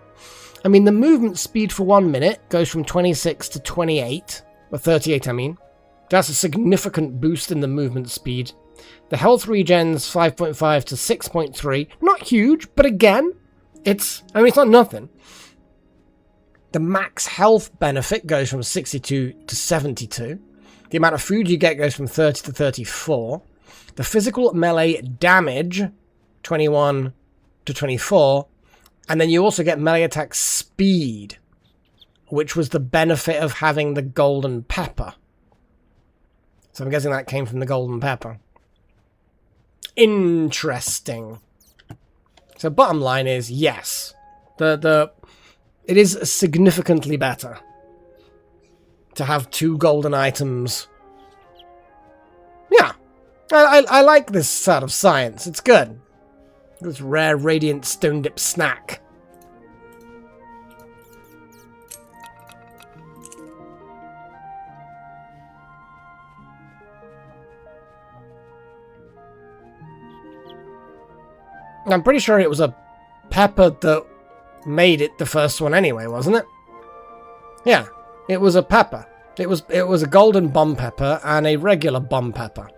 I mean, the movement speed for 1 minute goes from 26 to 28. Or 38, I mean. That's a significant boost in the movement speed. The health regens 5.5 to 6.3. Not huge, but again, it's not nothing. The max health benefit goes from 62 to 72. The amount of food you get goes from 30 to 34. The physical melee damage, 21 to 24. And then you also get melee attack speed, which was the benefit of having the golden pepper. So I'm guessing that came from the golden pepper. Interesting. So bottom line is, yes. It is significantly better to have 2 golden items. Yeah. I like this sort of science. It's good. This rare radiant stone dip snack. I'm pretty sure it was a pepper that made it the first one anyway, wasn't it? Yeah, it was a pepper. It was a golden bomb pepper and a regular bomb pepper.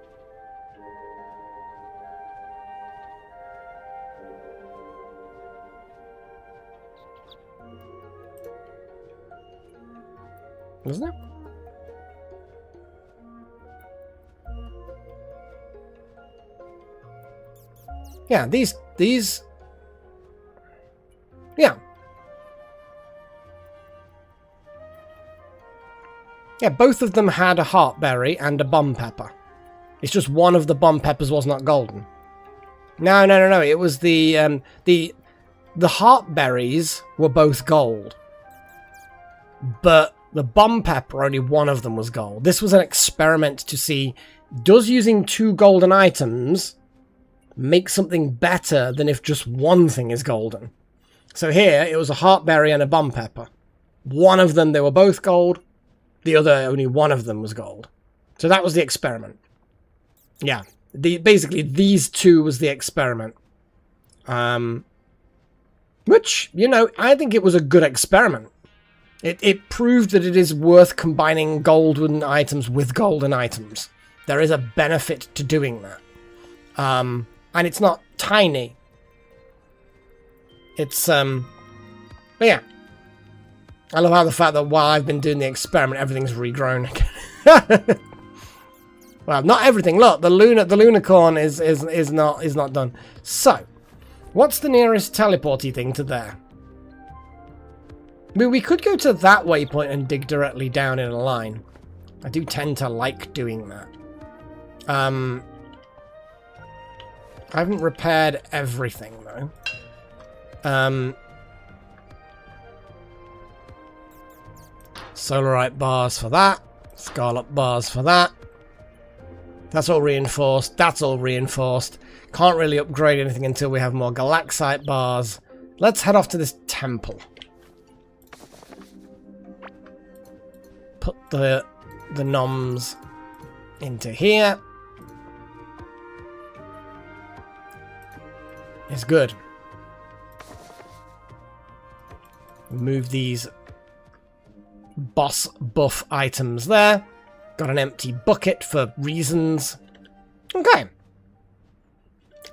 Wasn't it? Yeah, these... Yeah. Yeah, both of them had a heartberry and a bomb pepper. It's just one of the bomb peppers was not golden. No. It was the heartberries were both gold. But the bomb pepper, only one of them was gold. This was an experiment to see, does using 2 golden items make something better than if just one thing is golden? So here, it was a heartberry and a bomb pepper. One of them, they were both gold. The other, only one of them was gold. So that was the experiment. Yeah. Basically, these 2 was the experiment. Which, I think it was a good experiment. It proved that it is worth combining golden items with golden items. There is a benefit to doing that. And it's not tiny. It's, but yeah. I love how the fact that while I've been doing the experiment, everything's regrown again. Well, not everything. Look, the Lunicorn is not done. So, what's the nearest teleporty thing to there? I mean, we could go to that waypoint and dig directly down in a line. I do tend to like doing that. I haven't repaired everything though. Solarite bars for that. Scarlet bars for that. That's all reinforced. That's all reinforced. Can't really upgrade anything until we have more galaxite bars. Let's head off to this temple. Put the noms into here. It's good. Move these boss buff items there. Got an empty bucket for reasons. Okay.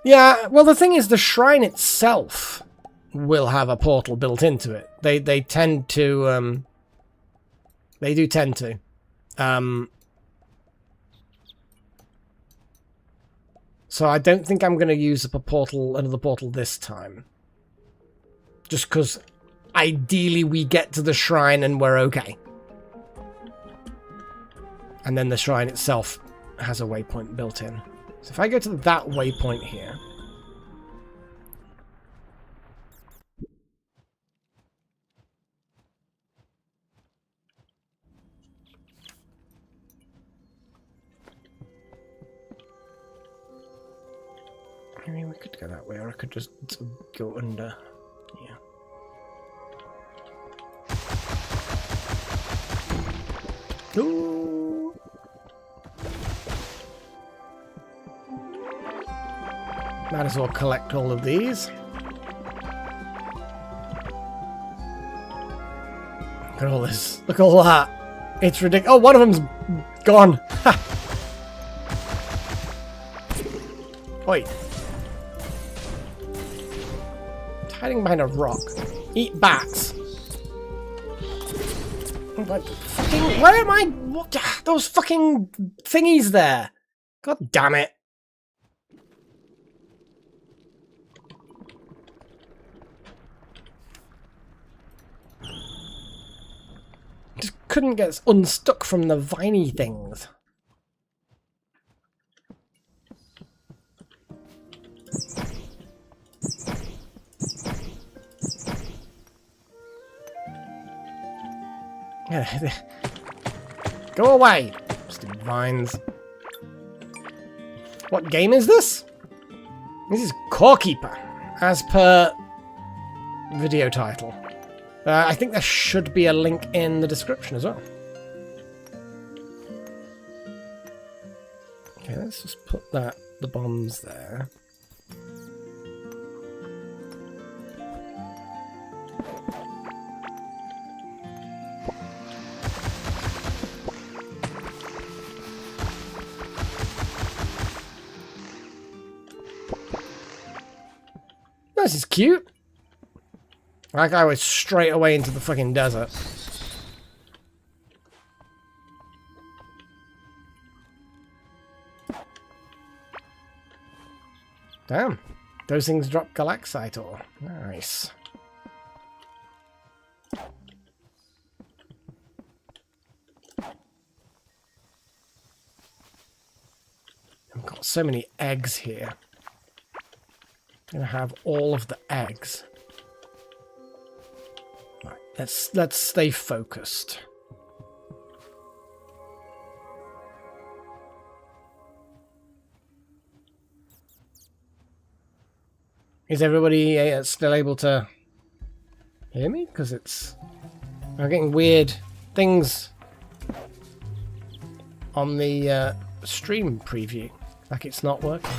Yeah, well the thing is the shrine itself will have a portal built into it. They tend to they do tend to. So I don't think I'm going to use up another portal this time. Just because ideally we get to the shrine and we're okay. And then the shrine itself has a waypoint built in. So if I go to that waypoint here. I mean, we could go that way, or I could just go under. Yeah. Ooh. Might as well collect all of these. Look at all this. Look at all that. It's ridiculous. Oh, one of them's gone. Wait. Hiding behind a rock. Eat bats. What fucking, where am I? What, those fucking thingies there. God damn it. Just couldn't get unstuck from the viney things. Go away, stupid vines. What game is this? This is Core Keeper, as per video title. I think there should be a link in the description as well. Okay, let's just put the bombs there. This is cute. That guy was straight away into the fucking desert. Damn. Those things drop galaxite ore. Nice. I've got so many eggs here. I'm gonna have all of the eggs. Right, let's stay focused. Is everybody still able to hear me? Because I'm getting weird things on the stream preview, like it's not working.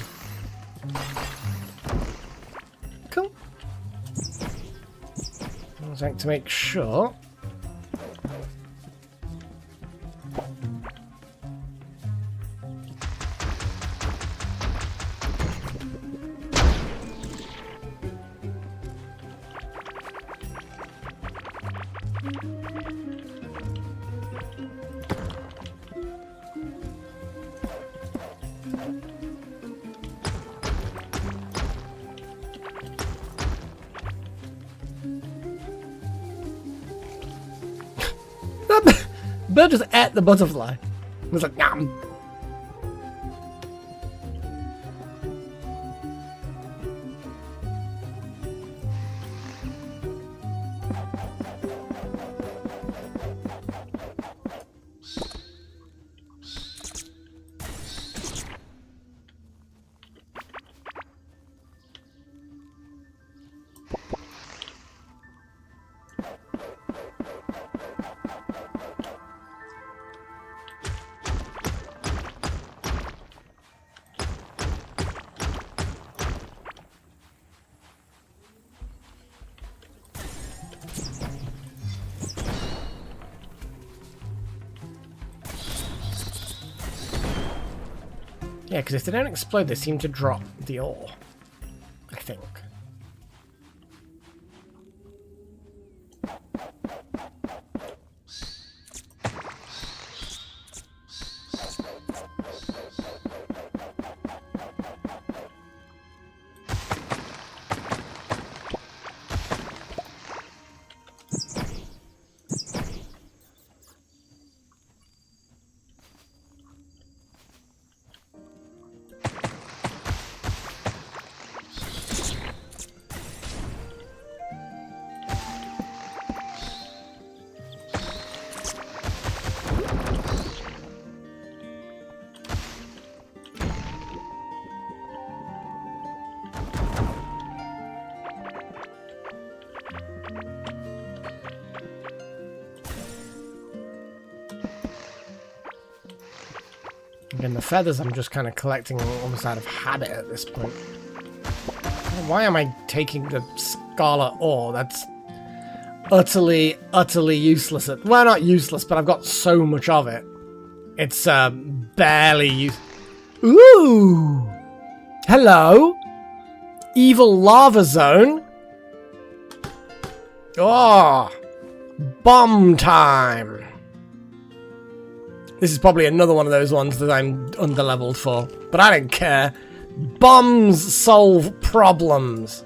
Cool. I was like to make sure. bird just ate the butterfly. It was like, yum. Yeah, because if they don't explode, they seem to drop the ore, I think. Again, the feathers I'm just kind of collecting almost out of habit at this point. Why am I taking the scarlet ore? That's utterly, utterly useless. Well, not useless, but I've got so much of it. It's barely use. Ooh! Hello! Evil lava zone. Oh! Bomb time! This is probably another one of those ones that I'm underleveled for, but I don't care. Bombs solve problems.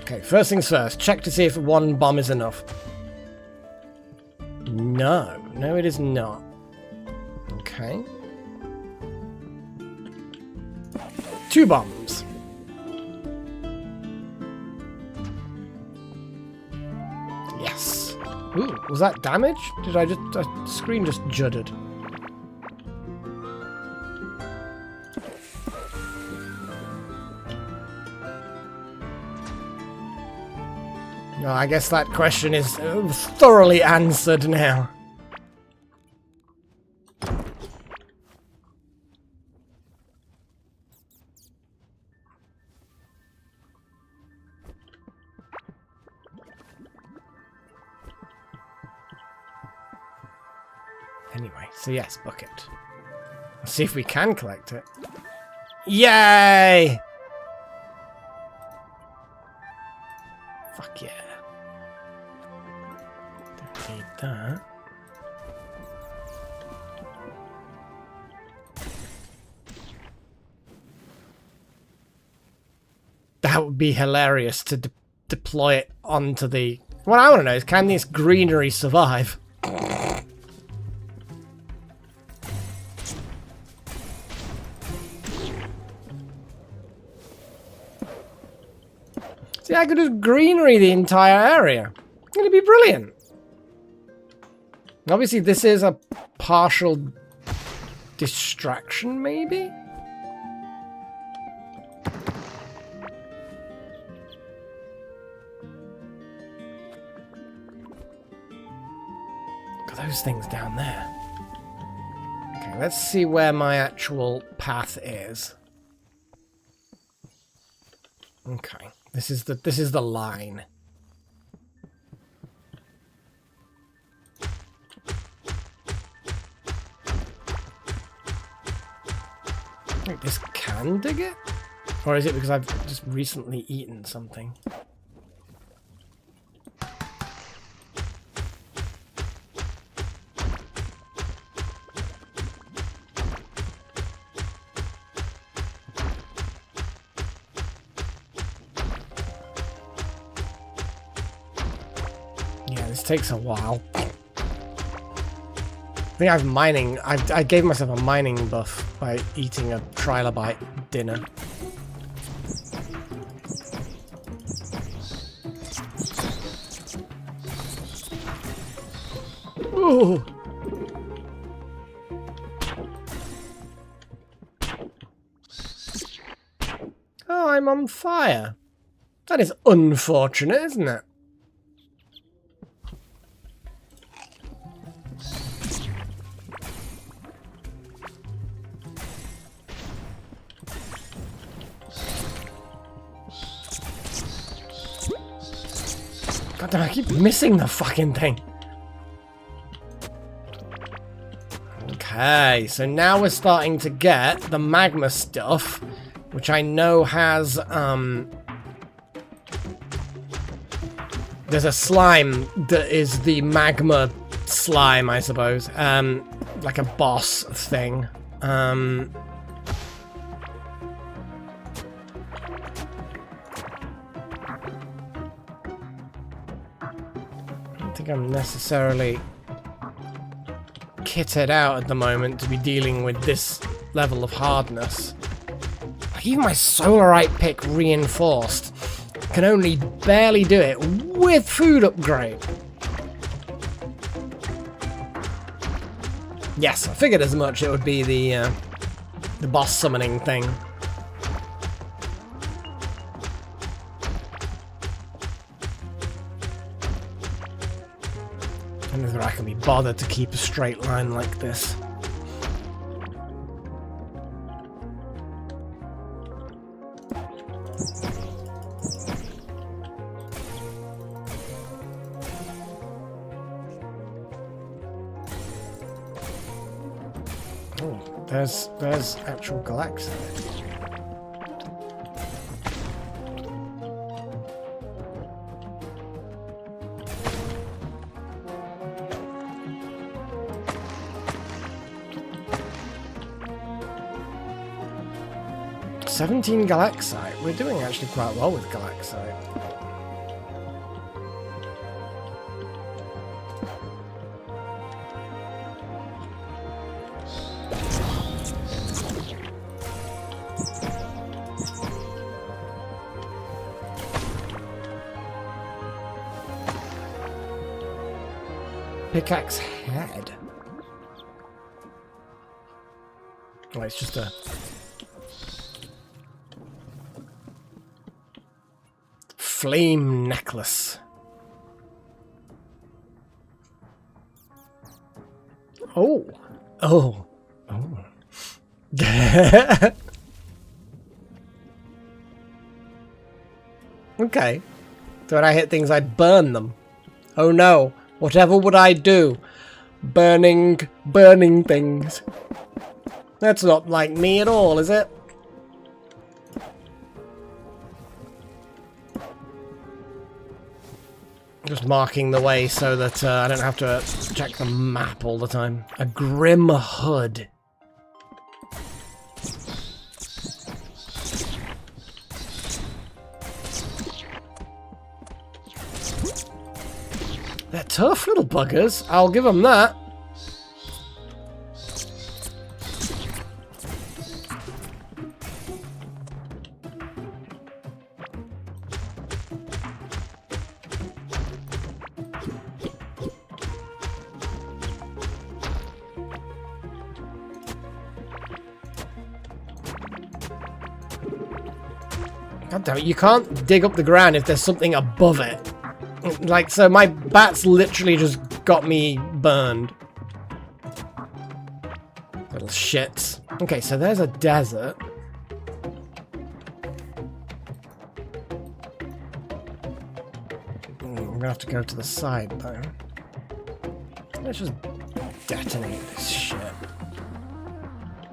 Okay, first things first. Check to see if one bomb is enough. No. No, it is not. Okay. 2 bombs. Yes. Ooh, was that damage? Did I just... the screen just juddered. No, I guess that question is thoroughly answered now. Anyway, so yes, bucket. Let's see if we can collect it. Yay! Fuck yeah. Don't need that. That would be hilarious to deploy it onto the... What I want to know is, can this greenery survive? See, I could just greenery the entire area. It'd be brilliant. Obviously, this is a partial distraction, maybe? Got those things down there. Okay, let's see where my actual path is. Okay. This is the line. Wait, this can dig it? Or is it because I've just recently eaten something? This takes a while. I think I gave myself a mining buff by eating a trilobite dinner. Ooh. Oh, I'm on fire. That is unfortunate, isn't it? God damn, I keep missing the fucking thing. Okay, so now we're starting to get the magma stuff, which I know has, there's a slime that is the magma slime, I suppose. Like a boss thing. I don't think I'm necessarily kitted out at the moment to be dealing with this level of hardness. Like, even my solarite pick reinforced can only barely do it with food upgrade. Yes, I figured as much. It would be the boss summoning thing. I don't know if I can be bothered to keep a straight line like this. Oh, there's actual galaxite. $17 galaxite. We're doing actually quite well with galaxite. Pickaxe head. Oh, it's just a flame necklace. Oh. Oh. Oh. Okay. So when I hit things, I'd burn them. Oh no. Whatever would I do? Burning things. That's not like me at all, is it? Just marking the way so that I don't have to check the map all the time. A grim hood. They're tough little buggers, I'll give them that. God damn it, you can't dig up the ground if there's something above it. Like, so my bats literally just got me burned. Little shits. Okay, so there's a desert. I'm gonna have to go to the side, though. Let's just detonate this shit.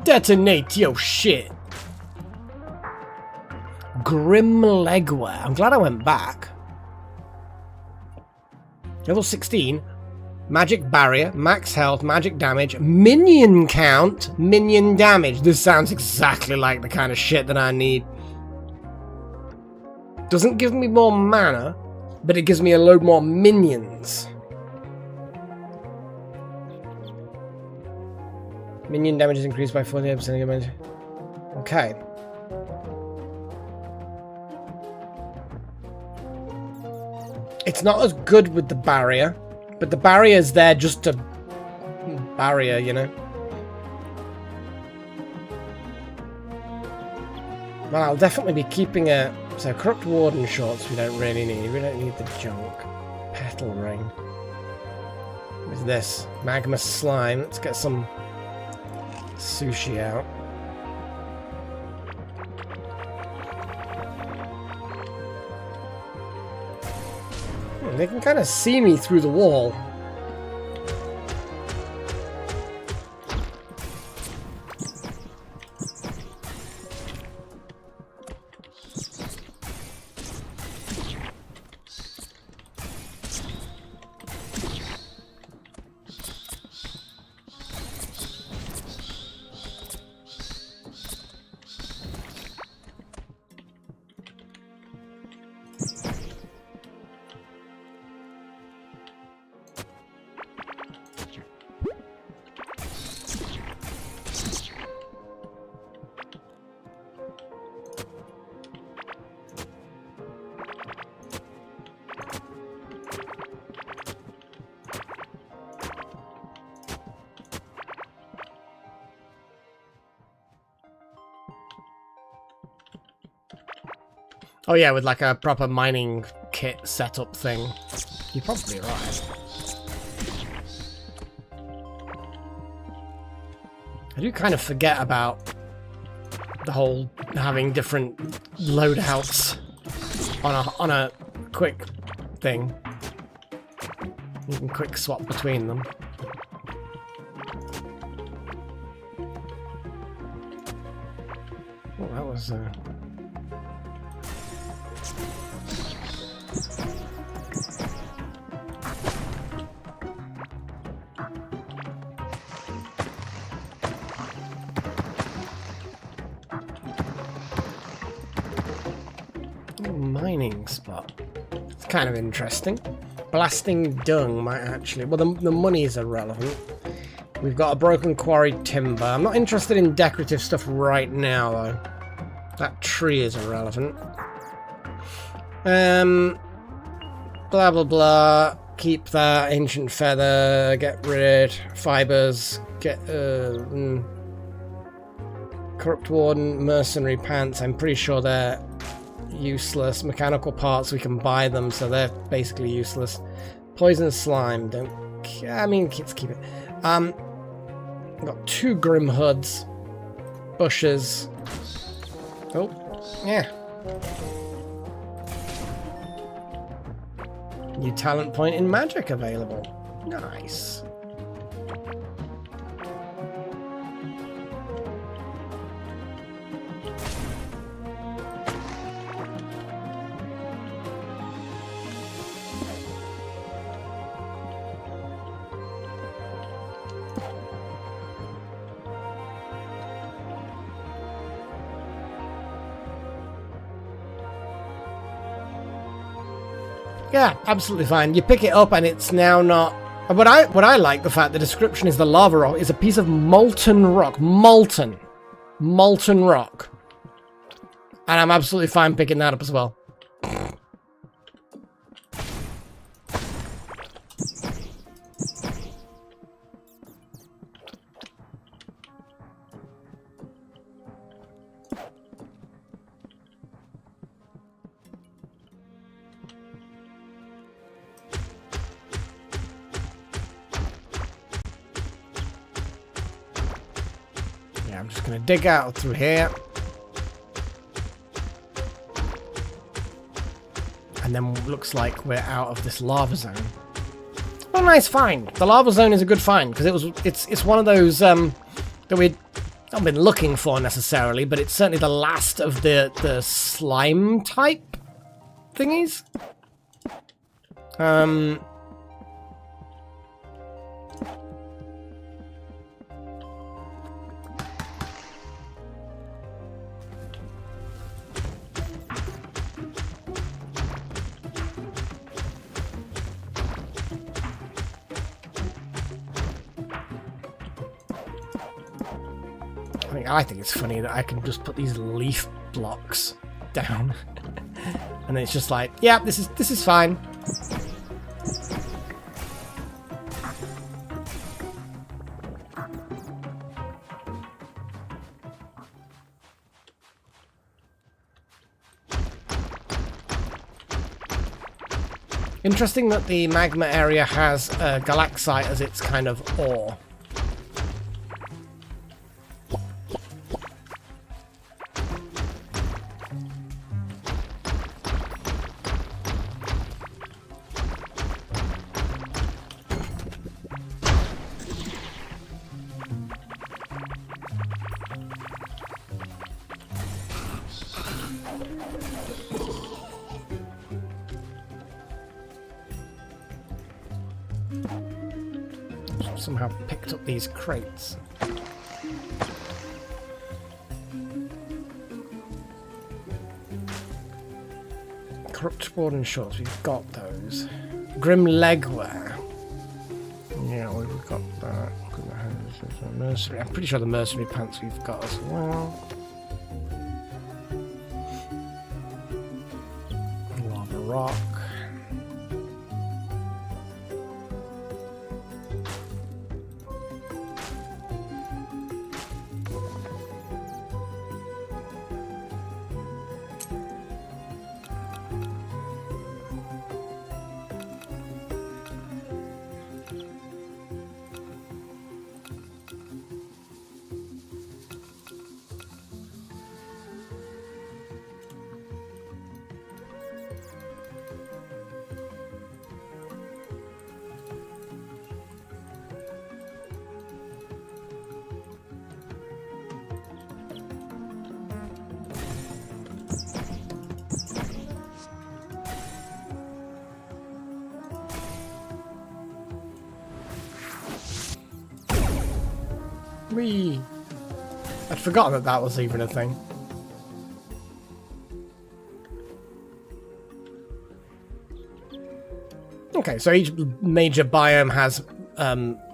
Detonate your shit! Grim legwear. I'm glad I went back. Level 16. Magic barrier, max health, magic damage, minion count, minion damage. This sounds exactly like the kind of shit that I need. Doesn't give me more mana, but it gives me a load more minions. Minion damage is increased by 48%. Okay. It's not as good with the barrier, but the barrier's there just to barrier, you know. Well, I'll definitely be keeping a... So, Corrupt Warden shorts we don't really need. We don't need the junk. Petal ring. What's this? Magma slime. Let's get some sushi out. They can kind of see me through the wall. Oh yeah, with like a proper mining kit setup thing. You're probably right. I do kind of forget about the whole having different loadouts on a quick thing. You can quick swap between them. Oh, that was mining spot. It's kind of interesting. Blasting dung might actually... Well, the money is irrelevant. We've got a broken quarry timber. I'm not interested in decorative stuff right now, though. That tree is irrelevant. Blah, blah, blah. Keep that. Ancient feather. Get rid. Fibers. Get... Corrupt Warden. Mercenary pants. I'm pretty sure they're useless. Mechanical parts, we can buy them, so they're basically useless. Poison slime, don't care. I mean, let's keep it. Got 2 grim hoods. Bushes. Oh, yeah. New talent point in magic available. Nice. Yeah, absolutely fine. You pick it up and it's now not... What I like, the fact the description is the lava rock is a piece of molten rock. Molten rock. And I'm absolutely fine picking that up as well. I'm just going to dig out through here. And then looks like we're out of this lava zone. Oh, nice find. The lava zone is a good find because it's one of those that we'd not been looking for necessarily, but it's certainly the last of the slime type thingies. I think it's funny that I can just put these leaf blocks down, and it's just like, yeah, this is fine. Interesting that the magma area has galaxite as its kind of ore. Somehow picked up these crates. Corrupt board and shorts, we've got those. Grim legwear. Yeah, we've got that. Mercenary. I'm pretty sure the mercenary pants we've got as well. Lava rock. Whee! I'd forgotten that that was even a thing. Okay, so each major biome has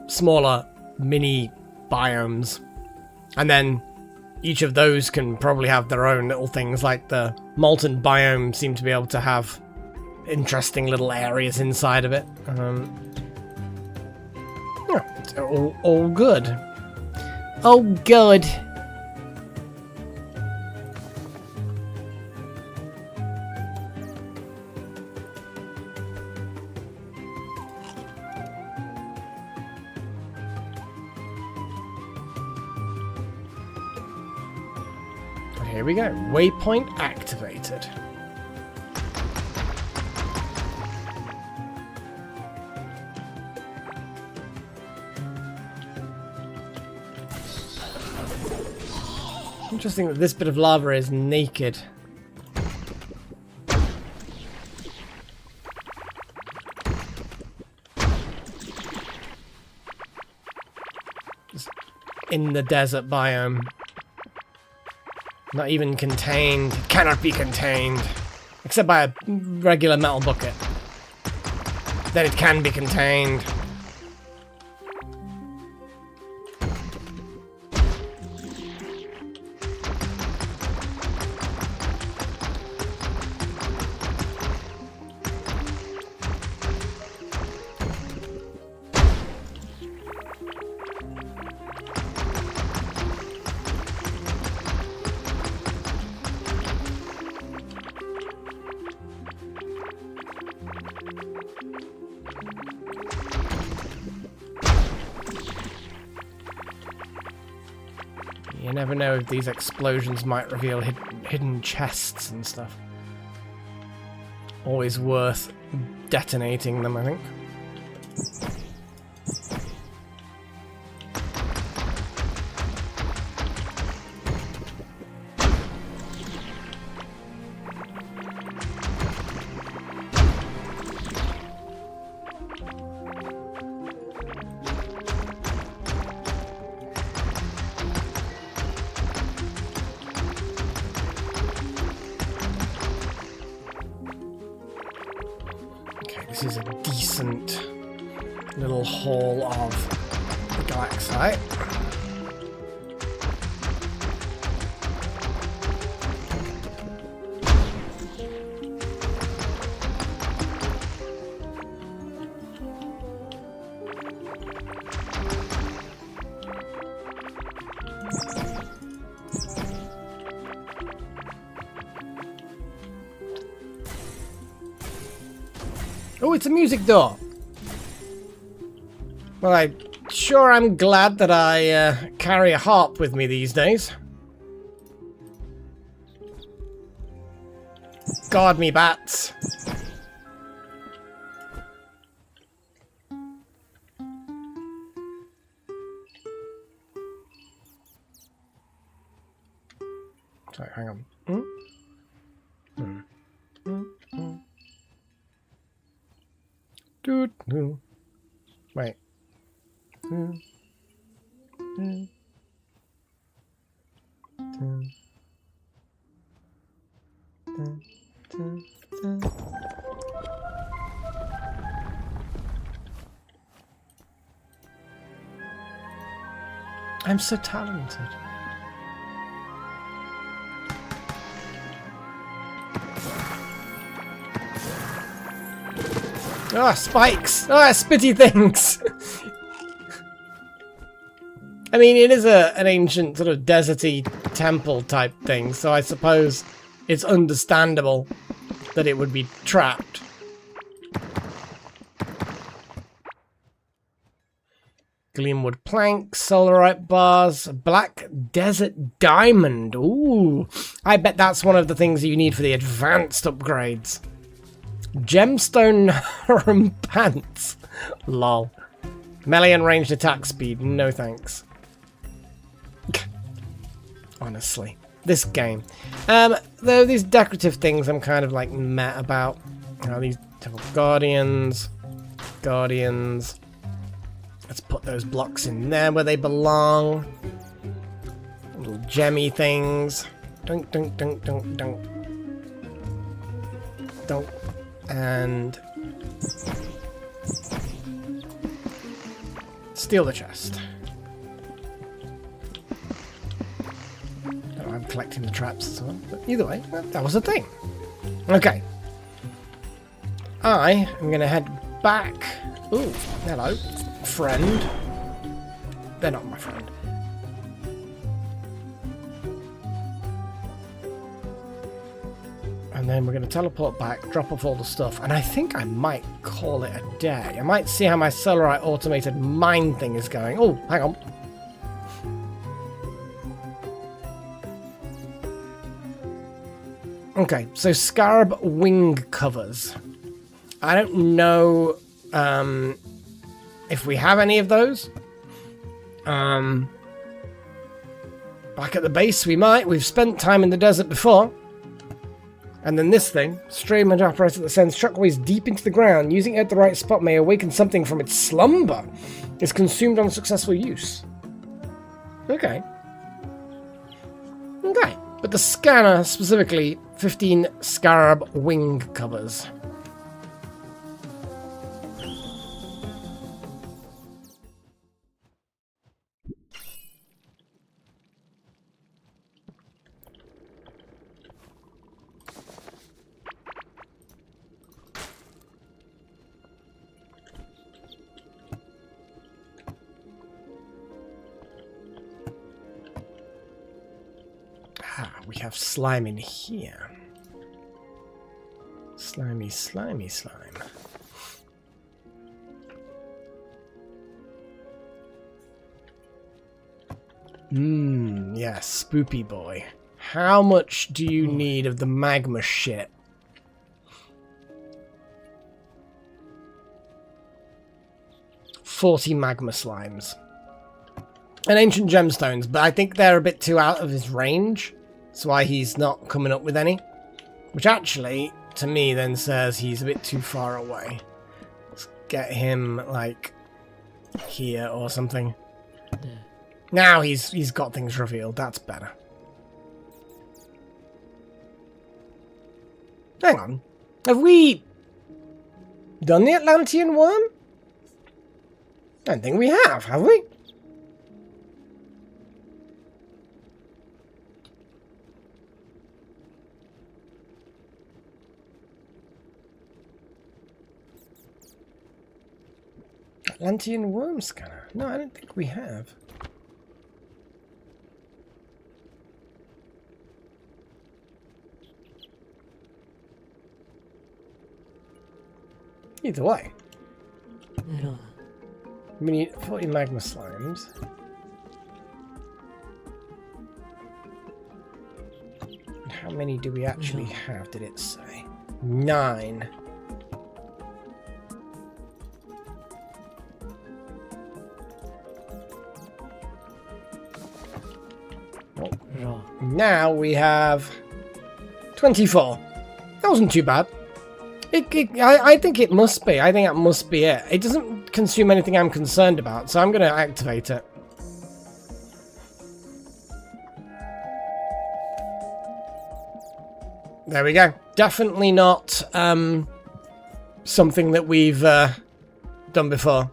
smaller mini biomes, and then each of those can probably have their own little things, like the molten biome seem to be able to have interesting little areas inside of it. Yeah, it's all good. Oh, good. But here we go. Waypoint activated. Interesting that this bit of lava is naked. Just in the desert biome. Not even contained. Cannot be contained. Except by a regular metal bucket. Then it can be contained. You never know if these explosions might reveal hidden chests and stuff. Always worth detonating them, I think. This is a decent little haul of the galaxite. Oh, it's a music door. Well, I'm glad that I carry a harp with me these days. Guard me, bats. Sorry, hang on. Wait. I'm so talented. Ah, spikes! Ah, spitty things! I mean, it is an ancient sort of deserty temple type thing, so I suppose it's understandable that it would be trapped. Gleamwood planks, solarite bars, black desert diamond. Ooh, I bet that's one of the things that you need for the advanced upgrades. Gemstone harem pants. Lol. Melee and ranged attack speed. No thanks. Honestly. This game. Though these decorative things I'm kind of like meh about. These guardians. Guardians. Let's put those blocks in there where they belong. Little gemmy things. Dunk, dunk, dunk, dunk, dunk. Dunk. And steal the chest. Oh, I'm collecting the traps as well, but either way, that was a thing. Okay. I am going to head back. Ooh, hello, friend. They're not my friend. And then we're going to teleport back, drop off all the stuff, and I think I might call it a day. I might see how my Solarite automated mine thing is going. Oh, hang on. Okay, so Scarab wing covers. I don't know if we have any of those. Back at the base we might. We've spent time in the desert before. And then this thing, stream and apparatus that sends shockwaves deep into the ground. Using it at the right spot may awaken something from its slumber. It's consumed on successful use. Okay. Okay. But the scanner, specifically, 15 Scarab wing covers. We have slime in here. Slimy, slimy slime. Yes, spoopy boy. How much do you need of the magma shit? $40 magma slimes. And ancient gemstones, but I think they're a bit too out of his range. That's why he's not coming up with any. Which actually, to me, then says he's a bit too far away. Let's get him, like, here or something. Yeah. Now he's got things revealed. That's better. Hang on. Have we done the Atlantean worm? I don't think we have we? Atlantean worm scanner? No, I don't think we have. Either way. We need 40 magma slimes. How many do we actually have, did it say? 9. Oh. Now we have 24. That wasn't too bad. I think it must be. I think that must be it. It doesn't consume anything I'm concerned about, so I'm going to activate it. There we go. Definitely not something that we've done before.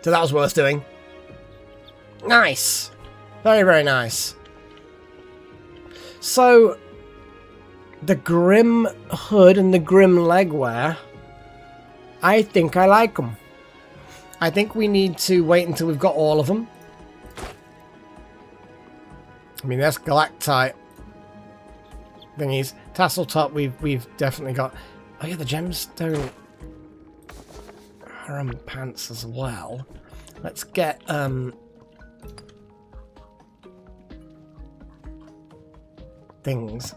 So that was worth doing. Nice. Very, very nice. So, the Grim Hood and the Grim Legwear, I think I like them. I think we need to wait until we've got all of them. I mean, that's Galactite thingies. Tassel top, we've definitely got. Oh yeah, the gemstone harem pants as well. Let's get things.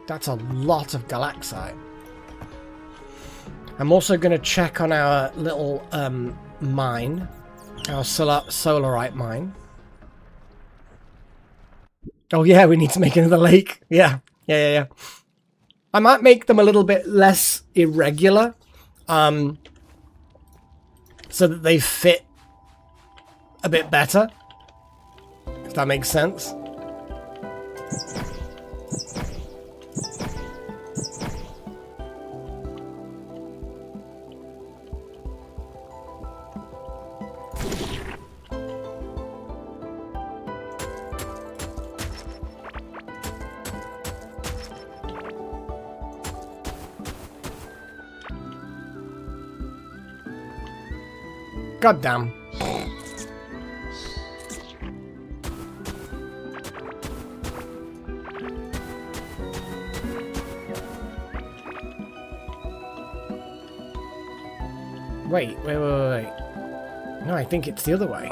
That's a lot of galaxite. I'm also going to check on our little mine, our solarite mine. Oh yeah, we need to make another lake. Yeah. I might make them a little bit less irregular, so that they fit a bit better, if that makes sense. God damn. Wait. No, I think it's the other way.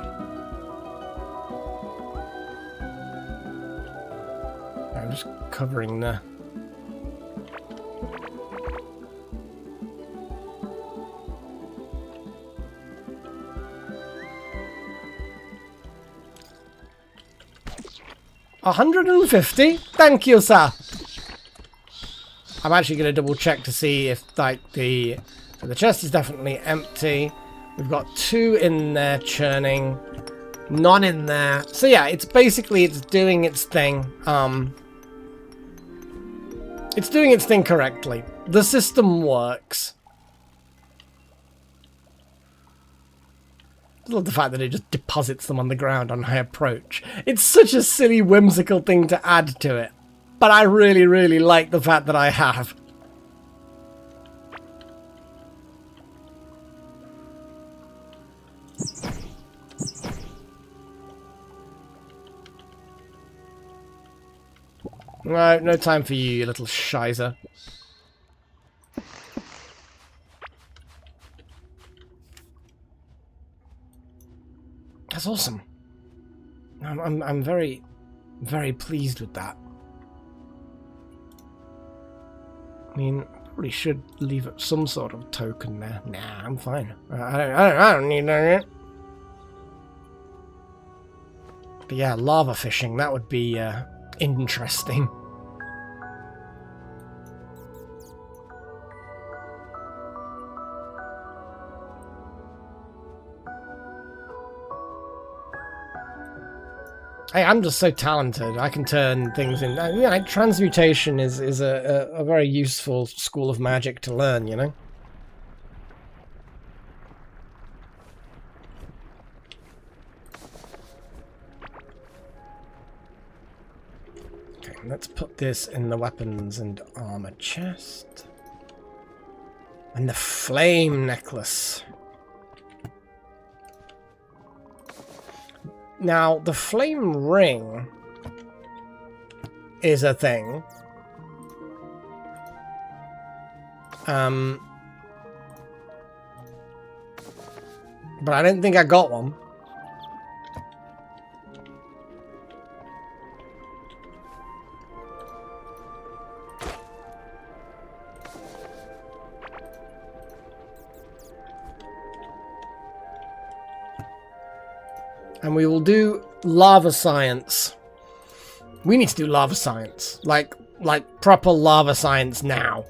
I'm just covering the... $150? Thank you, sir. I'm actually going to double check to see if, like, the chest is definitely empty. We've got 2 in there churning, none in there. So yeah, it's basically, it's doing its thing. It's doing its thing correctly. The system works. I love the fact that it just deposits them on the ground on high approach. It's such a silly, whimsical thing to add to it. But I really, really like the fact that I have. No time for you, you little shizer. That's awesome. I'm very, very pleased with that. I mean, I probably should leave some sort of token there. Nah, I'm fine. I don't need that. But yeah, lava fishing, that would be interesting. Hey, I'm just so talented. I can turn things in. Transmutation is a very useful school of magic to learn, you know? Okay, let's put this in the weapons and armor chest. And the flame necklace. Now, the flame ring is a thing. But I didn't think I got one. And we will do lava science. We need to do lava science. Like proper lava science now.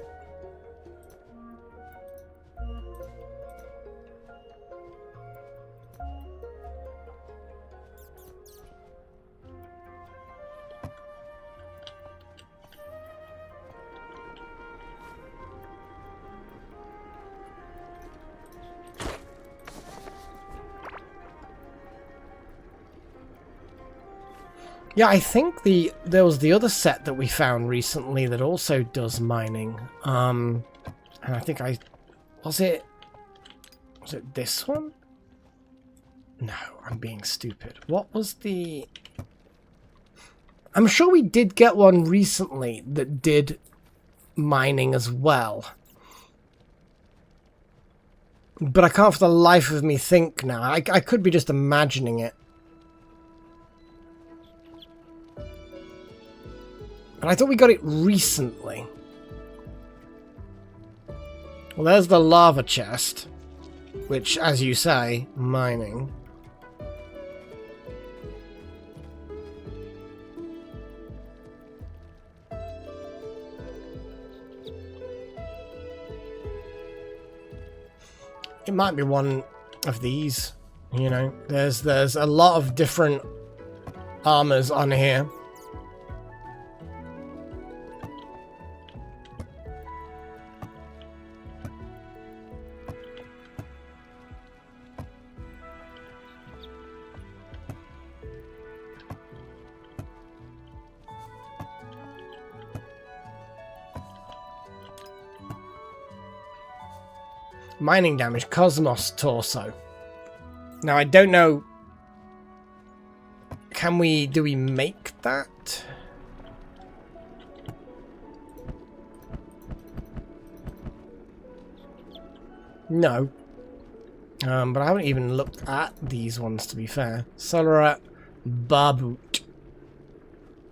Yeah, I think there was the other set that we found recently that also does mining. And I think was it this one? No, I'm being stupid. What was the... I'm sure we did get one recently that did mining as well. But I can't for the life of me think now. I could be just imagining it. And I thought we got it recently. Well, there's the lava chest. Which, as you say, mining. It might be one of these, you know. There's a lot of different armors on here. Mining damage, Cosmos Torso. Now I don't know. Do we make that? No. But I haven't even looked at these ones, to be fair. Solarat Barboot.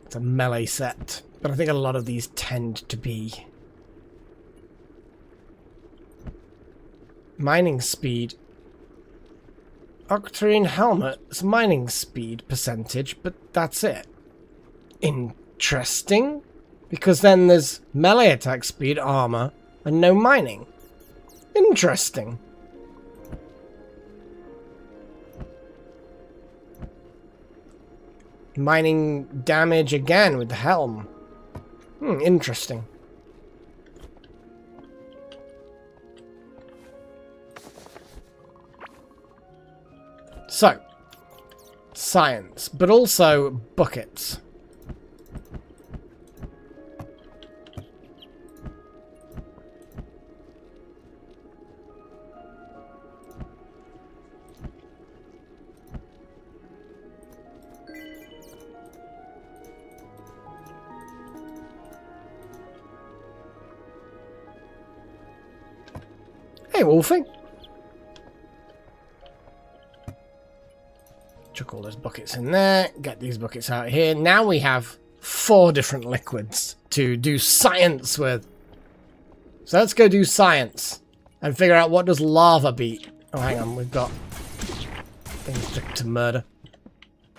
It's a melee set. But I think a lot of these tend to be. Mining speed. Octarine helmet's mining speed percentage, but that's it. Interesting. Because then there's melee attack speed, armor, and no mining. Interesting. Mining damage again with the helm. Interesting. So, science, but also buckets. Hey, Wolfie. Chuck all those buckets in there. Get these buckets out here. Now we have 4 different liquids to do science with. So let's go do science and figure out what does lava beat. Oh, hang on. We've got things to murder.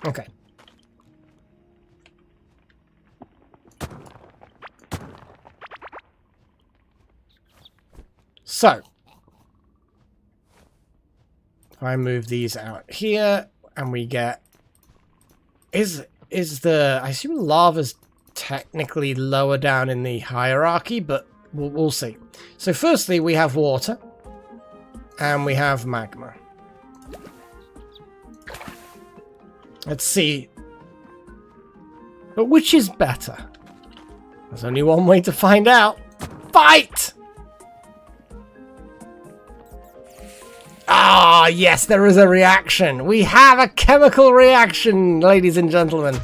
Okay. So, if I move these out here, and we get... Is the... I assume lava's technically lower down in the hierarchy, but we'll see. So firstly, we have water. And we have magma. Let's see. But which is better? There's only one way to find out. Fight! Ah! Ah, yes, there is a reaction. We have a chemical reaction, ladies and gentlemen.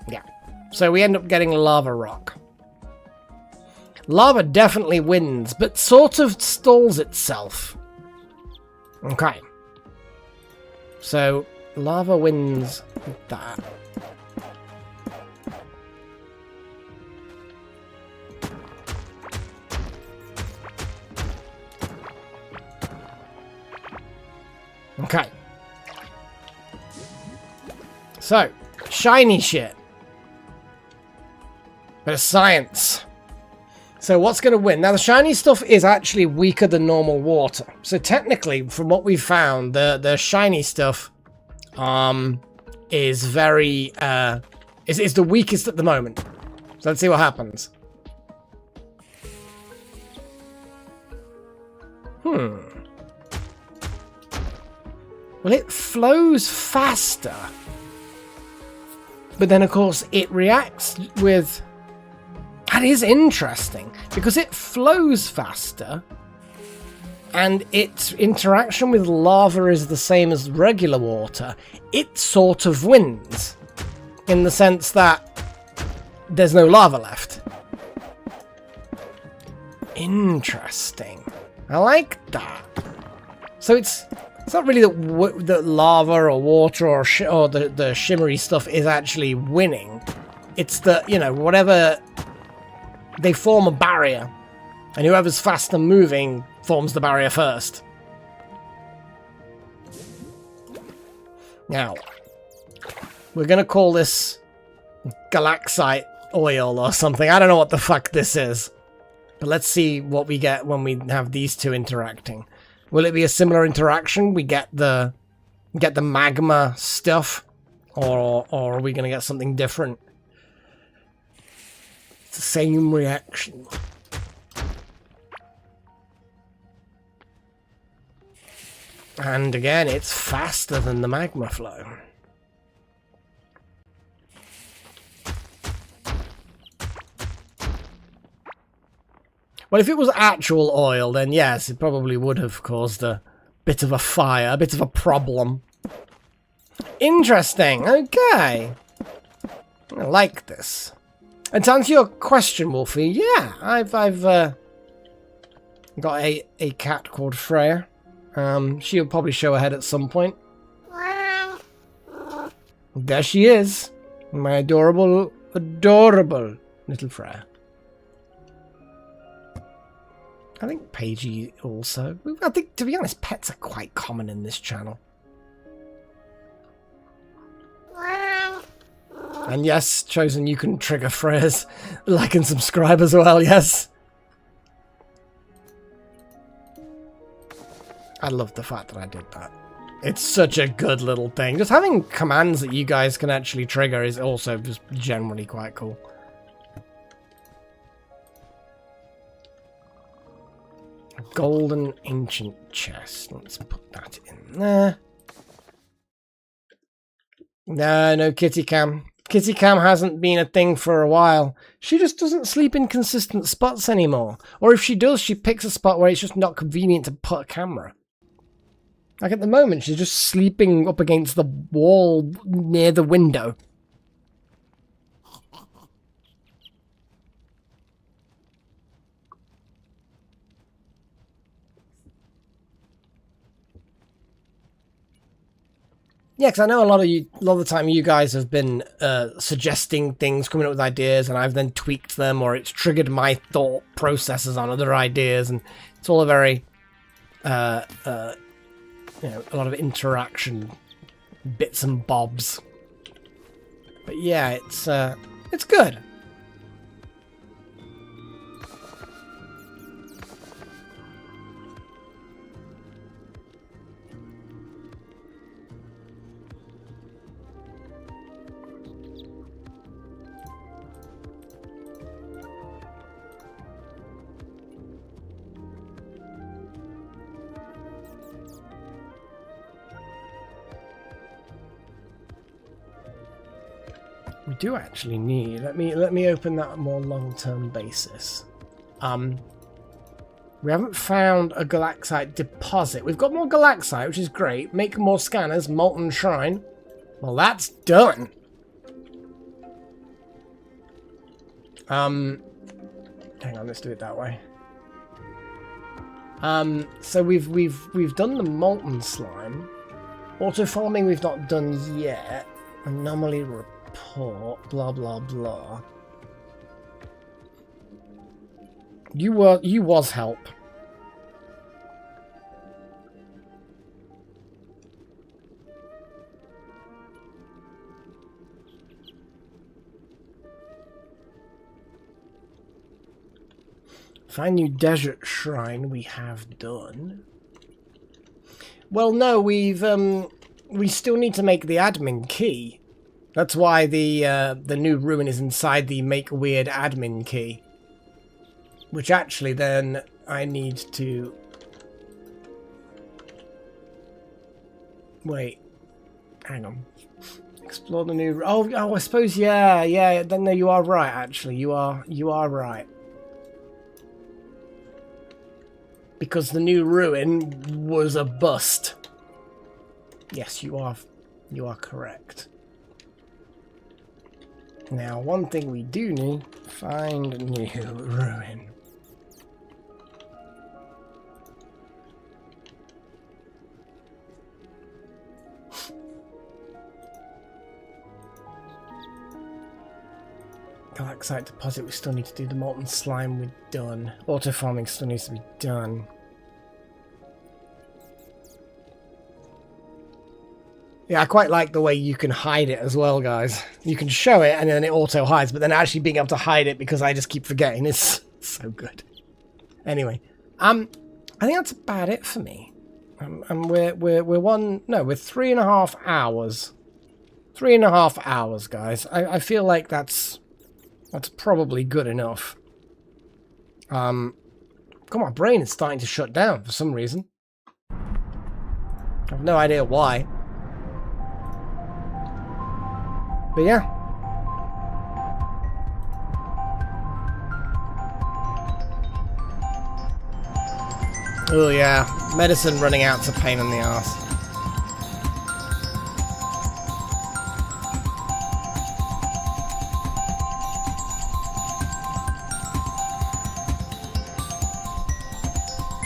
Yeah. So we end up getting lava rock. Lava definitely wins, but sort of stalls itself. Okay. So, lava wins that. Okay. So, shiny shit. Bit of science. So what's going to win? Now the shiny stuff is actually weaker than normal water. So technically, from what we've found, the shiny stuff is very is the weakest at the moment. So let's see what happens. Well, it flows faster. But then of course it reacts with... That is interesting, because it flows faster, and its interaction with lava is the same as regular water. It sort of wins, in the sense that there's no lava left. Interesting. I like that. So it's not really that lava or water or the shimmery stuff is actually winning. It's that, you know, whatever... They form a barrier, and whoever's faster moving forms the barrier first. Now, we're going to call this galaxite oil or something. I don't know what the fuck this is. But let's see what we get when we have these two interacting. Will it be a similar interaction? We get the magma stuff, or are we going to get something different? It's the same reaction. And again, it's faster than the magma flow. Well, if it was actual oil, then yes, it probably would have caused a bit of a fire, a bit of a problem. Interesting, okay. I like this. And to answer your question, Wolfie, yeah, I've got a cat called Freya. She'll probably show her head at some point. There she is, my adorable little Freya. I think Paigey also. I think, to be honest, pets are quite common in this channel. And yes, Chosen, you can trigger Freya's like and subscribe as well, yes. I love the fact that I did that. It's such a good little thing. Just having commands that you guys can actually trigger is also just generally quite cool. A golden ancient chest. Let's put that in there. No Kitty Cam. Kitty Cam hasn't been a thing for a while. She just doesn't sleep in consistent spots anymore. Or if she does, she picks a spot where it's just not convenient to put a camera. Like at the moment, she's just sleeping up against the wall near the window. Yeah, because I know a lot of the time you guys have been suggesting things, coming up with ideas, and I've then tweaked them, or it's triggered my thought processes on other ideas, and it's all a very, you know, a lot of interaction, bits and bobs. But yeah, it's good. We do actually need. Let me open that on a more long-term basis. We haven't found a galaxite deposit. We've got more galaxite, which is great. Make more scanners. Molten shrine. Well, that's done. Hang on, let's do it that way. So we've done the molten slime. Auto farming we've not done yet. Anomaly report. Blah blah blah. You was help. Find new desert shrine we have done. Well, no, we still need to make the admin key. That's why the new ruin is inside the make weird admin key. Which actually then I need to... Wait. Hang on. Explore the new... Oh, I suppose, yeah. Then no, you are right, actually. You are right. Because the new ruin was a bust. Yes, you are correct. Now, one thing we do need, find a new ruin. Galaxite deposit, we still need to do. The molten slime, we're done. Auto farming still needs to be done. Yeah, I quite like the way you can hide it as well, guys. You can show it and then it auto hides, but then actually being able to hide it because I just keep forgetting is so good. Anyway, I think that's about it for me. And we're 3.5 hours. 3.5 hours, guys. I feel like that's probably good enough. God, my brain is starting to shut down for some reason. I have no idea why. But yeah. Oh yeah, medicine running out's a pain in the ass.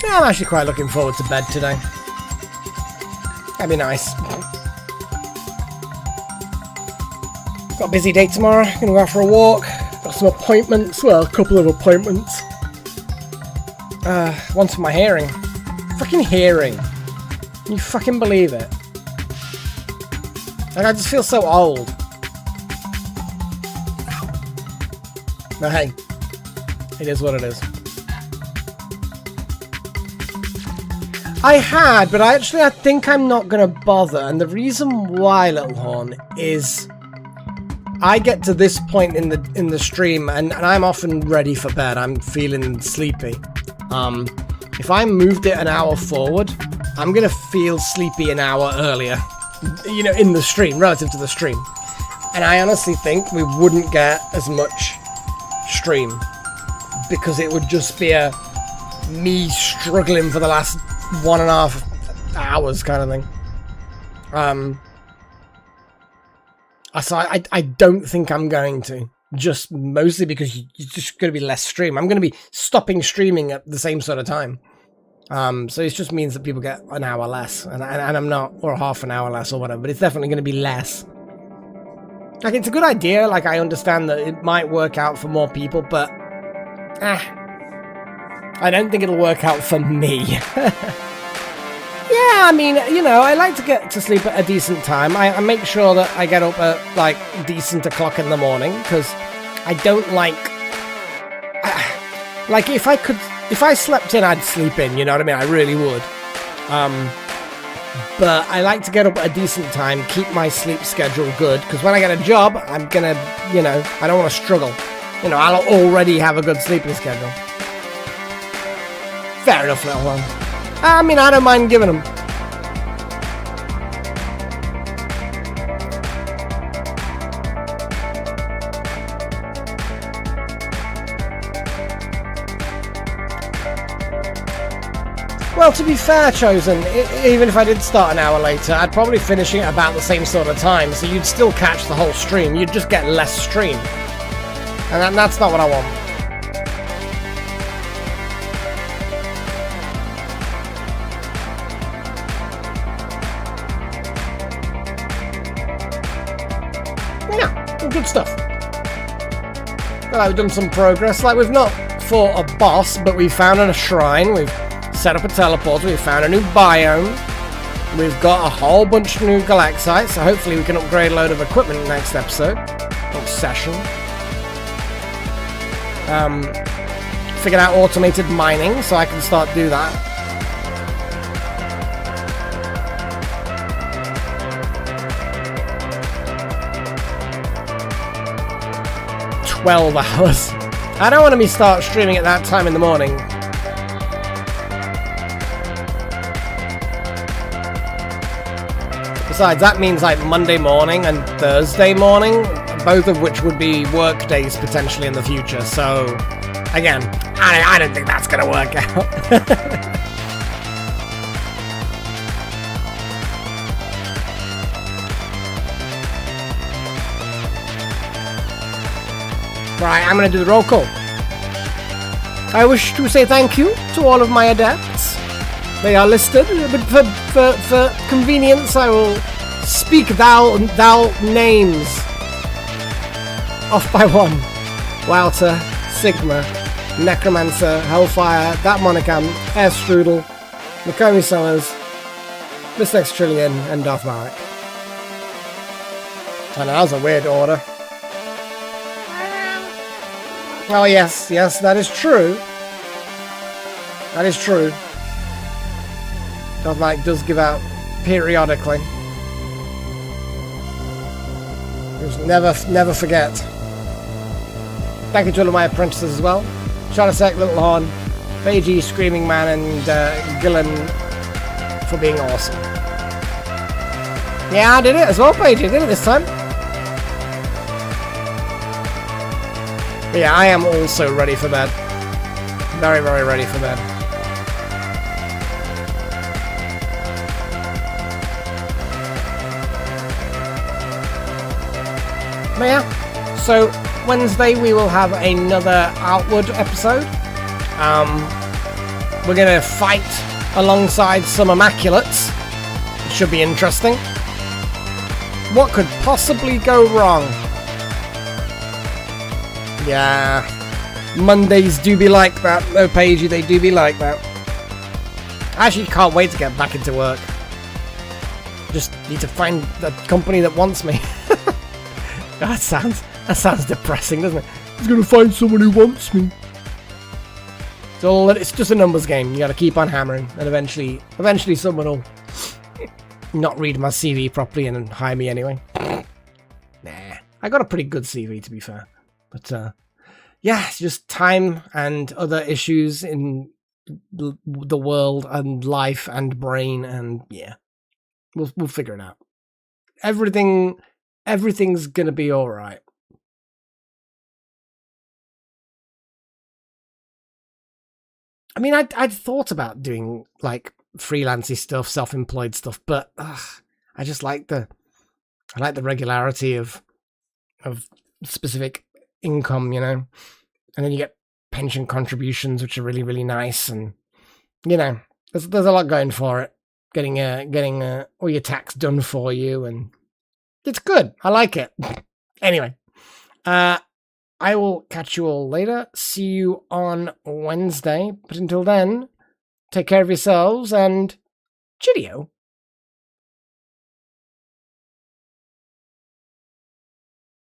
Yeah, I'm actually quite looking forward to bed today. That'd be nice. Got a busy day tomorrow. Gonna go out for a walk. Got some appointments. Well, a couple of appointments. One for my hearing. Fucking hearing. Can you fucking believe it? Like, I just feel so old. But hey, it is what it is. I had, but I think I'm not gonna bother. And the reason why, Little Horn, is I get to this point in the stream and I'm often ready for bed. I'm feeling sleepy. If I moved it an hour forward, I'm gonna feel sleepy an hour earlier, you know, in the stream, relative to the stream. And I honestly think we wouldn't get as much stream because it would just be me struggling for the last 1.5 hours kind of thing. So I don't think I'm going to. Just mostly because you're just going to be less stream. I'm going to be stopping streaming at the same sort of time. So it just means that people get an hour less. And I'm not, or half an hour less or whatever. But it's definitely going to be less. Like, it's a good idea. Like, I understand that it might work out for more people. But, I don't think it'll work out for me. Yeah, I mean, you know, I like to get to sleep at a decent time. I make sure that I get up at, like, decent o'clock in the morning, because I don't like... like, if I slept in, I'd sleep in, you know what I mean? I really would. But I like to get up at a decent time, keep my sleep schedule good, because when I get a job, I'm gonna, you know, I don't want to struggle. You know, I'll already have a good sleeping schedule. Fair enough, Little one. I mean, I don't mind giving them. Well, to be fair, Chosen, even if I did start an hour later, I'd probably finish it about the same sort of time, so you'd still catch the whole stream. You'd just get less stream. And that's not what I want. Yeah, good stuff. Well, we've done some progress. Like, we've not fought a boss, but we found a shrine. We've set up a teleporter. We've found a new biome. We've got a whole bunch of new galaxites, so hopefully we can upgrade a load of equipment next episode. Next session. Figured out automated mining, so I can start do that. "12 hours. I don't want to start streaming at that time in the morning. Besides, that means like Monday morning and Thursday morning, both of which would be work days potentially in the future. So, again, I don't think that's going to work out. Right, I'm going to do the roll call. I wish to say thank you to all of my adepts. They are listed, but for convenience, I will speak thou names off by one. Wouter, Sigma, Necromancer, Hellfire, That Monocam, Air Strudel, Nakomi Summers, Miss Next Trillion, and Darth Marek. I know, that was a weird order. Oh yes, that is true. That is true. Darth Marek does give out periodically. Just never forget. Thank you to all of my apprentices as well. Charlasek, Little Horn, Beiji, Screaming Man, and Gillen for being awesome. Yeah, I did it as well, Beiji. I did it this time. But yeah, I am also ready for bed. Very, very ready for bed. But yeah, so Wednesday we will have another Outward episode. We're going to fight alongside some Immaculates. It should be interesting. What could possibly go wrong? Yeah, Mondays do be like that, though, Paigey, they do be like that. I actually can't wait to get back into work. Just need to find a company that wants me. That sounds depressing, doesn't it? He's gonna find someone who wants me. It's just a numbers game. You gotta keep on hammering, and eventually someone will not read my CV properly and hire me anyway. Nah, I got a pretty good CV, to be fair. But yeah, it's just time and other issues in the world and life and brain, and yeah, we'll figure it out. Everything's gonna be all right. I mean, I'd thought about doing like freelancey stuff, self-employed stuff, but I just like the regularity of specific income, you know, and then you get pension contributions, which are really, really nice, and you know, there's a lot going for it. Getting all your tax done for you, and it's good. I like it. Anyway, I will catch you all later. See you on Wednesday. But until then, take care of yourselves and cheerio.